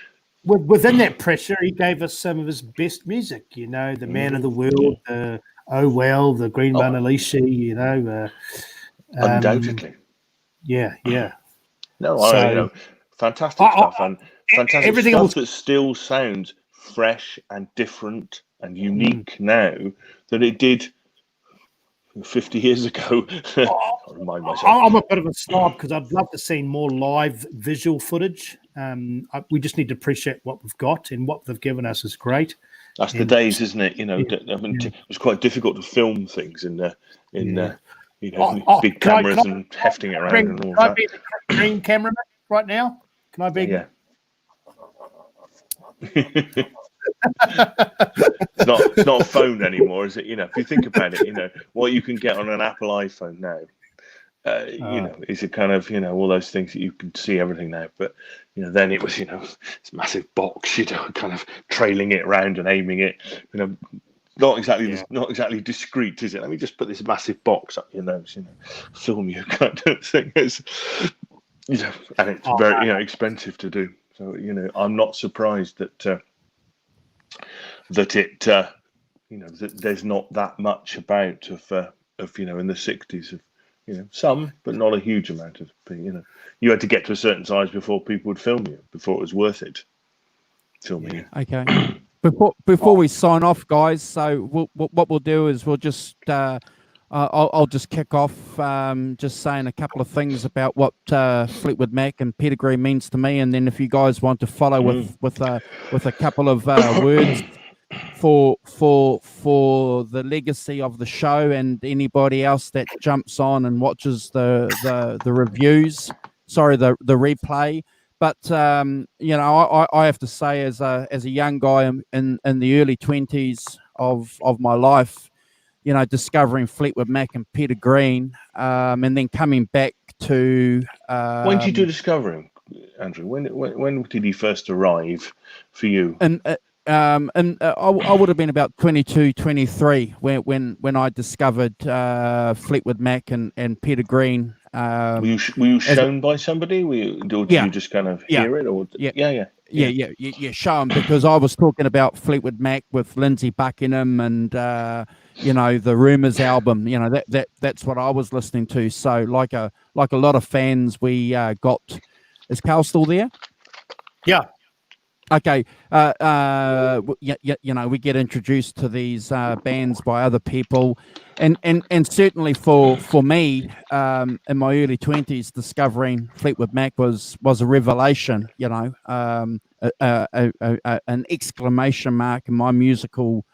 B: within that pressure, he gave us some of his best music. You know, the Man of the World, the Oh Well, the Green Manalishi. You know,
C: undoubtedly.
B: Yeah.
C: No,
B: So,
C: you know, fantastic stuff, and fantastic
B: everything
C: stuff
B: else
C: that still sounds fresh and different and unique now than it did 50 years ago. I remind myself.
B: I'm a bit of a snob because I'd love to see more live visual footage. We just need to appreciate what we've got, and what they've given us is great.
C: That's the days, isn't it? You know, I mean, it was quite difficult to film things in you know, big cameras and hefting it around and all
B: that. Can I
C: that.
B: be the green cameraman right now? Can I be?
C: Yeah. It's not a phone anymore, is it? You know, if you think about it, you know, what you can get on an Apple iPhone now, you know, is a kind of, you know, all those things that you can see everything now. But, you know, then it was, you know, this massive box, you know, kind of trailing it around and aiming it, you know, not exactly discreet, is it? Let me just put this massive box up your nose, you know, film you kind of thing. It's, you know, and it's very, you know, expensive to do. So, you know, I'm not surprised that it, you know, that there's not that much about of you know, in the 60s of, you know, some, but not a huge amount of, you know, you had to get to a certain size before people would film you, before it was worth it filming you.
A: Okay. Before we sign off, guys, so what we'll do is we'll just I'll just kick off just saying a couple of things about what Fleetwood Mac and Pedigree means to me, and then if you guys want to follow with a couple of words for the legacy of the show, and anybody else that jumps on and watches the reviews, the replay. But you know, I have to say, as a young guy in the early 20s of my life, you know, discovering Fleetwood Mac and Peter Green, and then coming back to.
C: When did you discover him, Andrew? When did he first arrive for you?
A: And I would have been about 22, 23 when I discovered Fleetwood Mac and Peter Green.
C: Were you shown by somebody? Or did you just kind of hear it? Or
A: Yeah, show them, because I was talking about Fleetwood Mac with Lindsey Buckingham and you know, the Rumours album. You know, that's what I was listening to. So like a lot of fans, we got. Is Carl still there?
B: Yeah.
A: Okay, you know, we get introduced to these bands by other people, and certainly for me, in my early 20s, discovering Fleetwood Mac was a revelation. You know, an exclamation mark in my musical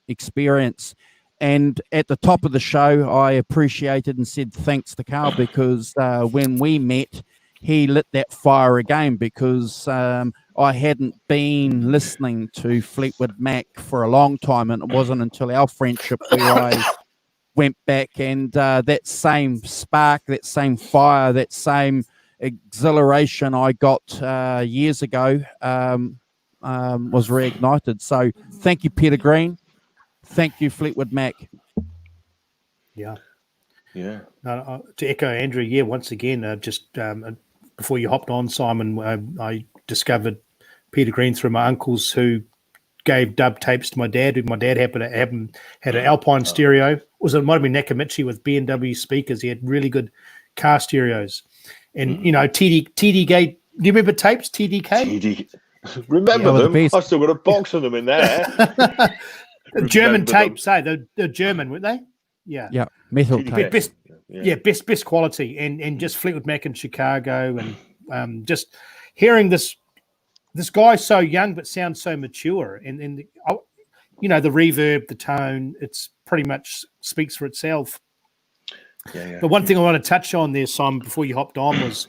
A: experience. And at the top of the show, I appreciated and said thanks to Carl, because when we met, he lit that fire again, because I hadn't been listening to Fleetwood Mac for a long time, and it wasn't until our friendship where I went back, and that same spark, that same fire, that same exhilaration I got years ago was reignited. So thank you, Peter Green. Thank you, Fleetwood Mac.
B: Yeah.
C: Yeah.
B: To echo Andrew, once again, just before you hopped on, Simon, I discovered Peter Green through my uncles, who gave dub tapes to my dad. My dad had an Alpine stereo. It might have been Nakamichi with B&W speakers. He had really good car stereos. And, TDK. Do you remember tapes, TDK?
C: Remember them? I've still got a box of them in there.
B: German tapes, they're German, weren't they? Yeah.
A: Yeah, metal tape.
B: Best quality. And just Fleetwood Mac in Chicago. And just hearing this guy so young but sounds so mature. And the reverb, the tone, it's pretty much speaks for itself. The one thing I want to touch on there, Simon, before you hopped on was,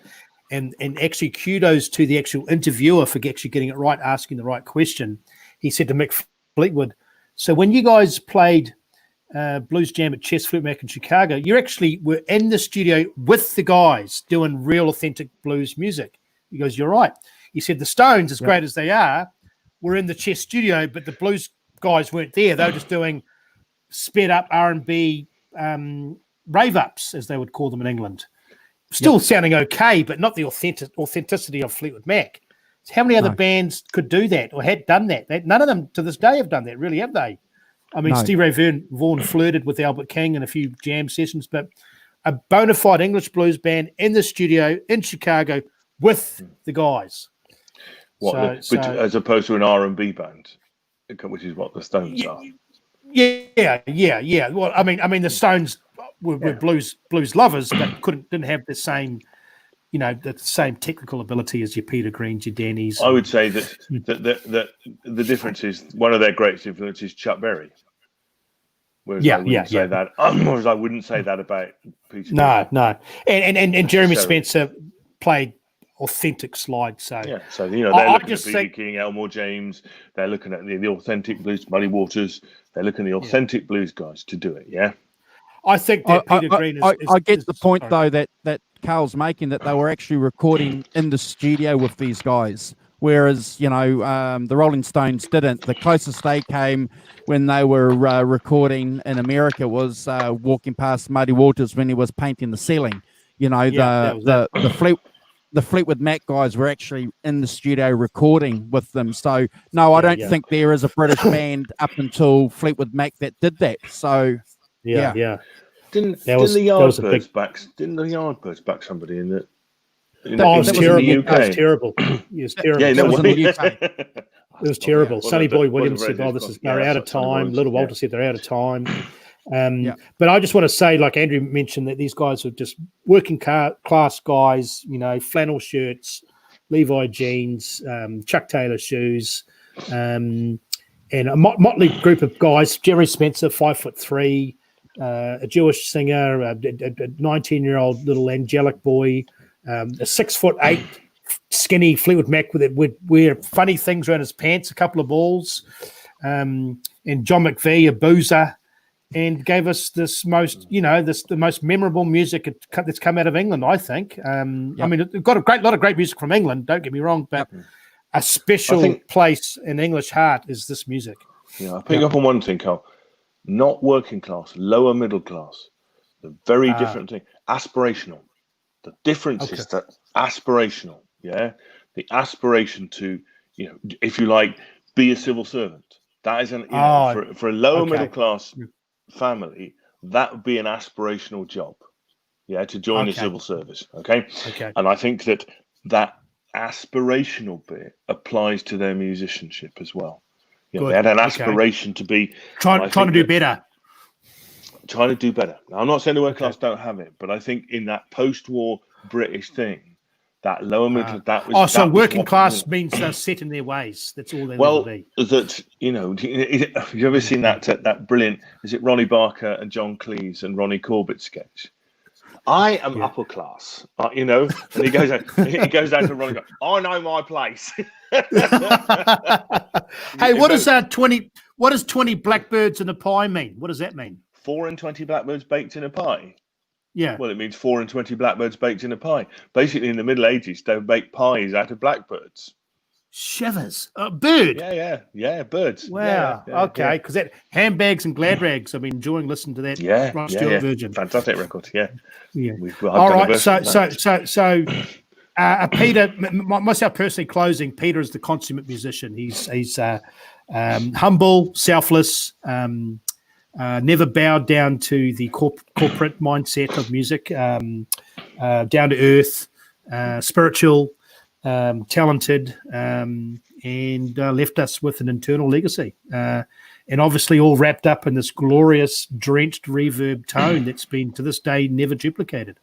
B: and actually kudos to the actual interviewer for actually getting it right, asking the right question. He said to Mick Fleetwood, so when you guys played Blues Jam at Chess Fleetwood Mac in Chicago, you actually were in the studio with the guys doing real authentic blues music. He goes, you're right. He said the Stones, as great as they are, were in the Chess studio, but the blues guys weren't there. They were just doing sped up R&B rave ups, as they would call them in England. Still sounding okay, but not the authenticity of Fleetwood Mac. So how many other bands could do that or had done that? None of them to this day have done that, really, have they? I mean, Stevie Ray Vaughan flirted with Albert King in a few jam sessions, but a bona fide English blues band in the studio in Chicago with the guys.
C: As opposed to an R&B band, which is what the Stones are.
B: Yeah. Well, I mean, the Stones were blues lovers, but didn't have the same, the same technical ability as your Peter Greens, your Denny's.
C: I would say that the difference is one of their greatest influences, Chuck Berry. Whereas I wouldn't say that about Peter.
B: No. And Jeremy Spencer played authentic slide. So
C: they're looking at B.B. King, Elmore James. They're looking at the authentic blues, Muddy Waters. They're looking at the authentic blues guys to do it. Yeah.
B: I think that Peter Green is.
A: I get the point though that Carl's making, that they were actually recording in the studio with these guys, whereas the Rolling Stones didn't. The closest they came when they were recording in America was walking past Muddy Waters when he was painting the ceiling. The Fleetwood Mac guys were actually in the studio recording with them. So no, I don't think there is a British band up until Fleetwood Mac that did that. So. Yeah.
C: Didn't the Yardbirds back somebody in that?
B: It was terrible. It was terrible.
A: It was in the UK.
B: It was terrible. Sonny Boy Williams said, they're out of time. Little Walter said they're out of time. But I just want to say, like Andrew mentioned, that these guys are just working class guys, flannel shirts, Levi jeans, Chuck Taylor shoes, and a motley group of guys. Jerry Spencer, 5'3", a Jewish singer, a 19-year-old little angelic boy, a 6'8" skinny Fleetwood Mac would wear funny things around his pants, a couple of balls, and John McVie, a boozer, and gave us the most memorable music that's come out of England, I think. I mean, we've got a lot of great music from England, don't get me wrong, but a special place in English heart is this music.
C: Yeah, I pick up on one thing, Carl. Not working class, lower middle class. The very different thing. Aspirational. The difference is that aspirational, the aspiration to, if you like, be a civil servant. That is for a lower middle class family, that would be an aspirational job, to join the civil service. Okay. And I think that aspirational bit applies to their musicianship as well. They had an aspiration to be
B: trying to do better.
C: Trying to do better. Now, I'm not saying the working class don't have it, but I think in that post-war British thing, that lower middle, that was.
B: So working class means they're set in their ways. That's all they will be.
C: That have you ever seen that brilliant? Is it Ronnie Barker and John Cleese and Ronnie Corbett sketch? I am upper class, and he goes down to Ronnie. I know my place.
B: Hey, what does 20 blackbirds in a pie mean? What does that mean?
C: 4 and 20 blackbirds baked in a pie.
B: Yeah.
C: Well, it means 4 and 20 blackbirds baked in a pie. Basically, in the Middle Ages, they would make pies out of blackbirds.
B: Shivers. Bird.
C: Yeah, birds.
B: Wow. Okay, because that Handbags and Glad Rags. I've been enjoying listening to that. Rod Stewart version.
C: Fantastic record. Yeah.
B: All right. So Peter, myself personally, closing. Peter is the consummate musician. He's humble, selfless, never bowed down to the corporate mindset of music. Down to earth, spiritual, talented, and left us with an internal legacy. And obviously all wrapped up in this glorious, drenched reverb tone that's been, to this day, never duplicated.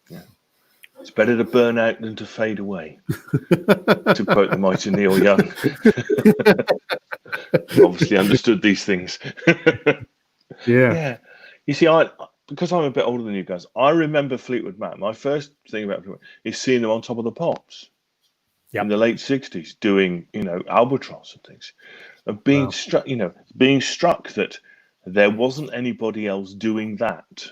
C: Yeah. It's better to burn out than to fade away, to quote the mighty Neil Young. Obviously understood these things. Yeah. You see, because I'm a bit older than you guys, I remember Fleetwood Mac. My first thing about Fleetwood Mac is seeing them on Top of the Pops in the late 60s doing, Albatross and things. Of being struck, being struck that there wasn't anybody else doing that.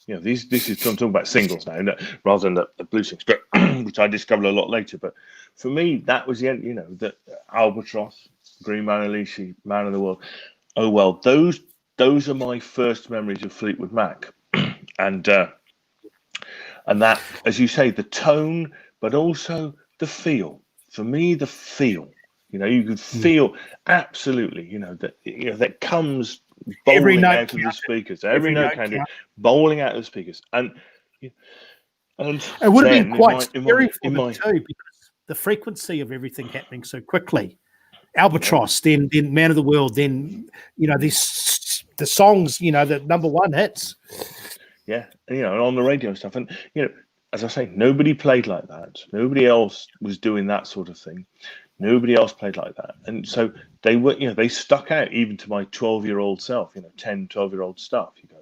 C: This is I'm talking about singles now, rather than the blues things, but which I discovered a lot later. But for me, that was the end. The Albatross, Green Man Alicia, Man of the World. Oh well, those are my first memories of Fleetwood Mac, and that, as you say, the tone, but also the feel. For me, the feel. You could feel absolutely, that comes bowling out of the speakers. Every note counted, bowling out of the speakers. And it
B: would have been quite scary for them too, because the frequency of everything happening so quickly. Albatross, then Man of the World, then the songs, the number one hits.
C: Yeah, and on the radio stuff, and as I say, nobody played like that. Nobody else was doing that sort of thing. Nobody else played like that. And so they were, they stuck out even to my 12-year-old self, 10, 12-year-old stuff. You go,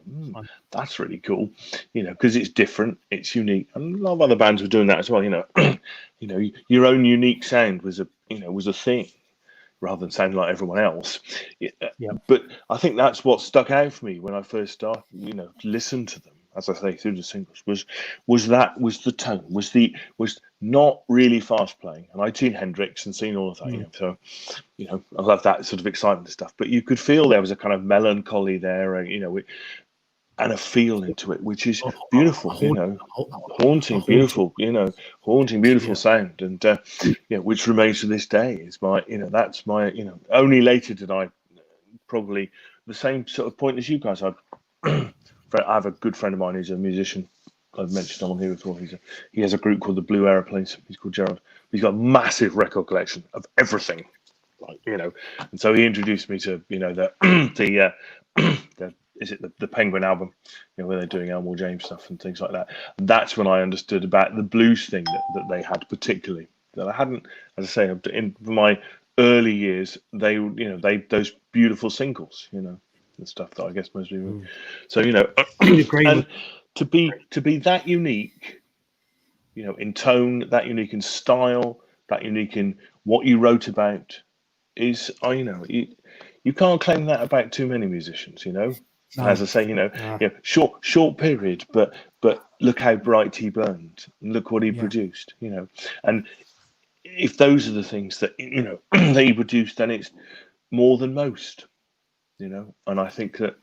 C: that's really cool, because it's different, it's unique. And a lot of other bands were doing that as well, your own unique sound was a thing rather than sounding like everyone else. But I think that's what stuck out for me when I first started, to listen to them, as I say, through the singles, was the tone, was not really fast playing. And I'd seen Hendrix and seen all of that, so I love that sort of excitement and stuff. But you could feel there was a kind of melancholy there, and a feel into it, which is beautiful, haunting, beautiful, haunting, beautiful sound, and which remains to this day. Is my, that's my, only later did I probably the same sort of point as you guys. I have a good friend of mine who's a musician. I've mentioned him on here before. He has a group called the Blue Aeroplanes. He's called Gerald. He's got a massive record collection of everything, and so he introduced me to the Penguin album, where they're doing Elmore James stuff and things like that. And that's when I understood about the blues thing that they had, particularly that I hadn't, as I say, in my early years. They those beautiful singles, and stuff that I guess most people. So and to be that unique, in tone, that unique in style, that unique in what you wrote about, is you can't claim that about too many musicians. No. As I say, short period, but look how bright he burned, and look what he produced. And if those are the things that that he produced, then it's more than most. And I think that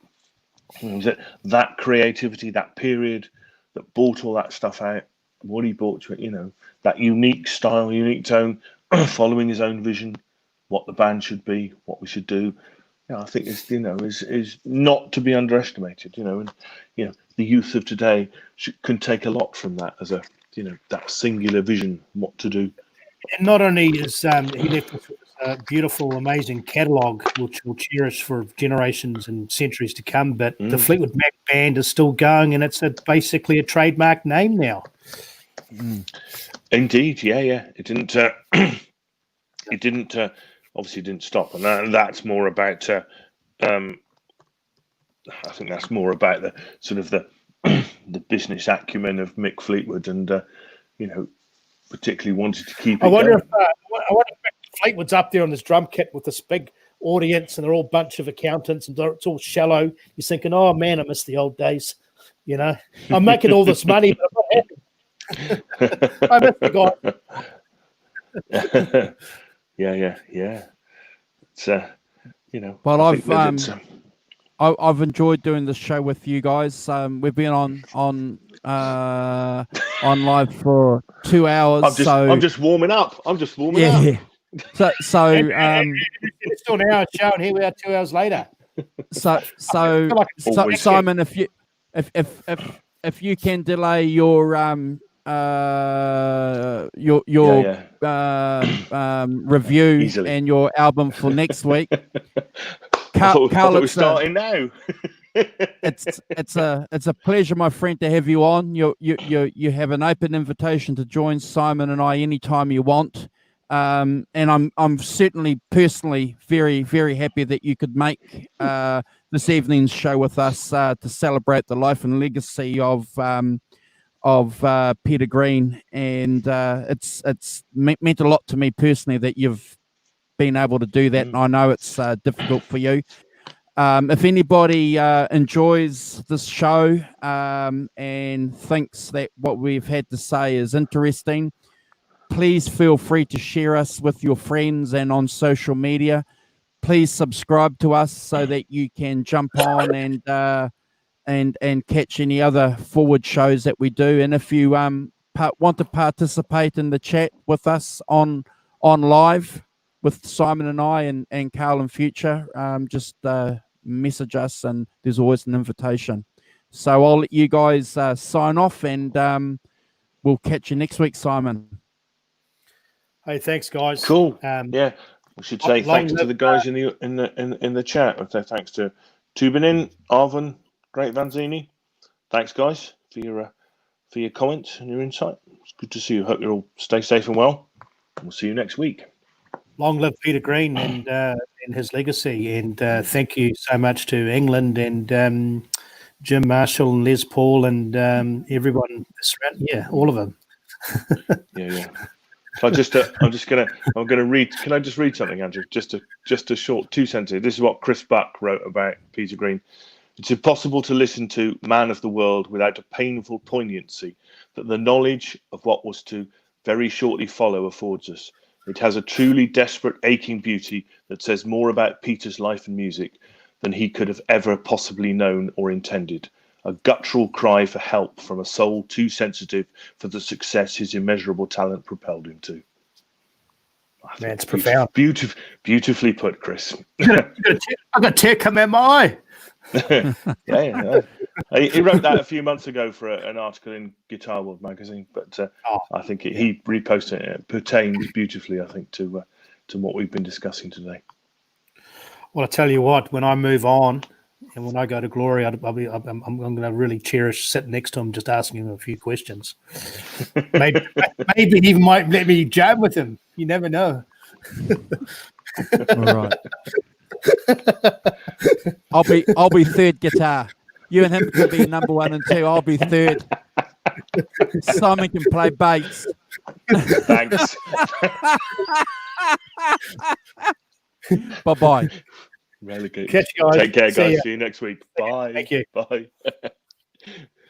C: that creativity, that period that brought all that stuff out, what he brought to it, that unique style, unique tone, following his own vision, what the band should be, what we should do. I think it's is not to be underestimated. And the youth of today can take a lot from that as a that singular vision, what to do.
B: And not only is he left us with a beautiful, amazing catalogue which we'll cherish for generations and centuries to come, but the Fleetwood Mac band is still going, and it's basically a trademark name now.
C: Indeed, yeah. It didn't. It didn't. Obviously, didn't stop, and that's more about. I think that's more about the sort of the business acumen of Mick Fleetwood, and particularly wanted to keep.
B: I wonder if Fleetwood's up there on this drum kit with this big audience, and they're all a bunch of accountants, and it's all shallow. You're thinking, "Oh man, I miss the old days." I'm making all this money, but I'm not happy. I miss the guy.
C: Yeah. It's
A: Well, I've enjoyed doing this show with you guys. We've been on on live for 2 hours.
C: I'm just warming up. I'm just warming up.
A: Yeah. So
B: it's still an hour show, and here we are 2 hours later.
A: So
C: Always.
A: Simon, if you can delay your review
C: Easily.
A: and your album for next week,
C: I thought we're
A: Carl,
C: starting now.
A: it's a pleasure, my friend, to have you on. You have an open invitation to join Simon and I anytime you want. And I'm certainly personally very, very happy that you could make this evening's show with us to celebrate the life and legacy of Peter Green, and it's meant a lot to me personally that you've been able to do that. And I know it's difficult for you. If anybody enjoys this show and thinks that what we've had to say is interesting, please feel free to share us with your friends and on social media. Please subscribe to us so that you can jump on and catch any other forward shows that we do. And if you want to participate in the chat with us on live with Simon and I and Carl in future, just message us, and there's always an invitation. So I'll let you guys sign off, and we'll catch you next week, Simon.
B: Hey, thanks, guys.
C: Cool. Yeah, we should say thanks to the guys in the chat. I'd say thanks to Tubinin, Arvin, Great Vanzini. Thanks, guys, for your comments and your insight. It's good to see you. Hope you all stay safe and well. We'll see you next week.
B: Long live Peter Green and his legacy. And thank you so much to England and Jim Marshall and Les Paul and everyone around. Yeah, all of them.
C: Yeah. So I'm gonna read. Can I just read something, Andrew? Just a short 2 sentences. This is what Chris Buck wrote about Peter Green. It's impossible to listen to Man of the World without a painful poignancy that the knowledge of what was to very shortly follow affords us. It has a truly desperate, aching beauty that says more about Peter's life and music than he could have ever possibly known or intended. A guttural cry for help from a soul too sensitive for the success his immeasurable talent propelled him to.
B: Man, it's profound.
C: Beautifully put, Chris.
B: I've got a tear come out my eye.
C: Yeah. He wrote that a few months ago for an article in Guitar World magazine, but I think he reposted it. It pertains beautifully, I think, to what we've been discussing today.
B: Well, I tell you what, when I move on and when I go to glory, I'm going to really cherish sitting next to him, just asking him a few questions. Maybe he might let me jam with him. You never know.
A: All right. I'll be third guitar. You and him can be number 1 and 2. I'll be third. Simon can play bass.
C: Thanks.
A: Bye-bye.
C: Relegate.
B: Catch you guys.
C: Take care, guys.
B: See
C: See you next week. Bye.
B: Thank you.
C: Bye.